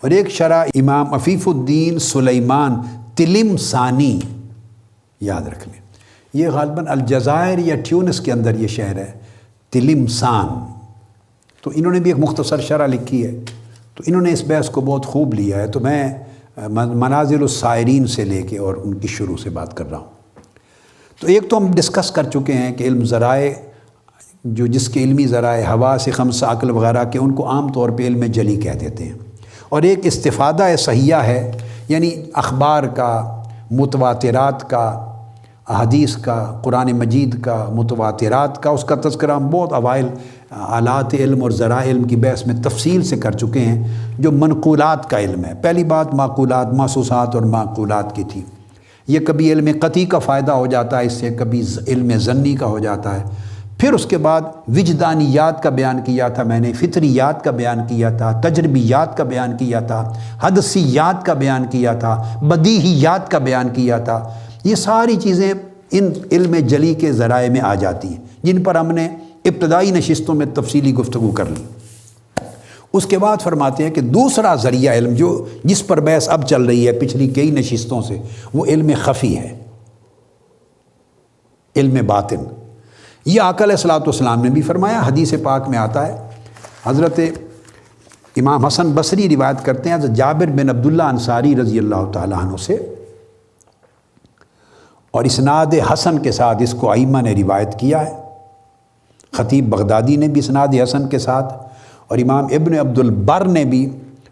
اور ایک شرح امام عفیف الدین سلیمان تلمسانی، یاد رکھ لیں، یہ غالباً الجزائر یا ٹیونس کے اندر یہ شہر ہے، تلمسان۔ تو انہوں نے بھی ایک مختصر شرح لکھی ہے، تو انہوں نے اس بحث کو بہت خوب لیا ہے۔ تو میں منازل السائرین سے لے کے اور ان کی شروع سے بات کر رہا ہوں۔ تو ایک تو ہم ڈسکس کر چکے ہیں کہ علم ذرائع، جو جس کے علمی ذرائع حواس خمسہ، عقل وغیرہ کے، ان کو عام طور پہ علم جلی کہہ دیتے ہیں۔ اور ایک استفادہ صحیحہ ہے، یعنی اخبار کا، متواترات کا، احادیث کا، قرآن مجید کا، متواترات کا، اس کا تذکرہ ہم بہت اوائل آلات علم اور ذرائع علم کی بحث میں تفصیل سے کر چکے ہیں۔ جو منقولات کا علم ہے، پہلی بات معقولات، محسوسات اور معقولات کی تھی۔ یہ کبھی علم قطعی کا فائدہ ہو جاتا ہے اس سے، کبھی علم ظنی کا ہو جاتا ہے۔ پھر اس کے بعد وجدانیات کا بیان کیا تھا میں نے، فطریات کا بیان کیا تھا، تجربیات کا بیان کیا تھا، حدثیات کا بیان کیا تھا، بدیہیات کا بیان کیا تھا۔ یہ ساری چیزیں ان علم جلی کے ذرائع میں آ جاتی ہیں، جن پر ہم نے ابتدائی نشستوں میں تفصیلی گفتگو کر لی۔ اس کے بعد فرماتے ہیں کہ دوسرا ذریعہ علم جس پر بحث اب چل رہی ہے پچھلی کئی نشستوں سے، وہ علم خفی ہے، علم باطن۔ یہ آقا علیہ الصلوۃ والسلام نے بھی فرمایا، حدیث پاک میں آتا ہے۔ حضرت امام حسن بصری روایت کرتے ہیں حضرت جابر بن عبداللہ انصاری رضی اللہ تعالیٰ عنہ سے، اور اسناد حسن کے ساتھ اس کو ائمہ نے روایت کیا ہے۔ خطیب بغدادی نے بھی اسناد حسن کے ساتھ، اور امام ابن عبد البر نے بھی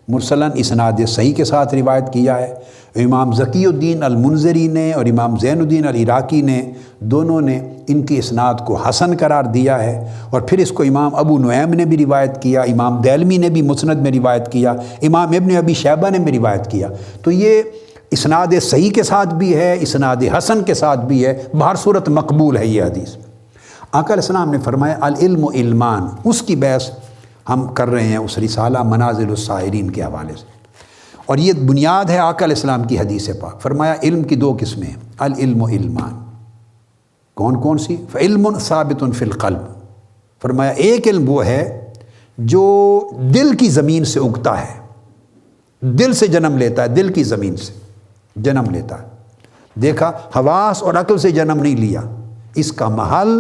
مرسلاً اسناد صحیح کے ساتھ روایت کیا ہے۔ امام ذکی الدین المنذری نے اور امام زین الدین العراقی نے، دونوں نے ان کی اسناد کو حسن قرار دیا ہے۔ اور پھر اس کو امام ابو نعیم نے بھی روایت کیا، امام دیلمی نے بھی مسند میں روایت کیا، امام ابن ابی شیبہ نے بھی روایت کیا۔ تو یہ اسناد صحیح کے ساتھ بھی ہے، اسناد حسن کے ساتھ بھی ہے، بہر صورت مقبول ہے یہ حدیث۔ آقا علیہ السلام نے فرمایا العلم علمان، اس کی بحث ہم کر رہے ہیں اس رسالہ منازل السائرین کے حوالے سے، اور یہ بنیاد ہے آقا علیہ السلام کی حدیث پاک۔ فرمایا علم کی دو قسمیں ہیں، العلم علمان، کون کون سی؟ فعلم ثابت فی القلب، فرمایا ایک علم وہ ہے جو دل کی زمین سے اگتا ہے، دل سے جنم لیتا ہے، دل کی زمین سے جنم لیتا ہے. دیکھا حواس اور عقل سے جنم نہیں لیا، اس کا محل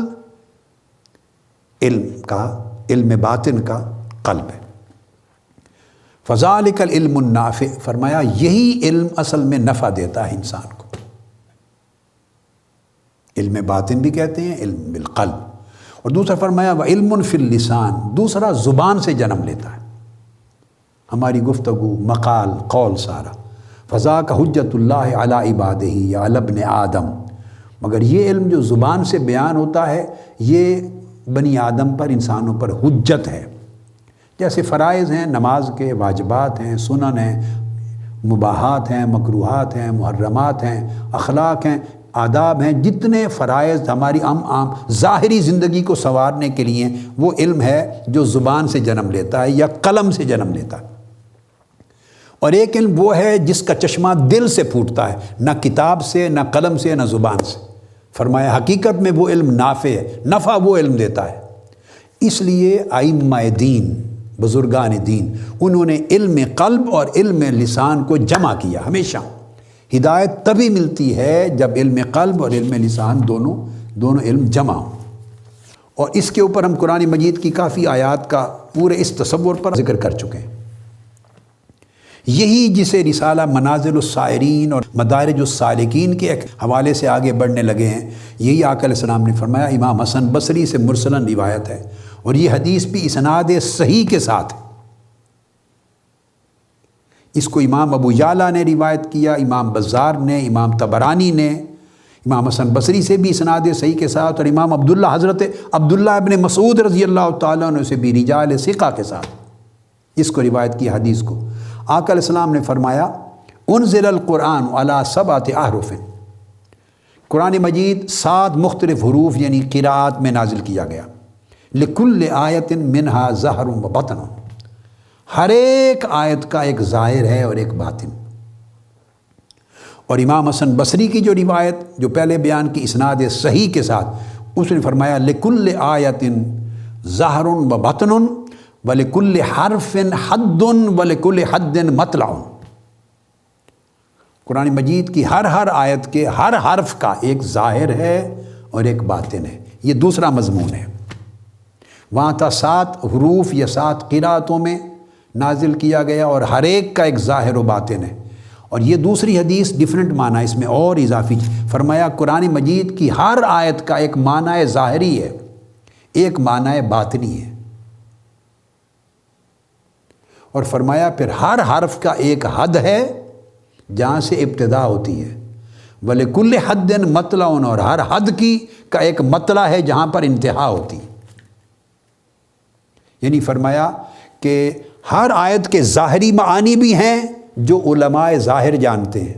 علم باطن کا قلب ہے. فذالک العلم النافع، فرمایا یہی علم اصل میں نفع دیتا ہے انسان کو. علم باطن بھی کہتے ہیں، علم بالقلب. اور دوسرا فرمایا وعلم فی اللسان، دوسرا زبان سے جنم لیتا ہے، ہماری گفتگو، مقال، قول سارا. فذاک حجت اللہ علی عبادہ یا علی ابن آدم، مگر یہ علم جو زبان سے بیان ہوتا ہے یہ بنی آدم پر، انسانوں پر حجت ہے. جیسے فرائض ہیں، نماز کے واجبات ہیں، سنن ہیں، مباحات ہیں، مکروہات ہیں، محرمات ہیں، اخلاق ہیں، آداب ہیں، جتنے فرائض ہماری عام ظاہری زندگی کو سنوارنے کے لیے، وہ علم ہے جو زبان سے جنم لیتا ہے یا قلم سے جنم لیتا ہے. اور ایک علم وہ ہے جس کا چشمہ دل سے پھوٹتا ہے، نہ کتاب سے، نہ قلم سے، نہ زبان سے. فرمایا حقیقت میں وہ علم نافع ہے، نفع وہ علم دیتا ہے. اس لیے ائمہ دین، بزرگان دین، انہوں نے علم قلب اور علم لسان کو جمع کیا. ہمیشہ ہدایت تبھی ملتی ہے جب علم قلب اور علم لسان دونوں علم جمع ہوں. اور اس کے اوپر ہم قرآن مجید کی کافی آیات کا پورے اس تصور پر ذکر کر چکے ہیں. یہی جسے رسالہ منازل السائرین اور مدارج السالکین کے ایک حوالے سے آگے بڑھنے لگے ہیں، یہی آقا علیہ السلام نے فرمایا. امام حسن بصری سے مرسلاً روایت ہے، اور یہ حدیث بھی اسناد صحیح کے ساتھ ہے. اس کو امام ابو یعلا نے روایت کیا، امام بزار نے، امام طبرانی نے، امام حسن بصری سے بھی اسناد صحیح کے ساتھ، اور امام حضرت عبداللہ ابن مسعود رضی اللہ تعالیٰ عنہ سے بھی رجال ثقہ کے ساتھ اس کو روایت کی حدیث کو. آقا علیہ السلام نے فرمایا انزل القرآن علی 7 احرف، قرآن مجید 7 مختلف حروف یعنی قراءات میں نازل کیا گیا. لکل آیت منہا ظاہر و باطن، ہر ایک آیت کا ایک ظاہر ہے اور ایک باطن. اور امام حسن بصری کی جو روایت جو پہلے بیان کی اسناد صحیح کے ساتھ، اس نے فرمایا لکل آیت ظاہر و باطن ولکل حرف حد ولکل حد مطلع. قرآن مجید کی ہر آیت کے ہر حرف کا ایک ظاہر ہے اور ایک باطن ہے. یہ دوسرا مضمون ہے. وہاں تھا 7 حروف یا 7 قراءتوں میں نازل کیا گیا اور ہر ایک کا ایک ظاہر و باطن ہے. اور یہ دوسری حدیث ڈیفرنٹ معنی، اس میں اور اضافی فرمایا قرآن مجید کی ہر آیت کا ایک معنی ظاہری ہے، ایک معنی باطنی ہے. اور فرمایا پھر ہر حرف کا ایک حد ہے جہاں سے ابتدا ہوتی ہے. وَلِكُلِّ حَدٍ مَطْلَعٌ، اور ہر حد کی کا ایک مطلع ہے جہاں پر انتہا ہوتی ہے. یعنی فرمایا کہ ہر آیت کے ظاہری معانی بھی ہیں جو علماء ظاہر جانتے ہیں،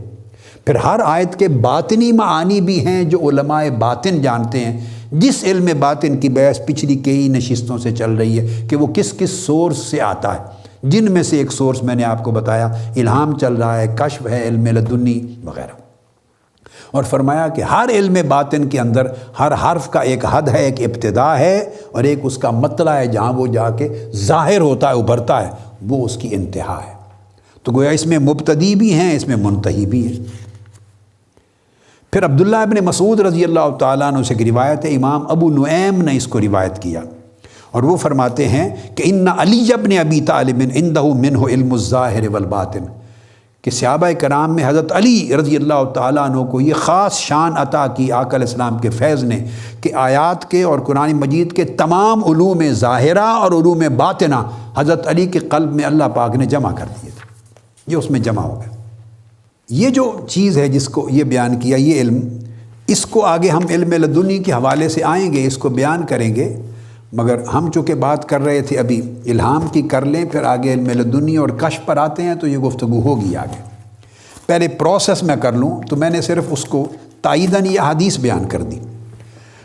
پھر ہر آیت کے باطنی معانی بھی ہیں جو علماء باطن جانتے ہیں. جس علم باطن کی بحث پچھلی کئی نشستوں سے چل رہی ہے کہ وہ کس کس سورس سے آتا ہے، جن میں سے ایک سورس میں نے آپ کو بتایا الہام چل رہا ہے، کشف ہے، علم لدنی وغیرہ. اور فرمایا کہ ہر علم باطن کے اندر ہر حرف کا ایک حد ہے، ایک ابتدا ہے، اور ایک اس کا مطلع ہے جہاں وہ جا کے ظاہر ہوتا ہے، ابھرتا ہے، وہ اس کی انتہا ہے. تو گویا اس میں مبتدی بھی ہیں، اس میں منتہی بھی ہیں. پھر عبداللہ ابن مسعود رضی اللہ تعالیٰ عنہ سے کی روایت ہے، امام ابو نعیم نے اس کو روایت کیا، اور وہ فرماتے ہیں کہ ان علی ابن ابی طالب عنده منہ علم الظاہر والباطن، کہ صحابہ کرام میں حضرت علی رضی اللہ تعالیٰ عنہ کو یہ خاص شان عطا کی آقا علیہ السلام کے فیض نے کہ آیات کے اور قرآن مجید کے تمام علوم ظاہرہ اور علوم باطنہ حضرت علی کے قلب میں اللہ پاک نے جمع کر دیے تھے. یہ اس میں جمع ہو گیا. یہ جو چیز ہے جس کو یہ بیان کیا، یہ علم، اس کو آگے ہم علم لدنی کے حوالے سے آئیں گے، اس کو بیان کریں گے، مگر ہم چونکہ بات کر رہے تھے ابھی الہام کی کر لیں، پھر آگے علم لدنی اور کشف پر آتے ہیں تو یہ گفتگو ہوگی آگے. پہلے پروسیس میں کر لوں تو میں نے صرف اس کو تائیداً یہ حدیث بیان کر دی.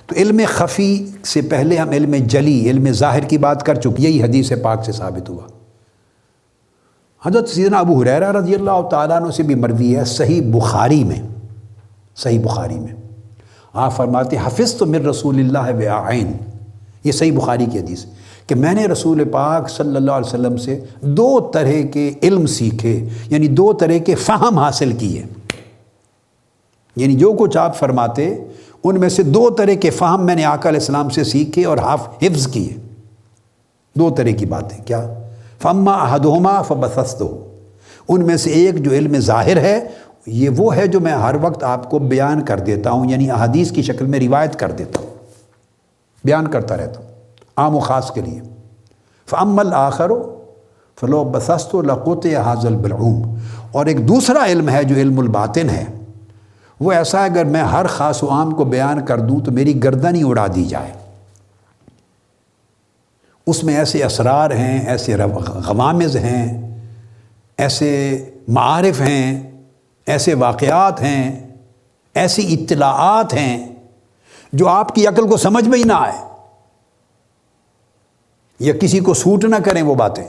تو علم خفی سے پہلے ہم علم جلی، علم ظاہر کی بات کر چکے، یہی حدیث پاک سے ثابت ہوا. حضرت سیدنا ابو ہریرہ رضی اللہ تعالیٰ عنہ سے بھی مروی ہے، صحیح بخاری میں آپ فرماتے حفظت من رسول اللہ وعین، یہ صحیح بخاری کی حدیث کہ میں نے رسول پاک صلی اللہ علیہ وسلم سے 2 طرح کے علم سیکھے، یعنی 2 طرح کے فہم حاصل کیے، یعنی جو کچھ آپ فرماتے ان میں سے 2 طرح کے فہم میں نے آقا علیہ السلام سے سیکھے اور حفظ کیے۔ 2 طرح کی باتیں کیا؟ فَأَمَّا أَحَدُهُمَا فَبَثَثْتُهُ، ان میں سے ایک جو علم ظاہر ہے یہ وہ ہے جو میں ہر وقت آپ کو بیان کر دیتا ہوں، یعنی احادیث کی شکل میں روایت کر دیتا ہوں، بیان کرتا رہتا ہوں عام و خاص کے لیے۔ فَأَمَّا الْآخَرُ فَلَوْ بَثَثْتُ لَقُطِعَ هَذَا الْبَلْعُومُ، اور ایک دوسرا علم ہے جو علم الباطن ہے، وہ ایسا ہے اگر میں ہر خاص و عام کو بیان کر دوں تو میری گردن ہی اڑا دی جائے۔ اس میں ایسے اسرار ہیں، ایسے غوامض ہیں، ایسے معارف ہیں، ایسے واقعات ہیں، ایسی اطلاعات ہیں جو آپ کی عقل کو سمجھ میں ہی نہ آئے یا کسی کو سوٹ نہ کریں وہ باتیں۔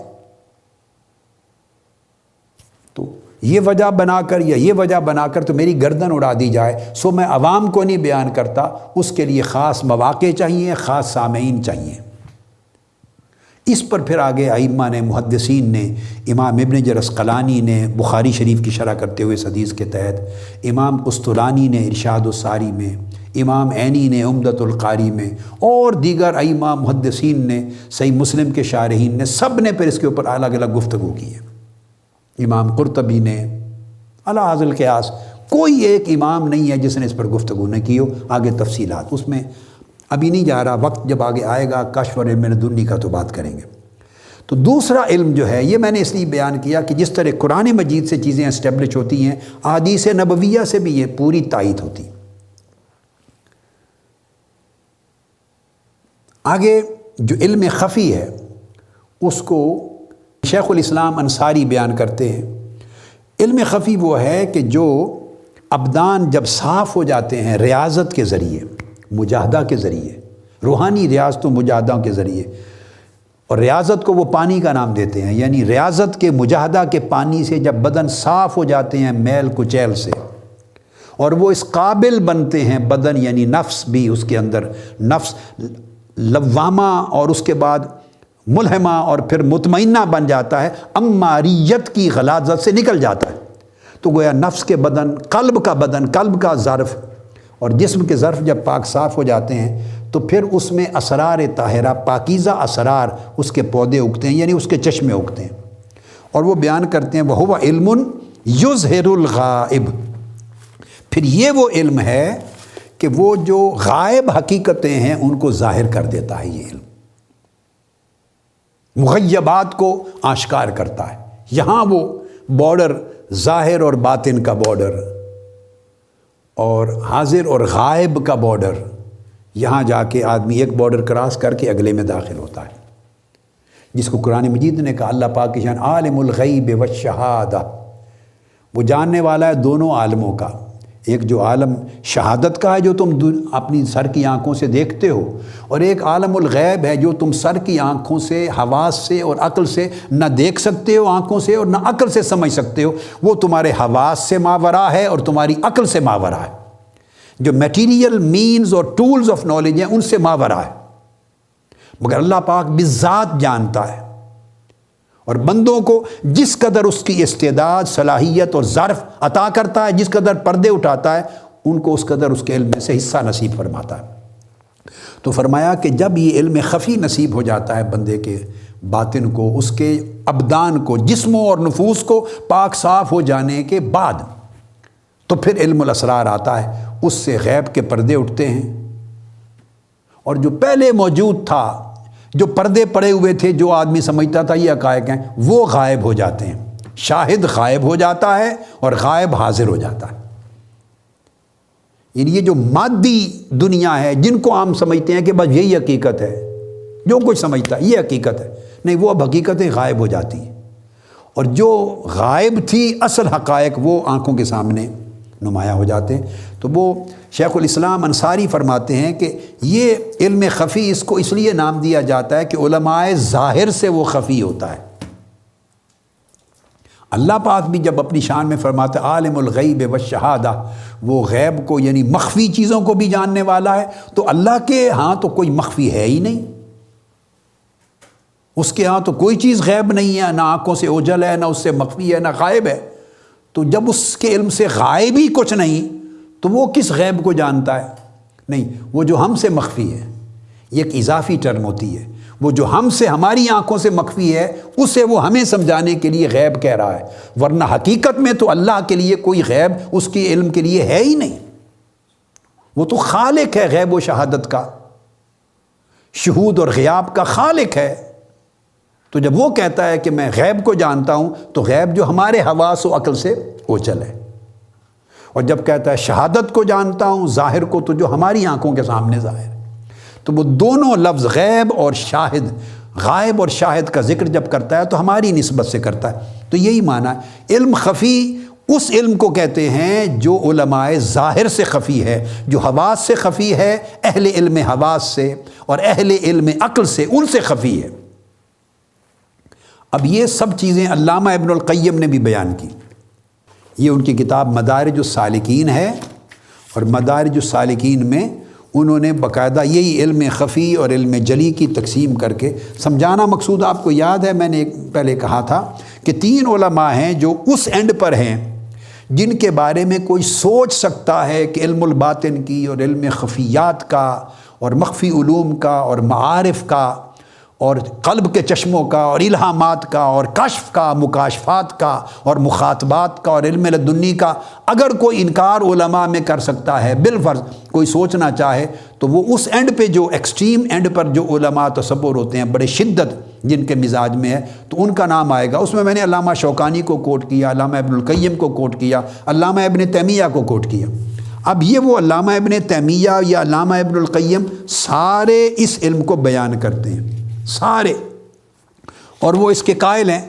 تو یہ وجہ بنا کر یا یہ وجہ بنا کر تو میری گردن اڑا دی جائے، سو میں عوام کو نہیں بیان کرتا، اس کے لیے خاص مواقع چاہیے، خاص سامعین چاہیے۔ اس پر پھر آگے ائمہ نے، محدثین نے، امام ابن حجر عسقلانی نے بخاری شریف کی شرح کرتے ہوئے اس حدیث کے تحت، امام قسطلانی نے ارشاد الساری میں، امام عینی نے عمدۃ القاری میں، اور دیگر ائمہ محدثین نے، صحیح مسلم کے شارحین نے، سب نے پھر اس کے اوپر الگ الگ گفتگو کی ہے۔ امام قرطبی نے علی ھذا القیاس، کوئی ایک امام نہیں ہے جس نے اس پر گفتگو نہ کی ہو۔ آگے تفصیلات اس میں ابھی نہیں جا رہا، وقت جب آگے آئے گا کشف اور علم لدنی کا تو بات کریں گے۔ تو دوسرا علم جو ہے یہ میں نے اس لیے بیان کیا کہ جس طرح قرآن مجید سے چیزیں اسٹیبلش ہوتی ہیں، احادیث نبویہ سے بھی یہ پوری تائید ہوتی۔ آگے جو علم خفی ہے اس کو شیخ الاسلام انصاری بیان کرتے ہیں۔ علم خفی وہ ہے کہ جو ابدان جب صاف ہو جاتے ہیں ریاضت کے ذریعے، مجاہدہ کے ذریعے، روحانی ریاضت و مجاہدہ کے ذریعے، اور ریاضت کو وہ پانی کا نام دیتے ہیں، یعنی ریاضت کے مجاہدہ کے پانی سے جب بدن صاف ہو جاتے ہیں میل کچیل سے، اور وہ اس قابل بنتے ہیں بدن یعنی نفس بھی اس کے اندر، نفس لوامہ اور اس کے بعد ملہمہ اور پھر مطمئنہ بن جاتا ہے، اماریت کی غلاظت سے نکل جاتا ہے، تو گویا نفس کے بدن، قلب کا بدن، قلب کا ظرف اور جسم کے ظرف جب پاک صاف ہو جاتے ہیں تو پھر اس میں اسرار طاہرہ، پاکیزہ اسرار اس کے پودے اگتے ہیں، یعنی اس کے چشمے اگتے ہیں، اور وہ بیان کرتے ہیں وَهُوَ عِلْمٌ يُظْهِرُ الْغَائِبِ، پھر یہ وہ علم ہے کہ وہ جو غائب حقیقتیں ہیں ان کو ظاہر کر دیتا ہے، یہ علم مغیبات کو آشکار کرتا ہے۔ یہاں وہ بارڈر ظاہر اور باطن کا بارڈر اور حاضر اور غائب کا بارڈر، یہاں جا کے آدمی ایک بارڈر کراس کر کے اگلے میں داخل ہوتا ہے، جس کو قرآن مجید نے کہا اللہ پاک کی شان عالم الغیب والشہادہ، وہ جاننے والا ہے دونوں عالموں کا، ایک جو عالم شہادت کا ہے جو تم اپنی سر کی آنکھوں سے دیکھتے ہو، اور ایک عالم الغیب ہے جو تم سر کی آنکھوں سے، حواس سے اور عقل سے نہ دیکھ سکتے ہو آنکھوں سے اور نہ عقل سے سمجھ سکتے ہو، وہ تمہارے حواس سے ماورا ہے اور تمہاری عقل سے ماورا ہے، جو میٹیریل مینز اور ٹولز آف نالج ہیں ان سے ماورا ہے، مگر اللہ پاک بذات جانتا ہے، اور بندوں کو جس قدر اس کی استعداد، صلاحیت اور ظرف عطا کرتا ہے، جس قدر پردے اٹھاتا ہے، ان کو اس قدر اس کے علم میں سے حصہ نصیب فرماتا ہے۔ تو فرمایا کہ جب یہ علم خفی نصیب ہو جاتا ہے بندے کے باطن کو، اس کے ابدان کو، جسموں اور نفوس کو پاک صاف ہو جانے کے بعد، تو پھر علم الاسرار آتا ہے، اس سے غیب کے پردے اٹھتے ہیں، اور جو پہلے موجود تھا، جو پردے پڑے ہوئے تھے، جو آدمی سمجھتا تھا یہ حقائق ہیں، وہ غائب ہو جاتے ہیں، شاہد غائب ہو جاتا ہے اور غائب حاضر ہو جاتا ہے۔ یعنی یہ جو مادی دنیا ہے، جن کو عام سمجھتے ہیں کہ بس یہی حقیقت ہے، جو کچھ سمجھتا ہے یہ حقیقت ہے، نہیں، وہ اب حقیقتیں غائب ہو جاتی ہیں، اور جو غائب تھی اصل حقائق وہ آنکھوں کے سامنے نمایاں ہو جاتے ہیں۔ تو وہ شیخ الاسلام انصاری فرماتے ہیں کہ یہ علم خفی اس کو اس لیے نام دیا جاتا ہے کہ علماء ظاہر سے وہ خفی ہوتا ہے۔ اللہ پاک بھی جب اپنی شان میں فرماتا ہے عالم الغیب والشہادہ، وہ غیب کو یعنی مخفی چیزوں کو بھی جاننے والا ہے، تو اللہ کے ہاں تو کوئی مخفی ہے ہی نہیں، اس کے ہاں تو کوئی چیز غیب نہیں ہے، نہ آنکھوں سے اوجھل ہے، نہ اس سے مخفی ہے، نہ غائب ہے۔ تو جب اس کے علم سے غائب ہی کچھ نہیں تو وہ کس غیب کو جانتا ہے؟ نہیں، وہ جو ہم سے مخفی ہے، یہ ایک اضافی ٹرم ہوتی ہے، وہ جو ہم سے ہماری آنکھوں سے مخفی ہے اسے وہ ہمیں سمجھانے کے لیے غیب کہہ رہا ہے، ورنہ حقیقت میں تو اللہ کے لیے کوئی غیب اس کے علم کے لیے ہے ہی نہیں۔ وہ تو خالق ہے غیب و شہادت کا، شہود اور غیاب کا خالق ہے۔ تو جب وہ کہتا ہے کہ میں غیب کو جانتا ہوں تو غیب جو ہمارے حواس و عقل سے اوجھل ہے، اور جب کہتا ہے شہادت کو جانتا ہوں، ظاہر کو، تو جو ہماری آنکھوں کے سامنے ظاہر ہے۔ تو وہ دونوں لفظ غیب اور شاہد، غائب اور شاہد کا ذکر جب کرتا ہے تو ہماری نسبت سے کرتا ہے۔ تو یہی معنی ہے، علم خفی اس علم کو کہتے ہیں جو علماء ظاہر سے خفی ہے، جو حواس سے خفی ہے، اہل علم حواس سے اور اہل علم عقل سے، ان سے خفی ہے۔ اب یہ سب چیزیں علامہ ابن القیم نے بھی بیان کی۔ یہ ان کی کتاب مدارج السالکین ہے، اور مدارج السالکین میں انہوں نے باقاعدہ یہی علم خفی اور علم جلی کی تقسیم کر کے سمجھانا مقصود۔ آپ کو یاد ہے میں نے پہلے کہا تھا کہ 3 علماء ہیں جو اس اینڈ پر ہیں جن کے بارے میں کوئی سوچ سکتا ہے کہ علم الباطن کی اور علم خفیات کا اور مخفی علوم کا اور معارف کا اور قلب کے چشموں کا اور الہامات کا اور کشف کا، مکاشفات کا اور مخاطبات کا اور علم لدنی کا اگر کوئی انکار علماء میں کر سکتا ہے، بالفرض کوئی سوچنا چاہے، تو وہ اس اینڈ پہ جو ایکسٹریم اینڈ پر جو علماء تصور ہوتے ہیں بڑے شدت جن کے مزاج میں ہے، تو ان کا نام آئے گا۔ اس میں نے علامہ شوکانی کو کوٹ کیا، علامہ ابن القیم کو کوٹ کیا، علامہ ابن تیمیہ کو کوٹ کیا۔ اب یہ وہ علامہ ابن تیمیہ یا علامہ ابن القیم سارے اس علم کو بیان کرتے ہیں، سارے، اور وہ اس کے قائل ہیں،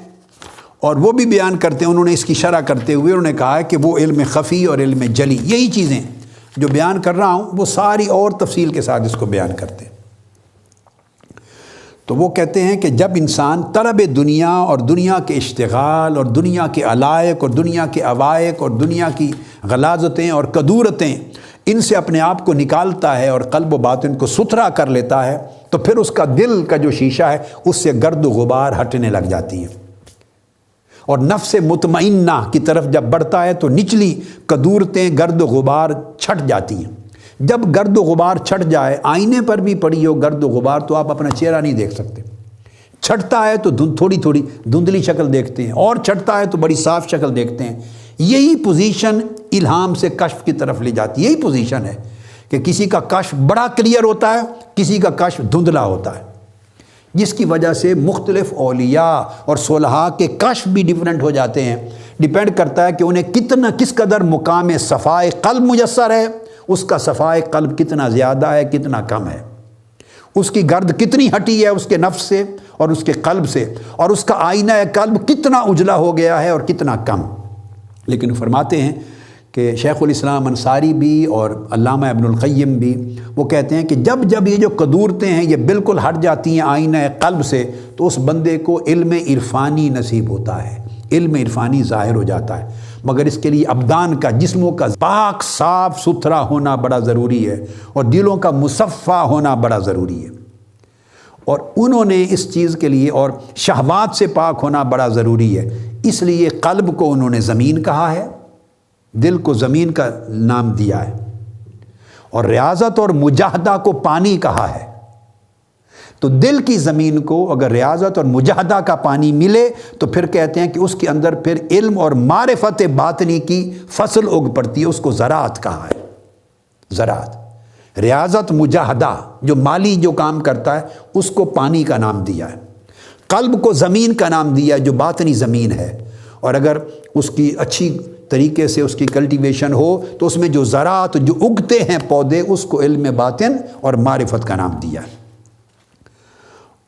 اور وہ بھی بیان کرتے ہیں۔ انہوں نے اس کی شرح کرتے ہوئے انہوں نے کہا ہے کہ وہ علم خفی اور علم جلی، یہی چیزیں جو بیان کر رہا ہوں وہ ساری اور تفصیل کے ساتھ اس کو بیان کرتے ہیں۔ تو وہ کہتے ہیں کہ جب انسان طلب دنیا اور دنیا کے اشتغال اور دنیا کے علائق اور دنیا کے عوائق اور دنیا کی غلاظتیں اور کدورتیں، ان سے اپنے آپ کو نکالتا ہے اور قلب و باطن کو ستھرا کر لیتا ہے، تو پھر اس کا دل کا جو شیشہ ہے اس سے گرد و غبار ہٹنے لگ جاتی ہے، اور نفس مطمئنہ کی طرف جب بڑھتا ہے تو نچلی کدورتیں، گرد و غبار چھٹ جاتی ہیں۔ جب گرد و غبار چھٹ جائے، آئینے پر بھی پڑی ہو گرد و غبار تو آپ اپنا چہرہ نہیں دیکھ سکتے۔ چھٹتا ہے تو تھوڑی تھوڑی دھندلی شکل دیکھتے ہیں، اور چھٹتا ہے تو بڑی صاف شکل دیکھتے ہیں۔ یہی پوزیشن الہام سے کشف کی طرف لے جاتی ہے۔ یہی پوزیشن ہے کہ کسی کا کشف بڑا کلیئر ہوتا ہے، کسی کا کشف دھندلا ہوتا ہے، جس کی وجہ سے مختلف اولیاء اور صلحاء کے کشف بھی ڈیفرنٹ ہو جاتے ہیں۔ ڈیپینڈ کرتا ہے کہ انہیں کس قدر مقام صفائے قلب میسر ہے، اس کا صفائے قلب کتنا زیادہ ہے، کتنا کم ہے، اس کی گرد کتنی ہٹی ہے اس کے نفس سے اور اس کے قلب سے، اور اس کا آئینہ قلب کتنا اجلا ہو گیا ہے اور کتنا کم۔ لیکن فرماتے ہیں کہ شیخ الاسلام انصاری بھی اور علامہ ابن القیم بھی وہ کہتے ہیں کہ جب یہ جو قدورتیں ہیں یہ بالکل ہٹ جاتی ہیں آئینہ قلب سے، تو اس بندے کو علم عرفانی نصیب ہوتا ہے، علم عرفانی ظاہر ہو جاتا ہے۔ مگر اس کے لیے ابدان کا، جسموں کا پاک صاف ستھرا ہونا بڑا ضروری ہے، اور دلوں کا مصفہ ہونا بڑا ضروری ہے، اور انہوں نے اس چیز کے لیے اور شہوات سے پاک ہونا بڑا ضروری ہے۔ اس لیے قلب کو انہوں نے زمین کہا ہے، دل کو زمین کا نام دیا ہے، اور ریاضت اور مجاہدہ کو پانی کہا ہے۔ تو دل کی زمین کو اگر ریاضت اور مجاہدہ کا پانی ملے تو پھر کہتے ہیں کہ اس کے اندر پھر علم اور معرفت باطنی کی فصل اگ پڑتی ہے، اس کو زراعت کہا ہے۔ زراعت، ریاضت، مجاہدہ، جو مالی جو کام کرتا ہے اس کو پانی کا نام دیا ہے۔ قلب کو زمین کا نام دیا ہے، جو باطنی زمین ہے، اور اگر اس کی اچھی طریقے سے اس کی کلٹیویشن ہو تو اس میں جو زراعت، جو اگتے ہیں پودے، اس کو علم باطن اور معرفت کا نام دیا ہے۔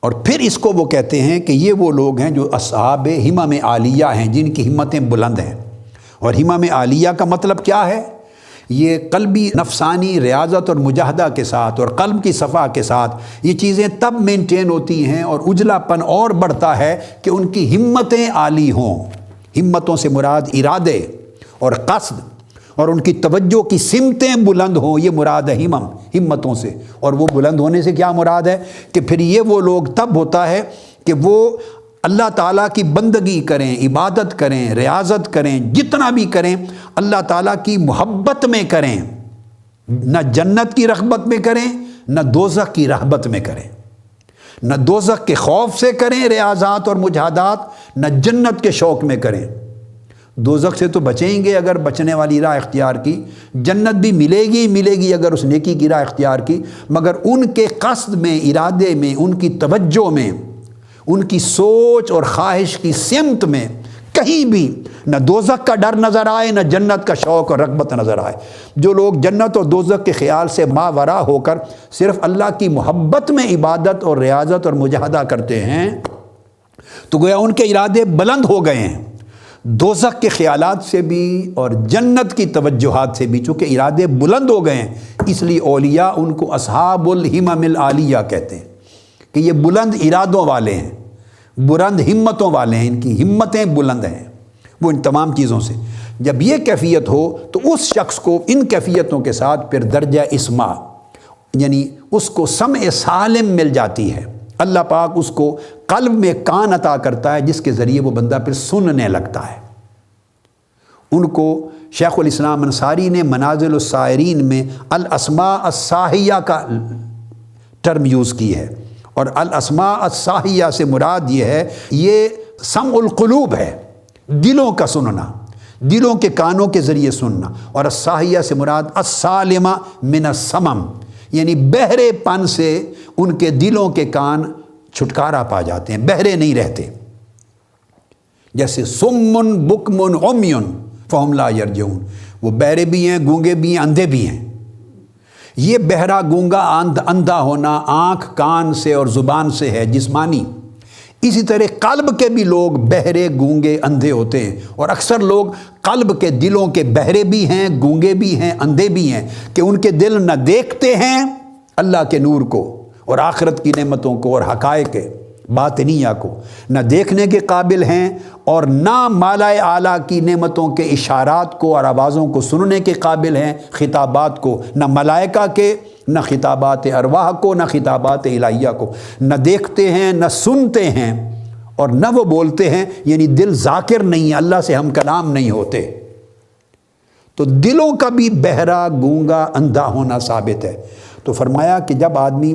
اور پھر اس کو وہ کہتے ہیں کہ یہ وہ لوگ ہیں جو اصحاب ہمم عالیہ ہیں، جن کی ہمتیں بلند ہیں۔ اور ہمم عالیہ کا مطلب کیا ہے؟ یہ قلبی نفسانی ریاضت اور مجاہدہ کے ساتھ اور قلب کی صفا کے ساتھ یہ چیزیں تب مینٹین ہوتی ہیں اور اجلا پن اور بڑھتا ہے کہ ان کی ہمتیں عالی ہوں۔ ہمتوں سے مراد ارادے اور قصد، اور ان کی توجہ کی سمتیں بلند ہوں، یہ مراد ہے ہمتوں سے۔ اور وہ بلند ہونے سے کیا مراد ہے کہ پھر یہ وہ لوگ تب ہوتا ہے کہ وہ اللہ تعالیٰ کی بندگی کریں، عبادت کریں، ریاضت کریں، جتنا بھی کریں اللہ تعالیٰ کی محبت میں کریں، نہ جنت کی رغبت میں کریں نہ دوزخ کی رغبت میں کریں، نہ دوزخ کے خوف سے کریں ریاضات اور مجاہدات، نہ جنت کے شوق میں کریں۔ دوزخ سے تو بچیں گے اگر بچنے والی راہ اختیار کی، جنت بھی ملے گی اگر اس نیکی کی راہ اختیار کی، مگر ان کے قصد میں، ارادے میں، ان کی توجہ میں، ان کی سوچ اور خواہش کی سمت میں کہیں بھی نہ دوزخ کا ڈر نظر آئے نہ جنت کا شوق اور رغبت نظر آئے۔ جو لوگ جنت اور دوزخ کے خیال سے ماورا ہو کر صرف اللہ کی محبت میں عبادت اور ریاضت اور مجاہدہ کرتے ہیں تو گویا ان کے ارادے بلند ہو گئے ہیں، دوزخ کے خیالات سے بھی اور جنت کی توجہات سے بھی، چونکہ ارادے بلند ہو گئے ہیں، اس لیے اولیاء ان کو اصحاب الہمم العالیہ کہتے ہیں کہ یہ بلند ارادوں والے ہیں، بلند ہمتوں والے ہیں، ان کی ہمتیں بلند ہیں وہ ان تمام چیزوں سے۔ جب یہ کیفیت ہو تو اس شخص کو ان کیفیتوں کے ساتھ پھر درجہ اسما، یعنی اس کو سمع سالم مل جاتی ہے۔ اللہ پاک اس کو قلب میں کان عطا کرتا ہے جس کے ذریعے وہ بندہ پھر سننے لگتا ہے۔ ان کو شیخ الاسلام انصاری نے منازل السائرین میں الاسماء الساہیہ کا ٹرم یوز کی ہے، اور الاسماء الساہیہ سے مراد یہ ہے، یہ سمع القلوب ہے، دلوں کا سننا، دلوں کے کانوں کے ذریعے سننا، اور الساہیہ سے مراد السالمہ من السمم، یعنی بہرے پن سے ان کے دلوں کے کان چھٹکارا پا جاتے ہیں، بہرے نہیں رہتے۔ جیسے سمن بکمن عمیٌ فہم لا یرجعون، وہ بہرے بھی ہیں، گونگے بھی ہیں، اندھے بھی ہیں۔ یہ بہرا گونگا اندھا ہونا آنکھ کان سے اور زبان سے ہے، جسمانی۔ اسی طرح قلب کے بھی لوگ بہرے گونگے اندھے ہوتے ہیں، اور اکثر لوگ قلب کے دلوں کے بہرے بھی ہیں، گونگے بھی ہیں، اندھے بھی ہیں، کہ ان کے دل نہ دیکھتے ہیں اللہ کے نور کو اور آخرت کی نعمتوں کو اور حقائق باطنیہ کو، نہ دیکھنے کے قابل ہیں، اور نہ مالائے اعلیٰ کی نعمتوں کے اشارات کو اور آوازوں کو سننے کے قابل ہیں، خطابات کو، نہ ملائکہ کے، نہ خطابات ارواح کو، نہ خطابات الہیہ کو، نہ دیکھتے ہیں نہ سنتے ہیں اور نہ وہ بولتے ہیں، یعنی دل ذاکر نہیں ہے، اللہ سے ہم کلام نہیں ہوتے۔ تو دلوں کا بھی بہرا گونگا اندھا ہونا ثابت ہے۔ تو فرمایا کہ جب آدمی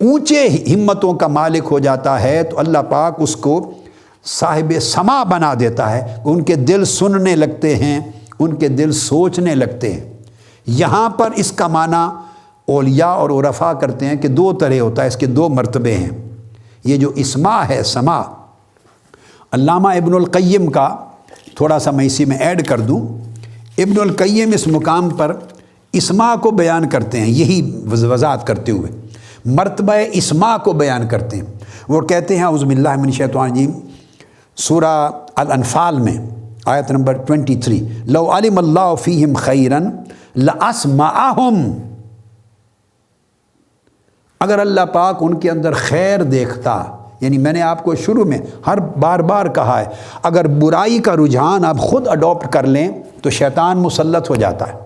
اونچے ہمتوں کا مالک ہو جاتا ہے تو اللہ پاک اس کو صاحب سما بنا دیتا ہے، ان کے دل سننے لگتے ہیں، ان کے دل سوچنے لگتے ہیں۔ یہاں پر اس کا معنی اولیاء اور عرفاء کرتے ہیں کہ دو طرح ہوتا ہے، اس کے دو مرتبے ہیں۔ یہ جو اسما ہے، سما، علامہ ابن القیم کا تھوڑا سا میں اسی میں ایڈ کر دوں، ابن القیم اس مقام پر اسما کو بیان کرتے ہیں، یہی وضاحت کرتے ہوئے مرتبہ اسما کو بیان کرتے ہیں۔ وہ کہتے ہیں اعوذ باللہ من الشیطان الرجیم، سورہ الانفال میں آیت نمبر 23، لو علم اللہ فیہم خیرا لاسمعہم، اگر اللہ پاک ان کے اندر خیر دیکھتا، یعنی میں نے آپ کو شروع میں ہر بار کہا ہے، اگر برائی کا رجحان آپ خود اڈاپٹ کر لیں تو شیطان مسلط ہو جاتا ہے۔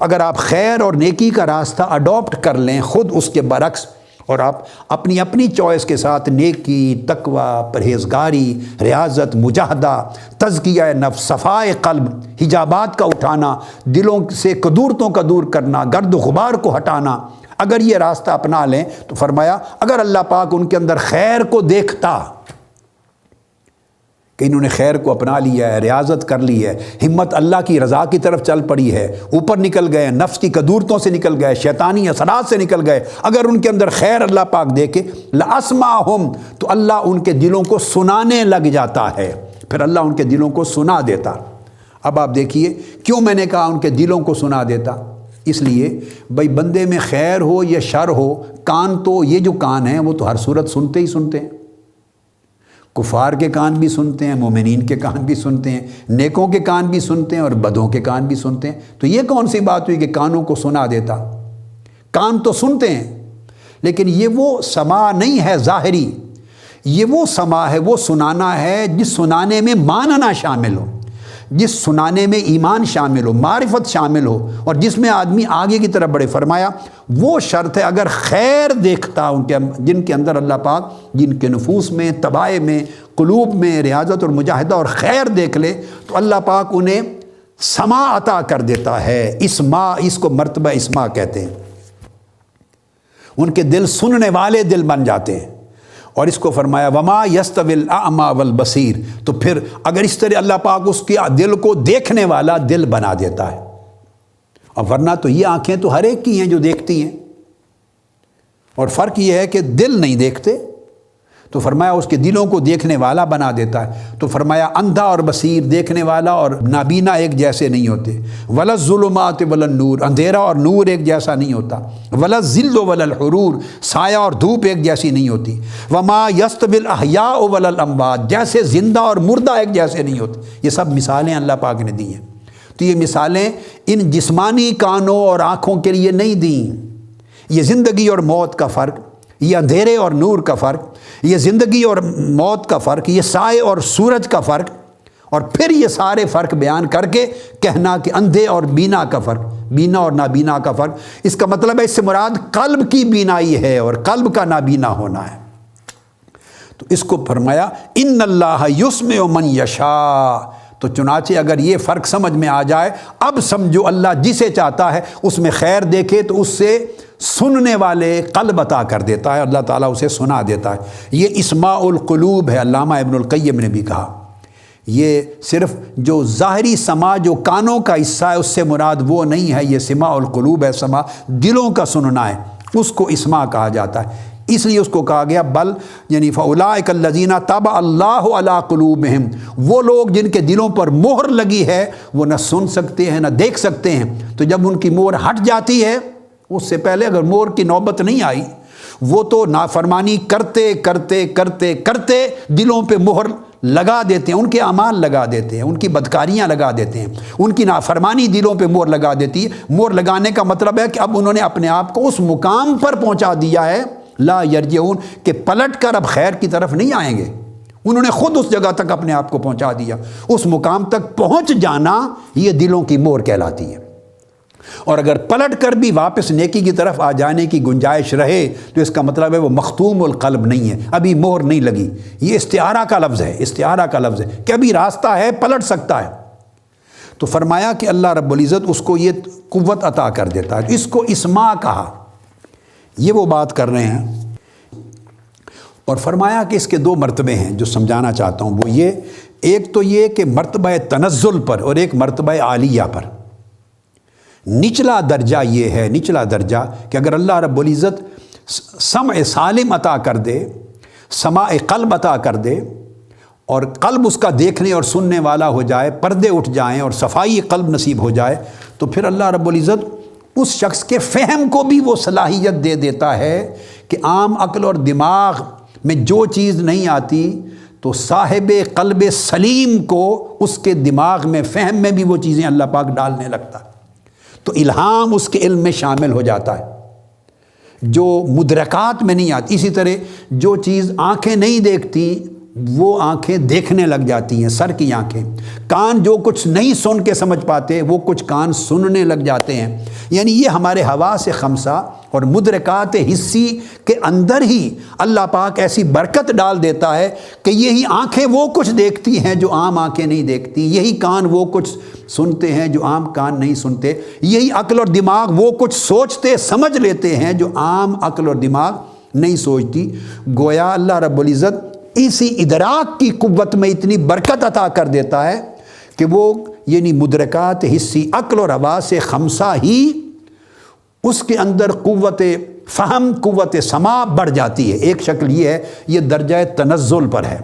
اگر آپ خیر اور نیکی کا راستہ اڈاپٹ کر لیں خود اس کے برعکس، اور آپ اپنی چوائس کے ساتھ نیکی، تقوی، پرہیزگاری، ریاضت، مجاہدہ، تزکیہ نفس، صفائے قلب، حجابات کا اٹھانا، دلوں سے کدورتوں کا دور کرنا، گرد و غبار کو ہٹانا، اگر یہ راستہ اپنا لیں تو فرمایا اگر اللہ پاک ان کے اندر خیر کو دیکھتا کہ انہوں نے خیر کو اپنا لیا ہے، ریاضت کر لی ہے، ہمت اللہ کی رضا کی طرف چل پڑی ہے، اوپر نکل گئے، نفس کی کدورتوں سے نکل گئے، شیطانی اثرات سے نکل گئے، اگر ان کے اندر خیر اللہ پاک دیکھے لاسمعہم، تو اللہ ان کے دلوں کو سنانے لگ جاتا ہے، پھر اللہ ان کے دلوں کو سنا دیتا۔ اب آپ دیکھیے کیوں میں نے کہا ان کے دلوں کو سنا دیتا، اس لیے بھائی بندے میں خیر ہو یا شر ہو، کان تو یہ جو کان ہیں وہ تو ہر صورت سنتے ہی سنتے ہیں، کفار کے کان بھی سنتے ہیں، مومنین کے کان بھی سنتے ہیں، نیکوں کے کان بھی سنتے ہیں اور بدوں کے کان بھی سنتے ہیں۔ تو یہ کون سی بات ہوئی کہ کانوں کو سنا دیتا؟ کان تو سنتے ہیں لیکن یہ وہ سماع نہیں ہے ظاہری، یہ وہ سماع ہے، وہ سنانا ہے جس سنانے میں ماننا شامل ہو، جس سنانے میں ایمان شامل ہو، معرفت شامل ہو، اور جس میں آدمی آگے کی طرف بڑھے۔ فرمایا وہ شرط ہے اگر خیر دیکھتا ان کے، جن کے اندر اللہ پاک جن کے نفوس میں، طبائع میں، قلوب میں ریاضت اور مجاہدہ اور خیر دیکھ لے تو اللہ پاک انہیں سما عطا کر دیتا ہے۔ اسما، اس کو مرتبہ اسما کہتے ہیں۔ ان کے دل سننے والے دل بن جاتے ہیں۔ اور اس کو فرمایا وما یستوی الاعمی والبصیر، تو پھر اگر اس طرح اللہ پاک اس کے دل کو دیکھنے والا دل بنا دیتا ہے، اور ورنہ تو یہ آنکھیں تو ہر ایک کی ہیں جو دیکھتی ہیں، اور فرق یہ ہے کہ دل نہیں دیکھتے، تو فرمایا اس کے دلوں کو دیکھنے والا بنا دیتا ہے۔ تو فرمایا اندھا اور بصیر، دیکھنے والا اور نابینا ایک جیسے نہیں ہوتے۔ ولا الظلمات ولا النور، اندھیرا اور نور ایک جیسا نہیں ہوتا۔ ولا الظل ولا الحرور، سایہ اور دھوپ ایک جیسی نہیں ہوتی۔ وما یستوی الاحیاء ولا الاموات، جیسے زندہ اور مردہ ایک جیسے نہیں ہوتے۔ یہ سب مثالیں اللہ پاک نے دی ہیں۔ تو یہ مثالیں ان جسمانی کانوں اور آنکھوں کے لیے نہیں دیں۔ یہ زندگی اور موت کا فرق، یہ اندھیرے اور نور کا فرق، یہ زندگی اور موت کا فرق، یہ سائے اور سورج کا فرق، اور پھر یہ سارے فرق بیان کر کے کہنا کہ اندھے اور بینا کا فرق، بینا اور نابینا کا فرق۔ اس کا مطلب ہے اس سے مراد قلب کی بینائی ہے اور قلب کا نابینا ہونا ہے۔ تو اس کو فرمایا ان اللہ یسمع من یشاء۔ تو چنانچہ اگر یہ فرق سمجھ میں آ جائے، اب سمجھو اللہ جسے چاہتا ہے اس میں خیر دیکھے تو اس سے سننے والے قلب عطا کر دیتا ہے، اللہ تعالیٰ اسے سنا دیتا ہے۔ یہ اسماع القلوب ہے، علامہ ابن القیم نے بھی کہا۔ یہ صرف جو ظاہری سماع جو کانوں کا حصہ ہے اس سے مراد وہ نہیں ہے، یہ سماع القلوب ہے، سماع دلوں کا سننا ہے، اس کو اسماع کہا جاتا ہے۔ اس لیے اس کو کہا گیا بل یعنی فاولئک الذین طبع اللہ علی قلوبہم، وہ لوگ جن کے دلوں پر مہر لگی ہے وہ نہ سن سکتے ہیں نہ دیکھ سکتے ہیں۔ تو جب ان کی مہر ہٹ جاتی ہے، اس سے پہلے اگر مہر کی نوبت نہیں آئی، وہ تو نافرمانی کرتے کرتے کرتے کرتے دلوں پہ مہر لگا دیتے ہیں، ان کے اعمال لگا دیتے ہیں، ان کی بدکاریاں لگا دیتے ہیں، ان کی نافرمانی دلوں پہ مہر لگا دیتی ہے۔ مہر لگانے کا مطلب ہے کہ اب انہوں نے اپنے آپ کو اس مقام پر پہنچا دیا ہے لا یرجعون، کہ پلٹ کر اب خیر کی طرف نہیں آئیں گے۔ انہوں نے خود اس جگہ تک اپنے آپ کو پہنچا دیا۔ اس مقام تک پہنچ جانا یہ دلوں کی مہر کہلاتی ہے۔ اور اگر پلٹ کر بھی واپس نیکی کی طرف آ جانے کی گنجائش رہے تو اس کا مطلب ہے وہ مختوم القلب نہیں ہے، ابھی مہر نہیں لگی۔ یہ استعارہ کا لفظ ہے، استعارہ کا لفظ ہے کہ ابھی راستہ ہے، پلٹ سکتا ہے۔ تو فرمایا کہ اللہ رب العزت اس کو یہ قوت عطا کر دیتا ہے، اس کو اسماع کہا۔ یہ وہ بات کر رہے ہیں، اور فرمایا کہ اس کے دو مرتبے ہیں جو سمجھانا چاہتا ہوں، وہ یہ، ایک تو یہ کہ مرتبہ تنزل پر اور ایک مرتبہ عالیہ پر۔ نچلا درجہ یہ ہے، نچلا درجہ کہ اگر اللہ رب العزت سمع سالم عطا کر دے، سماع قلب عطا کر دے، اور قلب اس کا دیکھنے اور سننے والا ہو جائے، پردے اٹھ جائیں اور صفائی قلب نصیب ہو جائے، تو پھر اللہ رب العزت اس شخص کے فہم کو بھی وہ صلاحیت دے دیتا ہے کہ عام عقل اور دماغ میں جو چیز نہیں آتی تو صاحب قلب سلیم کو اس کے دماغ میں، فہم میں بھی وہ چیزیں اللہ پاک ڈالنے لگتا ہے، تو الہام اس کے علم میں شامل ہو جاتا ہے جو مدرکات میں نہیں آتی۔ اسی طرح جو چیز آنکھیں نہیں دیکھتی وہ آنکھیں دیکھنے لگ جاتی ہیں، سر کی آنکھیں۔ کان جو کچھ نہیں سن کے سمجھ پاتے وہ کچھ کان سننے لگ جاتے ہیں۔ یعنی یہ ہمارے حواس خمسہ اور مدرکات حسی کے اندر ہی اللہ پاک ایسی برکت ڈال دیتا ہے کہ یہی آنکھیں وہ کچھ دیکھتی ہیں جو عام آنکھیں نہیں دیکھتی، یہی کان وہ کچھ سنتے ہیں جو عام کان نہیں سنتے، یہی عقل اور دماغ وہ کچھ سوچتے سمجھ لیتے ہیں جو عام عقل اور دماغ نہیں سوچتی۔ گویا اللہ رب العزت اسی ادراک کی قوت میں اتنی برکت عطا کر دیتا ہے کہ وہ یعنی مدرکات حسی، عقل اور حواس خمسہ ہی اس کے اندر قوت فہم، قوت سماع بڑھ جاتی ہے۔ ایک شکل یہ ہے، یہ درجہ تنزل پر ہے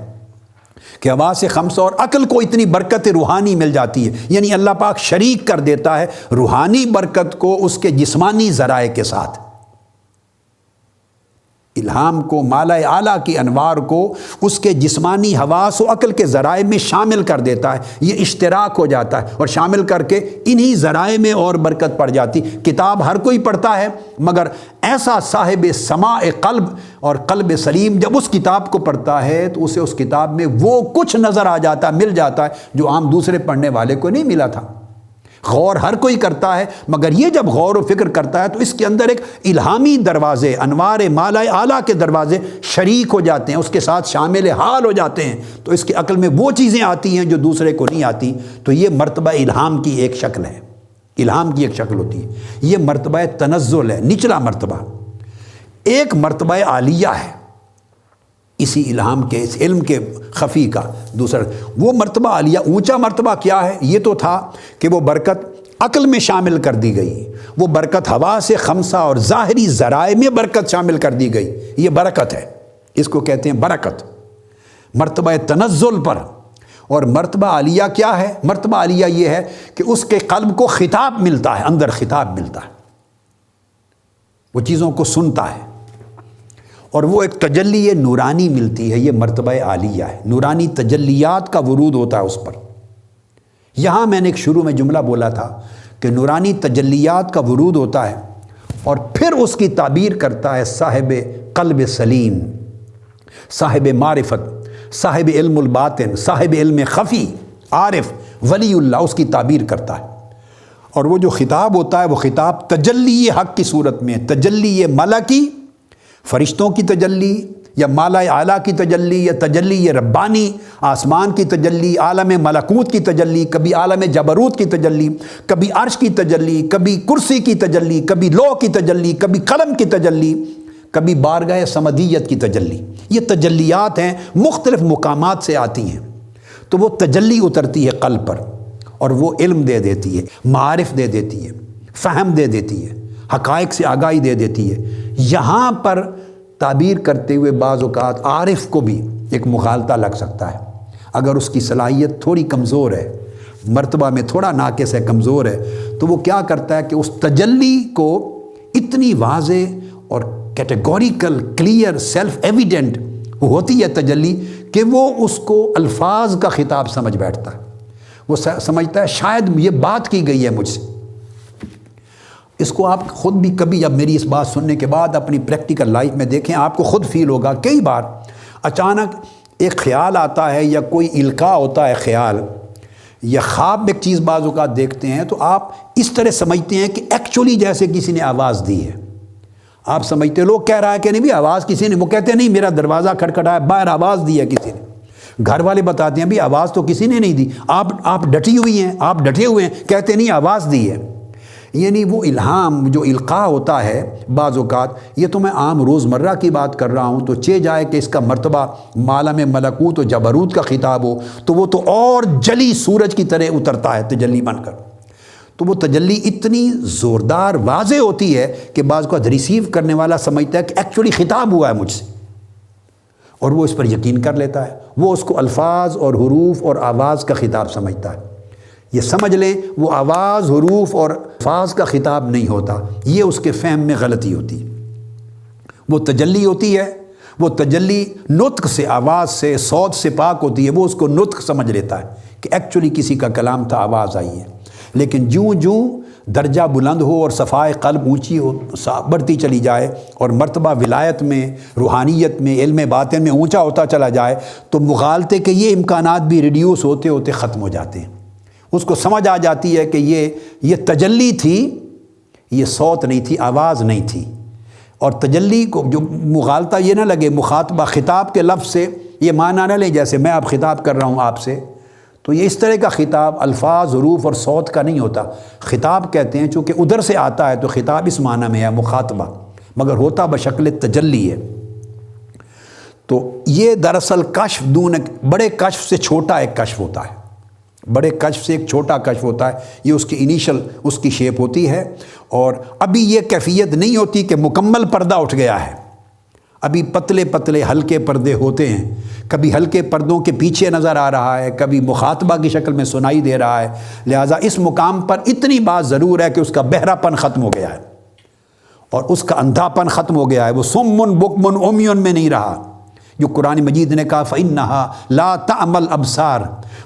کہ حواس خمسہ اور عقل کو اتنی برکت روحانی مل جاتی ہے، یعنی اللہ پاک شریک کر دیتا ہے روحانی برکت کو اس کے جسمانی ذرائع کے ساتھ۔ الہام کو، مالا اعلیٰ کی انوار کو اس کے جسمانی حواس و عقل کے ذرائع میں شامل کر دیتا ہے، یہ اشتراک ہو جاتا ہے، اور شامل کر کے انہی ذرائع میں اور برکت پڑ جاتی۔ کتاب ہر کوئی پڑھتا ہے، مگر ایسا صاحب سماع قلب اور قلب سلیم جب اس کتاب کو پڑھتا ہے تو اسے اس کتاب میں وہ کچھ نظر آ جاتا ہے، مل جاتا ہے جو عام دوسرے پڑھنے والے کو نہیں ملا تھا۔ غور ہر کوئی کرتا ہے، مگر یہ جب غور و فکر کرتا ہے تو اس کے اندر ایک الہامی دروازے، انوار مالا اعلیٰ کے دروازے شریک ہو جاتے ہیں، اس کے ساتھ شامل حال ہو جاتے ہیں، تو اس کے عقل میں وہ چیزیں آتی ہیں جو دوسرے کو نہیں آتی۔ تو یہ مرتبہ الہام کی ایک شکل ہے، الہام کی ایک شکل ہوتی ہے۔ یہ مرتبہ تنزل ہے، نچلا مرتبہ۔ ایک مرتبہ عالیہ ہے اسی الہام کے، اس علم کے خفی کا دوسرا، وہ مرتبہ عالیہ۔ اونچا مرتبہ کیا ہے؟ یہ تو تھا کہ وہ برکت عقل میں شامل کر دی گئی، وہ برکت حواس خمسہ اور ظاہری ذرائع میں برکت شامل کر دی گئی، یہ برکت ہے، اس کو کہتے ہیں برکت، مرتبہ تنزل پر۔ اور مرتبہ عالیہ کیا ہے؟ مرتبہ عالیہ یہ ہے کہ اس کے قلب کو خطاب ملتا ہے، اندر خطاب ملتا ہے، وہ چیزوں کو سنتا ہے، اور وہ ایک تجلی نورانی ملتی ہے، یہ مرتبہ عالیہ ہے، نورانی تجلیات کا ورود ہوتا ہے اس پر۔ یہاں میں نے ایک شروع میں جملہ بولا تھا کہ نورانی تجلیات کا ورود ہوتا ہے، اور پھر اس کی تعبیر کرتا ہے صاحب قلب سلیم، صاحب معرفت، صاحب علم الباطن، صاحب علم خفی، عارف، ولی اللہ، اس کی تعبیر کرتا ہے۔ اور وہ جو خطاب ہوتا ہے وہ خطاب تجلی حق کی صورت میں، تجلی ملکی، فرشتوں کی تجلی، یا مالا اعلیٰ کی تجلی، یا تجلی ربانی، آسمان کی تجلی، عالم ملکوت کی تجلی، کبھی عالم جبروت کی تجلی، کبھی عرش کی تجلی، کبھی کرسی کی تجلی، کبھی لوح کی تجلی، کبھی قلم کی تجلی، کبھی بارگاہ سمدیت کی تجلی۔ یہ تجلیات ہیں، مختلف مقامات سے آتی ہیں، تو وہ تجلی اترتی ہے قلب پر، اور وہ علم دے دیتی ہے، معارف دے دیتی ہے، فہم دے دیتی ہے، حقائق سے آگاہی دے دیتی ہے۔ یہاں پر تعبیر کرتے ہوئے بعض اوقات عارف کو بھی ایک مغالطہ لگ سکتا ہے، اگر اس کی صلاحیت تھوڑی کمزور ہے، مرتبہ میں تھوڑا ناقص ہے، کمزور ہے، تو وہ کیا کرتا ہے کہ اس تجلی کو اتنی واضح اور کیٹیگوریکل، کلیئر، سیلف ایویڈنٹ ہوتی ہے تجلی کہ وہ اس کو الفاظ کا خطاب سمجھ بیٹھتا ہے، وہ سمجھتا ہے شاید یہ بات کی گئی ہے مجھ سے۔ اس کو آپ خود بھی کبھی، اب میری اس بات سننے کے بعد اپنی پریکٹیکل لائف میں دیکھیں، آپ کو خود فیل ہوگا، کئی بار اچانک ایک خیال آتا ہے یا کوئی القاء ہوتا ہے خیال، یا خواب میں ایک چیز بعض اوقات دیکھتے ہیں تو آپ اس طرح سمجھتے ہیں کہ ایکچولی جیسے کسی نے آواز دی ہے۔ آپ سمجھتے ہیں لوگ کہہ رہا ہے کہ نہیں بھی آواز کسی نے، وہ کہتے ہیں نہیں میرا دروازہ کھٹکھٹایا، باہر آواز دی ہے کسی نے۔ گھر والے بتاتے ہیں بھی آواز تو کسی نے نہیں دی، آپ ڈٹی ہوئی ہیں، آپ ڈٹے ہوئے ہیں، کہتے ہیں نہیں آواز دی ہے۔ یعنی وہ الہام جو القاء ہوتا ہے بعض اوقات، یہ تو میں عام روزمرہ کی بات کر رہا ہوں، تو چہ جائے کہ اس کا مرتبہ عالم ملکوت و جبروت کا خطاب ہو تو وہ تو اور جلی سورج کی طرح اترتا ہے تجلی بن کر۔ تو وہ تجلی اتنی زوردار واضح ہوتی ہے کہ بعض اوقات ریسیو کرنے والا سمجھتا ہے کہ ایکچولی خطاب ہوا ہے مجھ سے، اور وہ اس پر یقین کر لیتا ہے، وہ اس کو الفاظ اور حروف اور آواز کا خطاب سمجھتا ہے۔ یہ سمجھ لیں وہ آواز، حروف اور الفاظ کا خطاب نہیں ہوتا، یہ اس کے فہم میں غلطی ہوتی ہے۔ وہ تجلی ہوتی ہے، وہ تجلی نطق سے، آواز سے، صوت سے پاک ہوتی ہے، وہ اس کو نطق سمجھ لیتا ہے کہ ایکچولی کسی کا کلام تھا، آواز آئی ہے۔ لیکن جوں جوں درجہ بلند ہو اور صفائے قلب اونچی ہو، بڑھتی چلی جائے، اور مرتبہ ولایت میں، روحانیت میں، علم باطن میں اونچا ہوتا چلا جائے، تو مغالطے کے یہ امکانات بھی ریڈیوس ہوتے ہوتے ختم ہو جاتے ہیں۔ اس کو سمجھ آ جاتی ہے کہ یہ تجلی تھی، یہ صوت نہیں تھی، آواز نہیں تھی۔ اور تجلی کو جو مغالطہ یہ نہ لگے، مخاطبہ خطاب کے لفظ سے یہ معنی نہ لیں جیسے میں اب خطاب کر رہا ہوں آپ سے، تو یہ اس طرح کا خطاب الفاظ، حروف اور صوت کا نہیں ہوتا۔ خطاب کہتے ہیں چونکہ ادھر سے آتا ہے تو خطاب اس معنی میں ہے مخاطبہ، مگر ہوتا بشکل تجلی ہے۔ تو یہ دراصل کشف دون بڑے کشف سے چھوٹا ایک کشف ہوتا ہے، بڑے کشف سے ایک چھوٹا کشف ہوتا ہے، یہ اس کی انیشل اس کی شیپ ہوتی ہے، اور ابھی یہ کیفیت نہیں ہوتی کہ مکمل پردہ اٹھ گیا ہے، ابھی پتلے پتلے ہلکے پردے ہوتے ہیں، کبھی ہلکے پردوں کے پیچھے نظر آ رہا ہے، کبھی مخاطبہ کی شکل میں سنائی دے رہا ہے۔ لہٰذا اس مقام پر اتنی بات ضرور ہے کہ اس کا بہرا پن ختم ہو گیا ہے، اور اس کا اندھاپن ختم ہو گیا ہے، وہ سمن بکمن عمیون میں نہیں رہا، جو قرآن مجید نے کہا فَإِنَّهَا لَا تَعْمَى الْأَبْصَارُ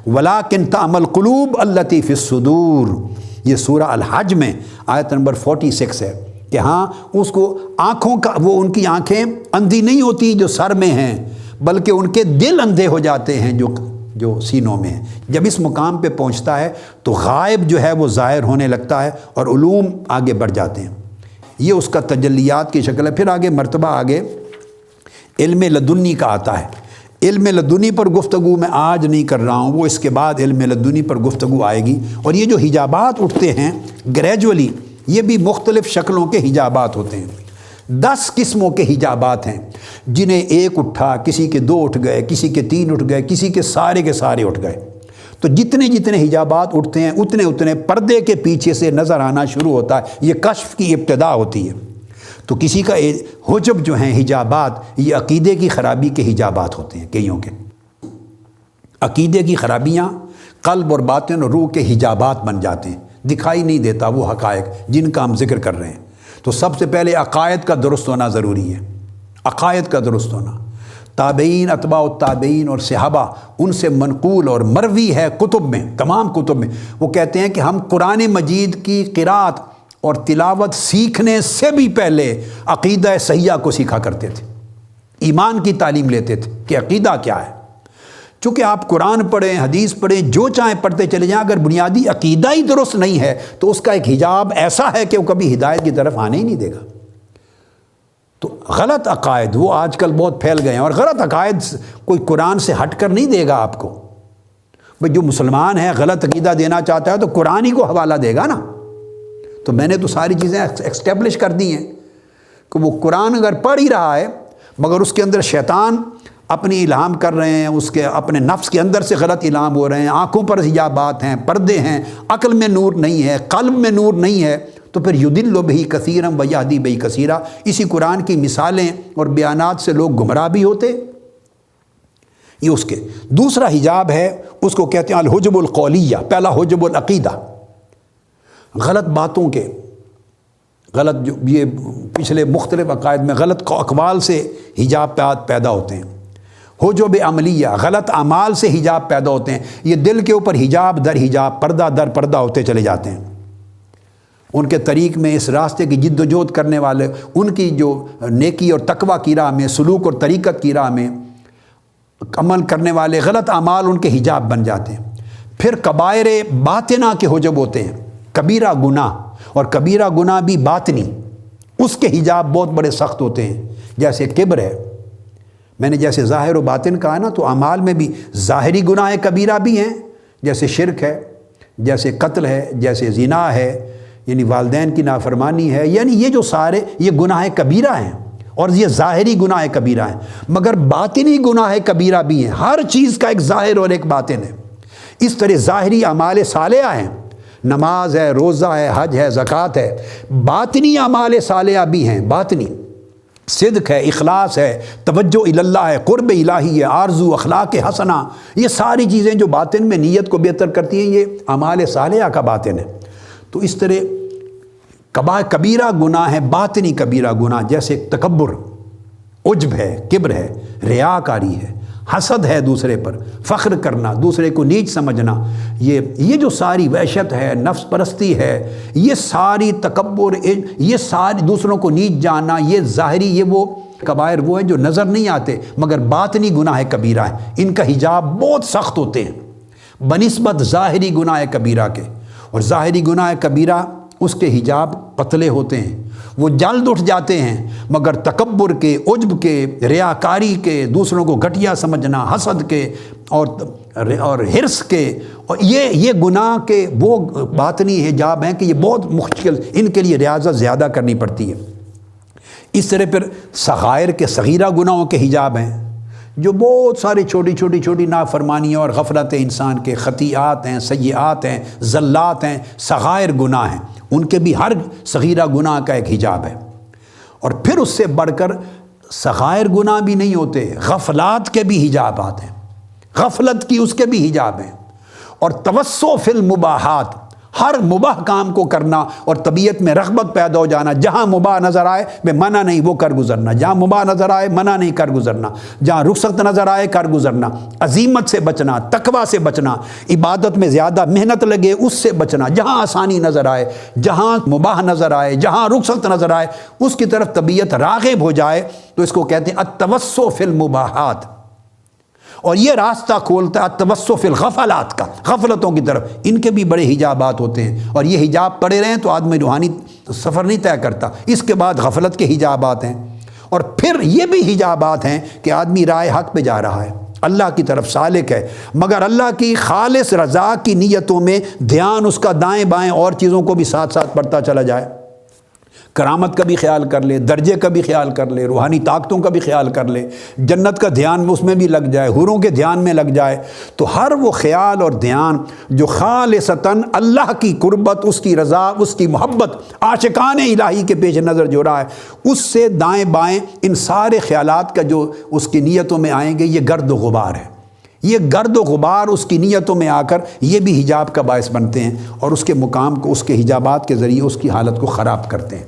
وَلَكِنْ تَعْمَى الْقُلُوبُ الَّتِي فِي الصُّدُورِ، یہ سورہ الحج میں آیت نمبر 46 ہے کہ ہاں اس کو آنکھوں کا، وہ ان کی آنکھیں اندھی نہیں ہوتی جو سر میں ہیں، بلکہ ان کے دل اندھے ہو جاتے ہیں جو سینوں میں ہیں۔ جب اس مقام پہ پہنچتا ہے تو غائب جو ہے وہ ظاہر ہونے لگتا ہے اور علوم آگے بڑھ جاتے ہیں، یہ اس کا تجلیات کی شکل ہے۔ پھر آگے مرتبہ آگے علم لدنی کا آتا ہے۔ علم لدنی پر گفتگو میں آج نہیں کر رہا ہوں، وہ اس کے بعد علم لدنی پر گفتگو آئے گی۔ اور یہ جو حجابات اٹھتے ہیں گریجولی، یہ بھی مختلف شکلوں کے حجابات ہوتے ہیں۔ 10 قسموں کے حجابات ہیں، جنہیں ایک اٹھا، کسی کے 2 اٹھ گئے، کسی کے 3 اٹھ گئے، کسی کے سارے اٹھ گئے۔ تو جتنے جتنے حجابات اٹھتے ہیں اتنے اتنے پردے کے پیچھے سے نظر آنا شروع ہوتا ہے، یہ کشف کی ابتدا ہوتی ہے۔ تو کسی کا حجب جو ہیں حجابات، یہ عقیدے کی خرابی کے حجابات ہوتے ہیں، کئیوں کے عقیدے کی خرابیاں قلب اور باطن اور روح کے حجابات بن جاتے ہیں، دکھائی نہیں دیتا وہ حقائق جن کا ہم ذکر کر رہے ہیں۔ تو سب سے پہلے عقائد کا درست ہونا ضروری ہے، عقائد کا درست ہونا۔ تابعین، اتباع التابعین اور صحابہ، ان سے منقول اور مروی ہے کتب میں، تمام کتب میں، وہ کہتے ہیں کہ ہم قرآن مجید کی قرات اور تلاوت سیکھنے سے بھی پہلے عقیدہ صحیحہ کو سیکھا کرتے تھے، ایمان کی تعلیم لیتے تھے کہ عقیدہ کیا ہے۔ چونکہ آپ قرآن پڑھیں، حدیث پڑھیں، جو چاہیں پڑھتے چلے جائیں، اگر بنیادی عقیدہ ہی درست نہیں ہے تو اس کا ایک حجاب ایسا ہے کہ وہ کبھی ہدایت کی طرف آنے ہی نہیں دے گا۔ تو غلط عقائد وہ آج کل بہت پھیل گئے ہیں، اور غلط عقائد کوئی قرآن سے ہٹ کر نہیں دے گا آپ کو۔ بھئی جو مسلمان ہے غلط عقیدہ دینا چاہتا ہے تو قرآن ہی کو حوالہ دے گا نا۔ تو میں نے تو ساری چیزیں ایکسٹیبلش کر دی ہیں کہ وہ قرآن اگر پڑھ ہی رہا ہے مگر اس کے اندر شیطان اپنی الہام کر رہے ہیں، اس کے اپنے نفس کے اندر سے غلط الہام ہو رہے ہیں، آنکھوں پر حجابات ہیں، پردے ہیں، عقل میں نور نہیں ہے، قلب میں نور نہیں ہے، تو پھر یضل بہ کثیرا ویہدی بہ کثیرا، اسی قرآن کی مثالیں اور بیانات سے لوگ گمراہ بھی ہوتے۔ یہ اس کے دوسرا حجاب ہے، اس کو کہتے ہیں الحجب القولیہ۔ پہلا حجب العقیدہ، غلط باتوں کے، غلط جو یہ پچھلے مختلف عقائد میں غلط اقوال سے حجاب پیدا ہوتے ہیں۔ حجب عملیہ، غلط اعمال سے حجاب پیدا ہوتے ہیں، یہ دل کے اوپر حجاب در حجاب، پردہ در پردہ ہوتے چلے جاتے ہیں۔ ان کے طریق میں اس راستے کی جد و جہد کرنے والے، ان کی جو نیکی اور تقوی کی راہ میں، سلوک اور طریقت کی راہ میں عمل کرنے والے، غلط اعمال ان کے حجاب بن جاتے ہیں۔ پھر کبائر باطنہ کے حجب ہوتے ہیں، کبیرہ گناہ، اور کبیرہ گناہ بھی باطنی، اس کے حجاب بہت بڑے سخت ہوتے ہیں، جیسے کبر ہے۔ میں نے جیسے ظاہر و باطن کہا نا، تو اعمال میں بھی ظاہری گناہ کبیرہ بھی ہیں، جیسے شرک ہے، جیسے قتل ہے، جیسے زنا ہے، یعنی والدین کی نافرمانی ہے، یعنی یہ جو سارے یہ گناہ کبیرہ ہیں، اور یہ ظاہری گناہ کبیرہ ہیں، مگر باطنی گناہ کبیرہ بھی ہیں۔ ہر چیز کا ایک ظاہر اور ایک باطن ہے۔ اس طرح ظاہری اعمال صالحہ ہیں، نماز ہے، روزہ ہے، حج ہے، زکوٰۃ ہے، باطنی اعمال صالحہ بھی ہیں، باطنی صدق ہے، اخلاص ہے، توجہ اللہ ہے، قرب الہی ہے، آرزو، اخلاق حسنہ، یہ ساری چیزیں جو باطن میں نیت کو بہتر کرتی ہیں، یہ اعمال صالحہ کا باطن ہے۔ تو اس طرح کبیرہ گناہ ہے، باطنی کبیرہ گناہ، جیسے تکبر، عجب ہے، کبر ہے، ریاکاری ہے، حسد ہے دوسرے پر، فخر کرنا، دوسرے کو نیچ سمجھنا، یہ جو ساری وحشت ہے، نفس پرستی ہے، یہ ساری تکبر، یہ ساری دوسروں کو نیچ جاننا، یہ ظاہری، یہ وہ کبائر وہ ہیں جو نظر نہیں آتے مگر باطنی گناہ کبیرہ ہیں، ان کا حجاب بہت سخت ہوتے ہیں بنسبت ظاہری گناہ کبیرہ کے۔ اور ظاہری گناہ کبیرہ اس کے حجاب پتلے ہوتے ہیں، وہ جلد اٹھ جاتے ہیں، مگر تکبر کے، عجب کے، ریاکاری کے، دوسروں کو گھٹیا سمجھنا، حسد کے اور حرص کے، اور یہ گناہ کے وہ باطنی حجاب ہیں کہ یہ بہت مشکل، ان کے لیے ریاضت زیادہ کرنی پڑتی ہے۔ اس طرح پھر صغائر کے، صغیرہ گناہوں کے حجاب ہیں، جو بہت سارے چھوٹی نافرمانیاں اور غفلت انسان کے، خطیئات ہیں، سیئات ہیں، زلات ہیں، صغائر گناہ ہیں، ان کے بھی ہر صغیرہ گناہ کا ایک حجاب ہے۔ اور پھر اس سے بڑھ کر صغائر گناہ بھی نہیں ہوتے، غفلات کے بھی حجابات ہیں، غفلت کی اس کے بھی حجاب ہیں۔ اور توسع فی المباحات، ہر مباح کام کو کرنا اور طبیعت میں رغبت پیدا ہو جانا، جہاں مباح نظر آئے میں منع نہیں وہ کر گزرنا، جہاں مباح نظر آئے منع نہیں کر گزرنا، جہاں رخصت نظر آئے کر گزرنا، عزیمت سے بچنا، تقوی سے بچنا، عبادت میں زیادہ محنت لگے اس سے بچنا، جہاں آسانی نظر آئے، جہاں مباح نظر آئے، جہاں رخصت نظر آئے اس کی طرف طبیعت راغب ہو جائے، تو اس کو کہتے ہیں التوسع فی المباحات۔ اور یہ راستہ کھولتا ہے التوسع فی الغفلات کا، غفلتوں کی طرف، ان کے بھی بڑے حجابات ہوتے ہیں، اور یہ حجاب پڑے رہیں تو آدمی روحانی سفر نہیں طے کرتا۔ اس کے بعد غفلت کے حجابات ہیں، اور پھر یہ بھی حجابات ہیں کہ آدمی رائے حق پہ جا رہا ہے، اللہ کی طرف سالک ہے، مگر اللہ کی خالص رضا کی نیتوں میں دھیان اس کا دائیں بائیں اور چیزوں کو بھی ساتھ ساتھ بڑھتا چلا جائے، کرامت کا بھی خیال کر لے، درجے کا بھی خیال کر لے، روحانی طاقتوں کا بھی خیال کر لے، جنت کا دھیان اس میں بھی لگ جائے، حوروں کے دھیان میں لگ جائے، تو ہر وہ خیال اور دھیان جو خالصتاً اللہ کی قربت، اس کی رضا، اس کی محبت، عاشقان الہی کے پیش نظر جو رہا ہے، اس سے دائیں بائیں ان سارے خیالات کا جو اس کی نیتوں میں آئیں گے، یہ گرد و غبار ہے۔ یہ گرد و غبار اس کی نیتوں میں آ کر یہ بھی حجاب کا باعث بنتے ہیں، اور اس کے مقام کو اس کے حجابات کے ذریعے اس کی حالت کو خراب کرتے ہیں۔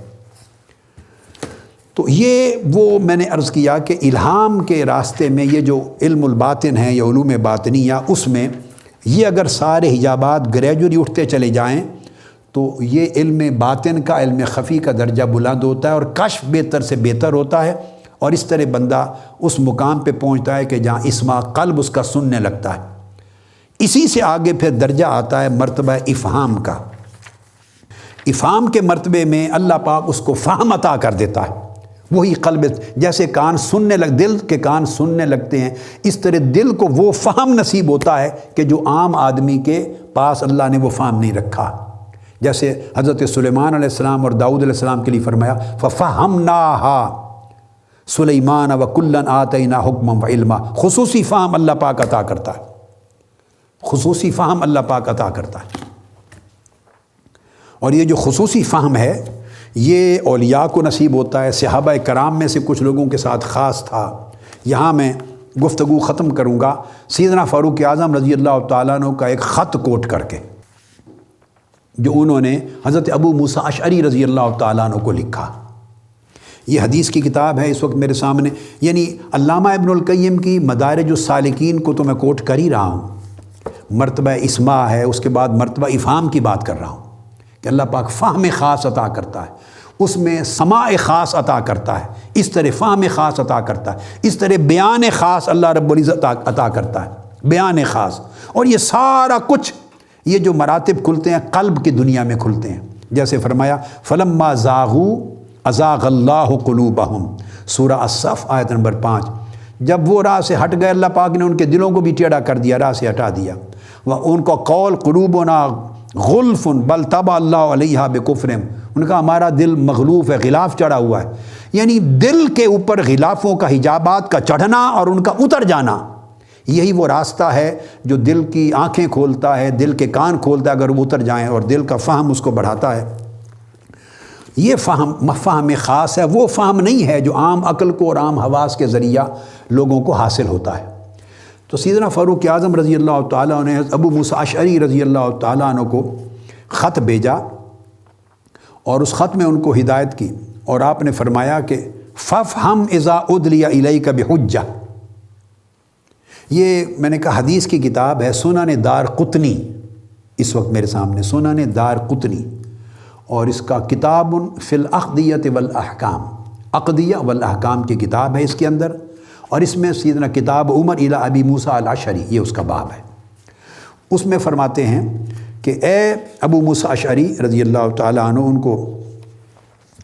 تو یہ وہ میں نے عرض کیا کہ الہام کے راستے میں یہ جو علم الباطن ہے یا علوم باطنیہ، اس میں یہ اگر سارے حجابات گریجولی اٹھتے چلے جائیں تو یہ علم باطن کا، علم خفی کا درجہ بلند ہوتا ہے، اور کشف بہتر سے بہتر ہوتا ہے، اور اس طرح بندہ اس مقام پہ پہنچتا ہے کہ جہاں اسمع قلب اس کا سننے لگتا ہے۔ اسی سے آگے پھر درجہ آتا ہے مرتبہ افہام کا۔ افہام کے مرتبے میں اللہ پاک اس کو فہم عطا کر دیتا ہے، وہی قلب، جیسے کان سننے دل کے کان سننے لگتے ہیں، اس طرح دل کو وہ فہم نصیب ہوتا ہے کہ جو عام آدمی کے پاس اللہ نے وہ فہم نہیں رکھا۔ جیسے حضرت سلیمان علیہ السلام اور داؤد علیہ السلام کے لیے فرمایا فَفَهَمْنَاهَا سلیمان وَكُلًّا آتَيْنَا حُکْمًا وَعِلْمًا، خصوصی فہم اللہ پاک عطا کرتا ہے، خصوصی فہم اللہ پاک عطا کرتا ہے۔ اور یہ جو خصوصی فہم ہے یہ اولیاء کو نصیب ہوتا ہے، صحابہ کرام میں سے کچھ لوگوں کے ساتھ خاص تھا۔ یہاں میں گفتگو ختم کروں گا سیدنا فاروق اعظم رضی اللہ تعالیٰ عنہ کا ایک خط کوٹ کر کے، جو انہوں نے حضرت ابو موسیٰ اشعری رضی اللہ تعالیٰ عنہ کو لکھا۔ یہ حدیث کی کتاب ہے اس وقت میرے سامنے، یعنی علامہ ابن القیم کی مدارج السالکین کو تو میں کوٹ کر ہی رہا ہوں، مرتبہ اسماع ہے، اس کے بعد مرتبہ افہام کی بات کر رہا ہوں کہ اللہ پاک فہم خاص عطا کرتا ہے، اس میں سماع خاص عطا کرتا ہے، اس طرح فہم خاص عطا کرتا ہے، اس طرح بیان خاص اللہ رب العزت عطا کرتا ہے، بیان خاص۔ اور یہ سارا کچھ یہ جو مراتب کھلتے ہیں قلب کی دنیا میں کھلتے ہیں، جیسے فرمایا فَلَمَّا زَاغُوا أَزَاغَ اللَّهُ قُلُوبَهُمْ، سورہ الصف آیت نمبر 5۔ جب وہ راہ سے ہٹ گئے اللہ پاک نے ان کے دلوں کو بھی ٹیڑھا کر دیا، راہ سے ہٹا دیا۔ ان کو قول قلوبنا غلف بل طبع اللہ علیہا بکفرہم، ان کا ہمارا دل مغلوف ہے، غلاف چڑھا ہوا ہے، یعنی دل کے اوپر غلافوں کا، حجابات کا چڑھنا اور ان کا اتر جانا، یہی وہ راستہ ہے جو دل کی آنکھیں کھولتا ہے، دل کے کان کھولتا ہے اگر وہ اتر جائیں، اور دل کا فہم اس کو بڑھاتا ہے۔ یہ فہم خاص ہے، وہ فہم نہیں ہے جو عام عقل کو اور عام حواس کے ذریعہ لوگوں کو حاصل ہوتا ہے۔ تو سیدنا فاروق اعظم رضی اللہ تعالیٰ نے ابو موسیٰ اشعری رضی اللہ تعالیٰ عنہ کو خط بھیجا، اور اس خط میں ان کو ہدایت کی، اور آپ نے فرمایا کہ فَافْهَمْ إِذَا أُدْلِيَ إِلَيْكَ بِحُجَّةٍ۔ یہ میں نے کہا حدیث کی کتاب ہے سنن دار قطنی، اس وقت میرے سامنے سنن دار قطنی، اور اس کا کتاب فی العقدیۃ والاحکام، عقدیہ والاحکام کی کتاب ہے اس کے اندر، اور اس میں سیدنا کتاب عمر الی ابی موسیٰ الاشعری، یہ اس کا باب ہے۔ اس میں فرماتے ہیں کہ اے ابو موسیٰ اشعری رضی اللہ تعالیٰ عنہ، ان کو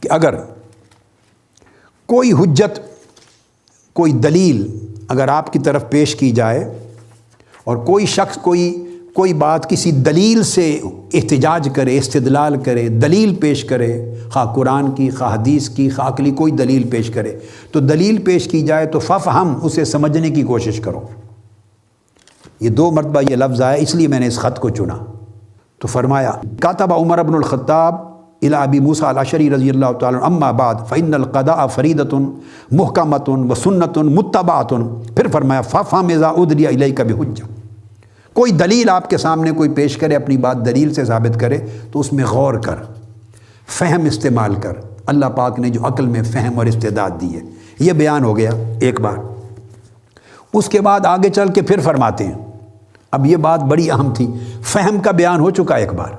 کہ اگر کوئی حجت، کوئی دلیل اگر آپ کی طرف پیش کی جائے، اور کوئی شخص کوئی بات کسی دلیل سے احتجاج کرے، استدلال کرے، دلیل پیش کرے، خواہ قرآن کی، خواہ حدیث کی، خواہ عقلی کوئی دلیل پیش کرے، تو دلیل پیش کی جائے تو فَافْهَمْ، اسے سمجھنے کی کوشش کرو۔ یہ 2 مرتبہ یہ لفظ آیا، اس لیے میں نے اس خط کو چنا۔ تو فرمایا کاتب عمر بن الخطاب الی ابی موسیٰ الاشعری رضی اللہ تعالیٰ عنہ اما بعد فإن القضاء فریضۃ محکمۃ وسنۃ متبعۃ، پھر فرمایا فَافْهَمْ إِذَا أُدْلِيَ إِلَيْكَ بِحُجَّةٍ، کوئی دلیل آپ کے سامنے کوئی پیش کرے، اپنی بات دلیل سے ثابت کرے تو اس میں غور کر، فہم استعمال کر۔ اللہ پاک نے جو عقل میں فہم اور استعداد دی ہے، یہ بیان ہو گیا ایک بار۔ اس کے بعد آگے چل کے پھر فرماتے ہیں، اب یہ بات بڑی اہم تھی، فہم کا بیان ہو چکا ایک بار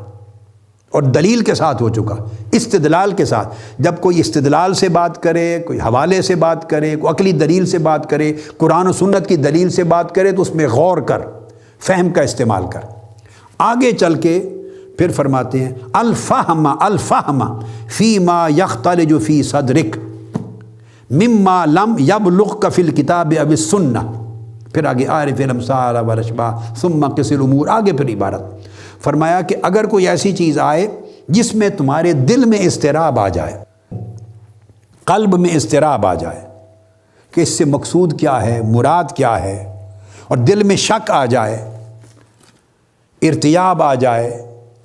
اور دلیل کے ساتھ ہو چکا، استدلال کے ساتھ۔ جب کوئی استدلال سے بات کرے، کوئی حوالے سے بات کرے، کوئی عقلی دلیل سے بات کرے، قرآن و سنت کی دلیل سے بات کرے تو اس میں غور کر، فہم کا استعمال کر۔ آگے چل کے پھر فرماتے ہیں الفہم الفہم فیما یختلج فی صدرک مما لم یبلغک فی الکتاب اب السنہ۔ پھر آگے عارف الامثال والاشباہ ثم قس الامور، آگے پھر عبارت فرمایا کہ اگر کوئی ایسی چیز آئے جس میں تمہارے دل میں اضطراب آ جائے، قلب میں اضطراب آ جائے کہ اس سے مقصود کیا ہے، مراد کیا ہے، اور دل میں شک آ جائے، ارتیاب آ جائے،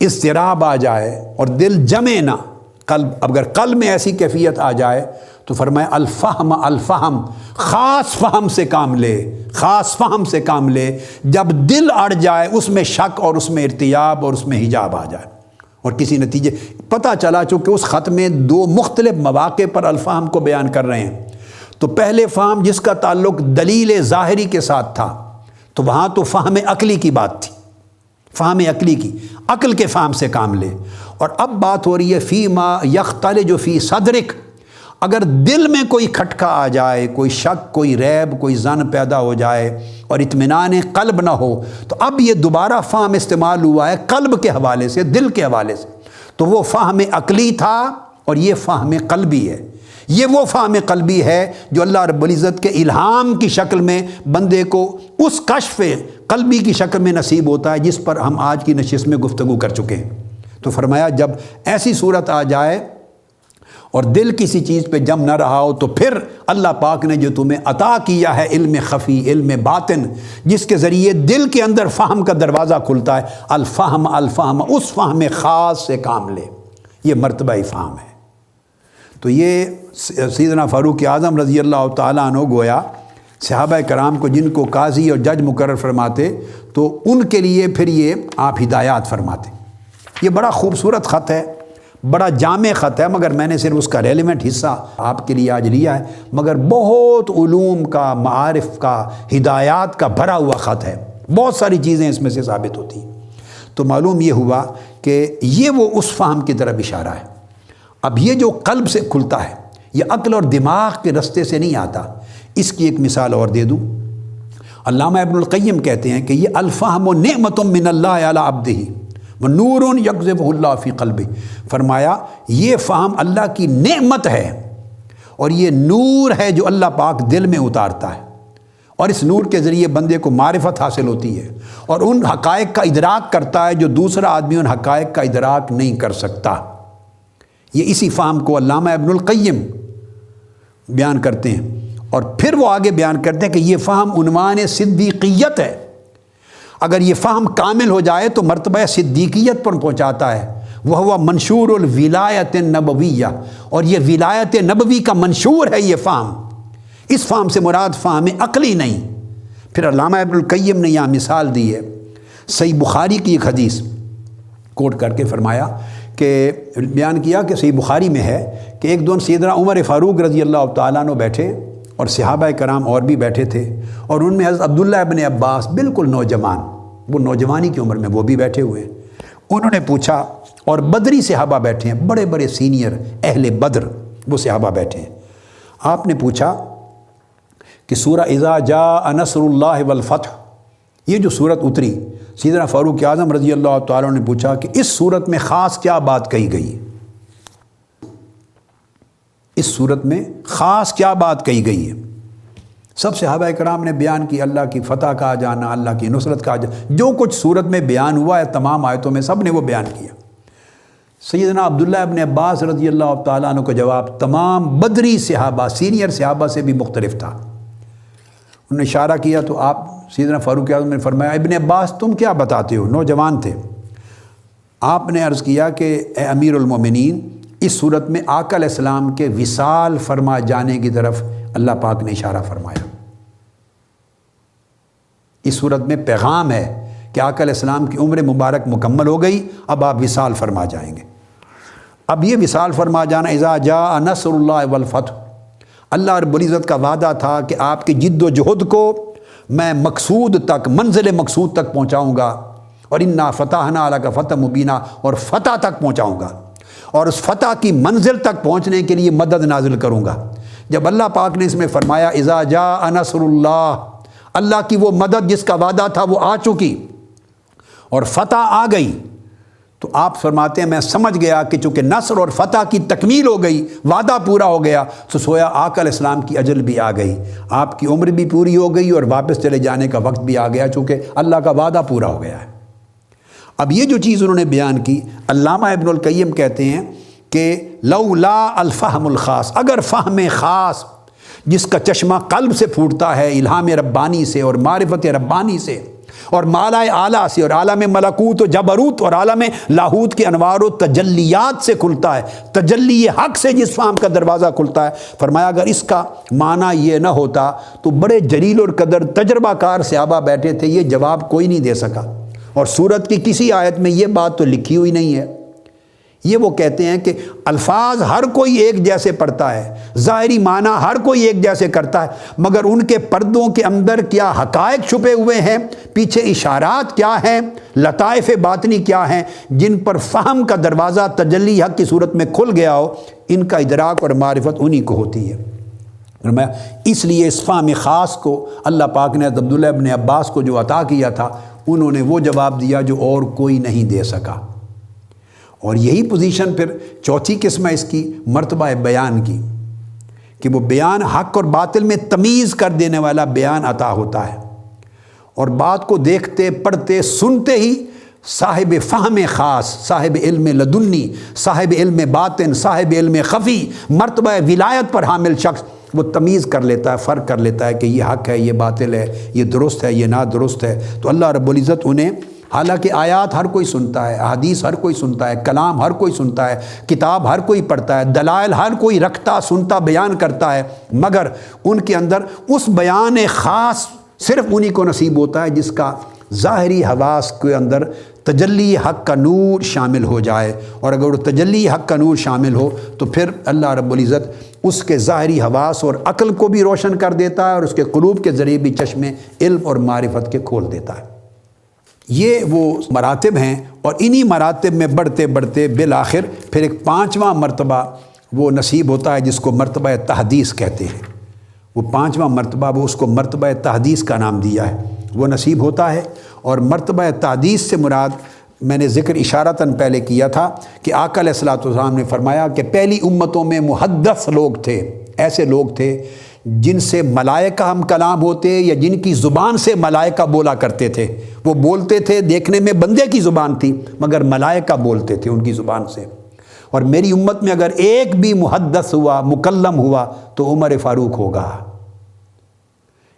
اضطراب آ جائے اور دل جمے نہ، قلب اگر قلب میں ایسی کیفیت آ جائے تو فرمایا الفہم الفہم، خاص فہم سے کام لے، خاص فہم سے کام لے۔ جب دل اڑ جائے اس میں شک اور اس میں ارتیاب اور اس میں حجاب آ جائے اور کسی نتیجے، پتہ چلا چونکہ اس خط میں دو مختلف مواقع پر الفہم کو بیان کر رہے ہیں، تو پہلے فہم جس کا تعلق دلیل ظاہری کے ساتھ تھا تو وہاں تو فہم عقلی کی بات تھی، فہم عقلی کی، عقل کے فہم سے کام لے۔ اور اب بات ہو رہی ہے فیما یختلج فی صدرک، اگر دل میں کوئی کھٹکا آ جائے، کوئی شک، کوئی ریب، کوئی ظن پیدا ہو جائے اور اطمینان قلب نہ ہو، تو اب یہ دوبارہ فہم استعمال ہوا ہے قلب کے حوالے سے، دل کے حوالے سے، تو وہ فہم عقلی تھا اور یہ فہم قلبی ہے۔ یہ وہ فہم قلبی ہے جو اللہ رب العزت کے الہام کی شکل میں بندے کو اس کشف قلبی کی شکل میں نصیب ہوتا ہے جس پر ہم آج کی نشست میں گفتگو کر چکے ہیں۔ تو فرمایا جب ایسی صورت آ جائے اور دل کسی چیز پہ جم نہ رہا ہو تو پھر اللہ پاک نے جو تمہیں عطا کیا ہے علم خفی، علم باطن، جس کے ذریعے دل کے اندر فہم کا دروازہ کھلتا ہے، الفہم الفہم، اس فہم خاص سے کام لے، یہ مرتبہ فہم ہے۔ تو یہ سیدنا فاروق اعظم رضی اللہ تعالیٰ عنہ گویا صحابہ کرام کو جن کو قاضی اور جج مقرر فرماتے تو ان کے لیے پھر یہ آپ ہدایات فرماتے۔ یہ بڑا خوبصورت خط ہے، بڑا جامع خط ہے، مگر میں نے صرف اس کا ریلیونٹ حصہ آپ کے لیے آج لیا ہے، مگر بہت علوم کا، معارف کا، ہدایات کا بھرا ہوا خط ہے، بہت ساری چیزیں اس میں سے ثابت ہوتی ہیں۔ تو معلوم یہ ہوا کہ یہ وہ اس فہم کی طرف اشارہ ہے۔ اب یہ جو قلب سے کھلتا ہے یہ عقل اور دماغ کے رستے سے نہیں آتا۔ اس کی ایک مثال اور دے دوں، علامہ ابن القیم کہتے ہیں کہ یہ الفہم نعمت من اللہ علی عبدہ ونور یقذفہ اللہ فی قلبہ، فرمایا یہ فہم اللہ کی نعمت ہے اور یہ نور ہے جو اللہ پاک دل میں اتارتا ہے، اور اس نور کے ذریعے بندے کو معرفت حاصل ہوتی ہے اور ان حقائق کا ادراک کرتا ہے جو دوسرا آدمی ان حقائق کا ادراک نہیں کر سکتا۔ یہ اسی فہم کو علامہ ابن القیم بیان کرتے ہیں، اور پھر وہ آگے بیان کرتے ہیں کہ یہ فہم عنوان صدیقیت ہے۔ اگر یہ فہم کامل ہو جائے تو مرتبہ صدیقیت پر پہنچاتا ہے، وہ منشور الولایت النبویہ، اور یہ ولایت نبوی کا منشور ہے یہ فہم۔ اس فہم سے مراد فہم عقلی نہیں۔ پھر علامہ ابن القیم نے یہاں مثال دی ہے، صحیح بخاری کی ایک حدیث کوٹ کر کے فرمایا کہ بیان کیا کہ صحیح بخاری میں ہے کہ ایک دن سیدنا عمر فاروق رضی اللہ تعالیٰ عنہ بیٹھے اور صحابہ کرام اور بھی بیٹھے تھے، اور ان میں حضرت عبداللہ ابن عباس بالکل نوجوان، وہ نوجوانی کی عمر میں وہ بھی بیٹھے ہوئے ہیں۔ انہوں نے پوچھا، اور بدری صحابہ بیٹھے ہیں، بڑے بڑے سینئر اہل بدر وہ صحابہ بیٹھے ہیں۔ آپ نے پوچھا کہ سورہ اذا جاء نصر اللہ والفتح، یہ جو صورت اتری، سیدنا فاروق اعظم رضی اللہ تعالیٰ نے پوچھا کہ اس صورت میں خاص کیا بات کہی گئی ہے، اس صورت میں خاص کیا بات کہی گئی ہے؟ سب صحابہ کرام نے بیان کی، اللہ کی فتح کا آ جانا، اللہ کی نصرت کا آ جانا، جو کچھ صورت میں بیان ہوا ہے تمام آیتوں میں سب نے وہ بیان کیا۔ سیدنا عبداللہ ابن عباس رضی اللہ تعالیٰ عنہ کا جواب تمام بدری صحابہ، سینئر صحابہ سے بھی مختلف تھا۔ انہوں نے اشارہ کیا تو آپ سیدنا فاروق اعظم نے فرمایا، ابن عباس تم کیا بتاتے ہو؟ نوجوان تھے۔ آپ نے عرض کیا کہ اے امیر المومنین، اس صورت میں آقا علیہ السلام کے وصال فرما جانے کی طرف اللہ پاک نے اشارہ فرمایا۔ اس صورت میں پیغام ہے کہ آقا علیہ السلام کی عمر مبارک مکمل ہو گئی، اب آپ وصال فرما جائیں گے۔ اب یہ وصال فرما جانا، اذا جاء نصر اللہ والفتح، اللہ رب العزت کا وعدہ تھا کہ آپ کی جد و جہد کو میں مقصود تک، منزل مقصود تک پہنچاؤں گا، اور انا فتحنا لک فتحا مبینا، اور فتح تک پہنچاؤں گا، اور اس فتح کی منزل تک پہنچنے کے لیے مدد نازل کروں گا۔ جب اللہ پاک نے اس میں فرمایا اذا جاء نصر اللہ، اللہ کی وہ مدد جس کا وعدہ تھا وہ آ چکی اور فتح آ گئی، تو آپ فرماتے ہیں میں سمجھ گیا کہ چونکہ نصر اور فتح کی تکمیل ہو گئی، وعدہ پورا ہو گیا، تو سویا آقا علیہ السلام کی اجل بھی آ گئی، آپ کی عمر بھی پوری ہو گئی اور واپس چلے جانے کا وقت بھی آ گیا، چونکہ اللہ کا وعدہ پورا ہو گیا ہے۔ اب یہ جو چیز انہوں نے بیان کی، علامہ ابن القیم کہتے ہیں کہ لولا الفہم الخاص، اگر فہم خاص جس کا چشمہ قلب سے پھوٹتا ہے، الہام ربانی سے اور معرفت ربانی سے اور مالائے اعلیٰ سے اور عالم ملکوت و جبروت اور عالم لاہوت کے انوار و تجلیات سے کھلتا ہے، تجلی حق سے جس فہم کا دروازہ کھلتا ہے، فرمایا اگر اس کا معنی یہ نہ ہوتا تو بڑے جلیل اور قدر تجربہ کار صحابہ بیٹھے تھے، یہ جواب کوئی نہیں دے سکا، اور سورت کی کسی آیت میں یہ بات تو لکھی ہوئی نہیں ہے۔ یہ وہ کہتے ہیں کہ الفاظ ہر کوئی ایک جیسے پڑھتا ہے، ظاہری معنی ہر کوئی ایک جیسے کرتا ہے، مگر ان کے پردوں کے اندر کیا حقائق چھپے ہوئے ہیں، پیچھے اشارات کیا ہیں، لطائف باطنی کیا ہیں، جن پر فہم کا دروازہ تجلی حق کی صورت میں کھل گیا ہو، ان کا ادراک اور معرفت انہی کو ہوتی ہے۔ اس لیے اس فہم خاص کو اللہ پاک نے عبداللہ ابن عباس کو جو عطا کیا تھا، انہوں نے وہ جواب دیا جو اور کوئی نہیں دے سکا، اور یہی پوزیشن پھر چوتھی قسم ہے اس کی مرتبہ بیان کی، کہ وہ بیان حق اور باطل میں تمیز کر دینے والا بیان عطا ہوتا ہے، اور بات کو دیکھتے پڑھتے سنتے ہی صاحب فہم خاص، صاحب علم لدنی، صاحب علم باطن، صاحب علم خفی، مرتبہ ولایت پر حامل شخص وہ تمیز کر لیتا ہے، فرق کر لیتا ہے کہ یہ حق ہے، یہ باطل ہے، یہ درست ہے، یہ نادرست ہے۔ تو اللہ رب العزت انہیں، حالانکہ آیات ہر کوئی سنتا ہے، احادیث ہر کوئی سنتا ہے، کلام ہر کوئی سنتا ہے، کتاب ہر کوئی پڑھتا ہے، دلائل ہر کوئی رکھتا، سنتا، بیان کرتا ہے، مگر ان کے اندر اس بیان خاص صرف انہی کو نصیب ہوتا ہے جس کا ظاہری حواس کے اندر تجلی حق کا نور شامل ہو جائے، اور اگر وہ تجلی حق کا نور شامل ہو تو پھر اللہ رب العزت اس کے ظاہری حواس اور عقل کو بھی روشن کر دیتا ہے، اور اس کے قلوب کے ذریعے بھی چشمے علم اور معرفت کے کھول دیتا ہے۔ یہ وہ مراتب ہیں، اور انہی مراتب میں بڑھتے بڑھتے بالآخر پھر ایک پانچواں مرتبہ وہ نصیب ہوتا ہے جس کو مرتبہ تحدیث کہتے ہیں۔ وہ پانچواں مرتبہ، وہ اس کو مرتبہ تحدیث کا نام دیا ہے، وہ نصیب ہوتا ہے۔ اور مرتبہ تحدیث سے مراد میں نے ذکر اشارتاً پہلے کیا تھا کہ آقا علیہ الصلوۃ والسلام نے فرمایا کہ پہلی امتوں میں محدث لوگ تھے، ایسے لوگ تھے جن سے ملائکہ ہم کلام ہوتے یا جن کی زبان سے ملائکہ بولا کرتے تھے، وہ بولتے تھے، دیکھنے میں بندے کی زبان تھی مگر ملائکہ بولتے تھے ان کی زبان سے۔ اور میری امت میں اگر ایک بھی محدث ہوا، مکلم ہوا تو عمر فاروق ہوگا۔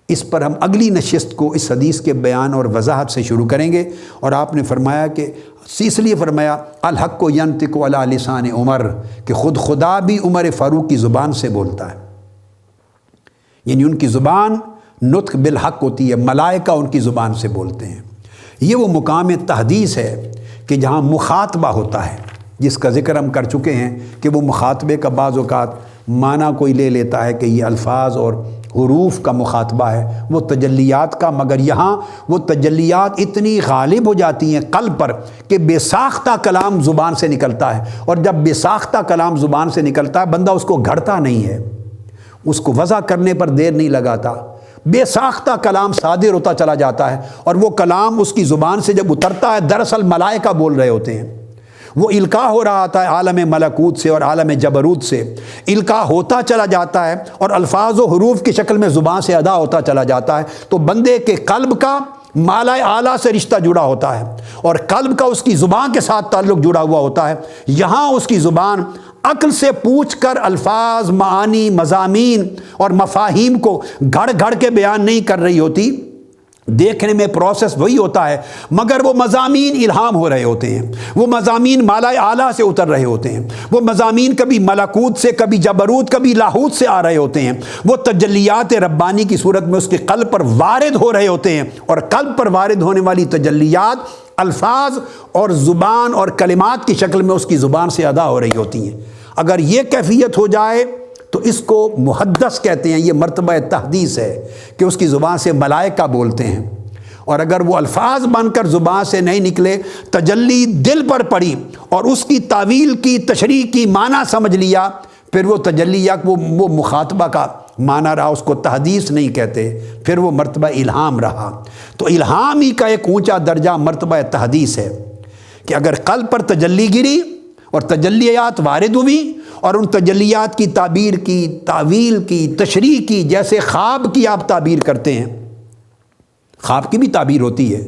اس پر ہم اگلی نشست کو اس حدیث کے بیان اور وضاحت سے شروع کریں گے، اور آپ نے فرمایا کہ اس لیے فرمایا الحق ینطق علی لسان عمر، کہ خود خدا بھی عمر فاروق کی زبان سے بولتا ہے، یعنی ان کی زبان نطق بالحق ہوتی ہے، ملائکہ ان کی زبان سے بولتے ہیں۔ یہ وہ مقام تحدیث ہے کہ جہاں مخاطبہ ہوتا ہے، جس کا ذکر ہم کر چکے ہیں کہ وہ مخاطبے کا بعض اوقات معنی کوئی لے لیتا ہے کہ یہ الفاظ اور حروف کا مخاطبہ ہے، وہ تجلیات کا، مگر یہاں وہ تجلیات اتنی غالب ہو جاتی ہیں قلب پر کہ بے ساختہ کلام زبان سے نکلتا ہے، اور جب بے ساختہ کلام زبان سے نکلتا ہے بندہ اس کو گھڑتا نہیں ہے، اس کو وضع کرنے پر دیر نہیں لگاتا، بے ساختہ کلام صادر ہوتا چلا جاتا ہے، اور وہ کلام اس کی زبان سے جب اترتا ہے دراصل ملائکہ بول رہے ہوتے ہیں، وہ القاء ہو رہا تھا عالم ملکوت سے اور عالم جبروت سے، القاء ہوتا چلا جاتا ہے اور الفاظ و حروف کی شکل میں زبان سے ادا ہوتا چلا جاتا ہے، تو بندے کے قلب کا مالا اعلیٰ سے رشتہ جڑا ہوتا ہے، اور قلب کا اس کی زبان کے ساتھ تعلق جڑا ہوا ہوتا ہے۔ یہاں اس کی زبان عقل سے پوچھ کر الفاظ، معانی، مضامین اور مفاہیم کو گھڑ گھڑ کے بیان نہیں کر رہی ہوتی، دیکھنے میں پروسیس وہی ہوتا ہے، مگر وہ مضامین الہام ہو رہے ہوتے ہیں، وہ مضامین مالائے اعلیٰ سے اتر رہے ہوتے ہیں، وہ مضامین کبھی ملکوت سے، کبھی جبروت، کبھی لاہوت سے آ رہے ہوتے ہیں، وہ تجلیات ربانی کی صورت میں اس کے قلب پر وارد ہو رہے ہوتے ہیں، اور قلب پر وارد ہونے والی تجلیات الفاظ اور زبان اور کلمات کی شکل میں اس کی زبان سے ادا ہو رہی ہوتی ہیں۔ اگر یہ کیفیت ہو جائے تو اس کو محدث کہتے ہیں، یہ مرتبہ تحدیث ہے کہ اس کی زبان سے ملائکہ بولتے ہیں۔ اور اگر وہ الفاظ بن کر زبان سے نہیں نکلے، تجلی دل پر پڑی اور اس کی تعویل کی، تشریح کی، معنی سمجھ لیا، پھر وہ تجلی یا وہ مخاطبہ کا معنی رہا، اس کو تحدیث نہیں کہتے، پھر وہ مرتبہ الہام رہا۔ تو الہام ہی کا ایک اونچا درجہ مرتبہ تحدیث ہے کہ اگر قلب پر تجلی گری اور تجلیات وارد ہوئی اور ان تجلیات کی تعبیر کی، تعویل کی، تشریح کی، جیسے خواب کی آپ تعبیر کرتے ہیں، خواب کی بھی تعبیر ہوتی ہے،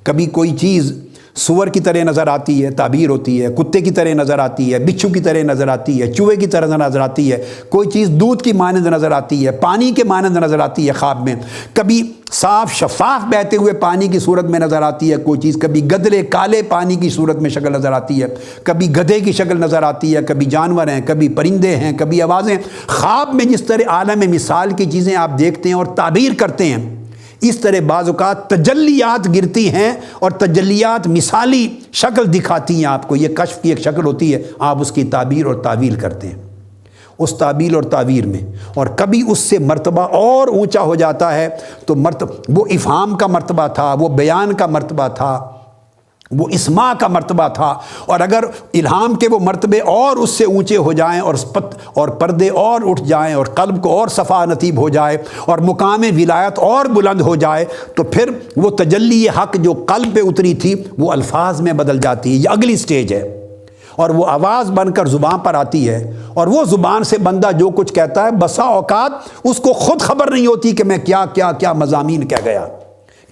کبھی کوئی چیز سور کی طرح نظر آتی ہے، تعبیر ہوتی ہے، کتے کی طرح نظر آتی ہے، بچھو کی طرح نظر آتی ہے، چوہے کی طرح نظر آتی ہے، کوئی چیز دودھ کی مانند نظر آتی ہے، پانی کے مانند نظر آتی ہے خواب میں، کبھی صاف شفاف بہتے ہوئے پانی کی صورت میں نظر آتی ہے کوئی چیز، کبھی گدلے کالے پانی کی صورت میں شکل نظر آتی ہے، کبھی گدھے کی شکل نظر آتی ہے، کبھی جانور ہیں، کبھی پرندے ہیں، کبھی آوازیں۔ خواب میں جس طرح عالم مثال کی چیزیں آپ دیکھتے ہیں اور تعبیر کرتے ہیں، اس طرح بعض اوقات تجلیات گرتی ہیں اور تجلیات مثالی شکل دکھاتی ہیں آپ کو، یہ کشف کی ایک شکل ہوتی ہے، آپ اس کی تعبیر اور تعویل کرتے ہیں اس تعبیر اور تعبیر میں، اور کبھی اس سے مرتبہ اور اونچا ہو جاتا ہے تو وہ افہام کا مرتبہ تھا، وہ بیان کا مرتبہ تھا، وہ اسماع کا مرتبہ تھا، اور اگر الہام کے وہ مرتبے اور اس سے اونچے ہو جائیں اور پردے اور اٹھ جائیں اور قلب کو اور صفا نصیب ہو جائے اور مقام ولایت اور بلند ہو جائے، تو پھر وہ تجلی حق جو قلب پہ اتری تھی وہ الفاظ میں بدل جاتی ہے۔ یہ اگلی سٹیج ہے، اور وہ آواز بن کر زبان پر آتی ہے، اور وہ زبان سے بندہ جو کچھ کہتا ہے بسا اوقات اس کو خود خبر نہیں ہوتی کہ میں کیا کیا کیا مضامین کہہ گیا،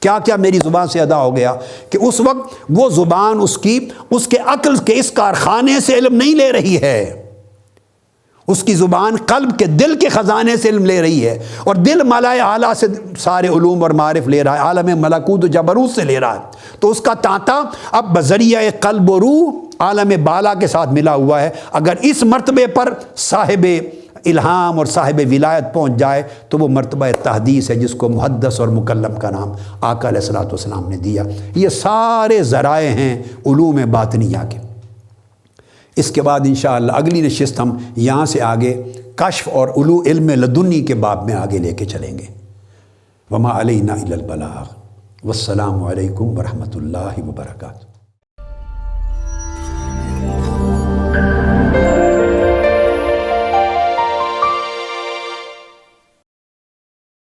کیا کیا میری زبان سے ادا ہو گیا، کہ اس وقت وہ زبان اس کے عقل کے اس کارخانے سے علم نہیں لے رہی ہے، اس کی زبان قلب کے دل کے خزانے سے علم لے رہی ہے، اور دل ملائے اعلیٰ سے سارے علوم اور معارف لے رہا ہے، عالم ملکوت و جبروت سے لے رہا ہے، تو اس کا تانتا اب بذریعہ قلب و روح عالم بالا کے ساتھ ملا ہوا ہے۔ اگر اس مرتبے پر صاحب الہام اور صاحب ولایت پہنچ جائے تو وہ مرتبہ تحدیث ہے، جس کو محدث اور مکلم کا نام آقا علیہ الصلوۃ والسلام نے دیا۔ یہ سارے ذرائع ہیں علوم باطنیہ کے۔ اس کے بعد انشاءاللہ اگلی نشست ہم یہاں سے آگے کشف اور علم لدنی کے باب میں آگے لے کے چلیں گے۔ وما علینا الا البلاغ، والسلام علیکم ورحمۃ اللہ وبرکاتہ۔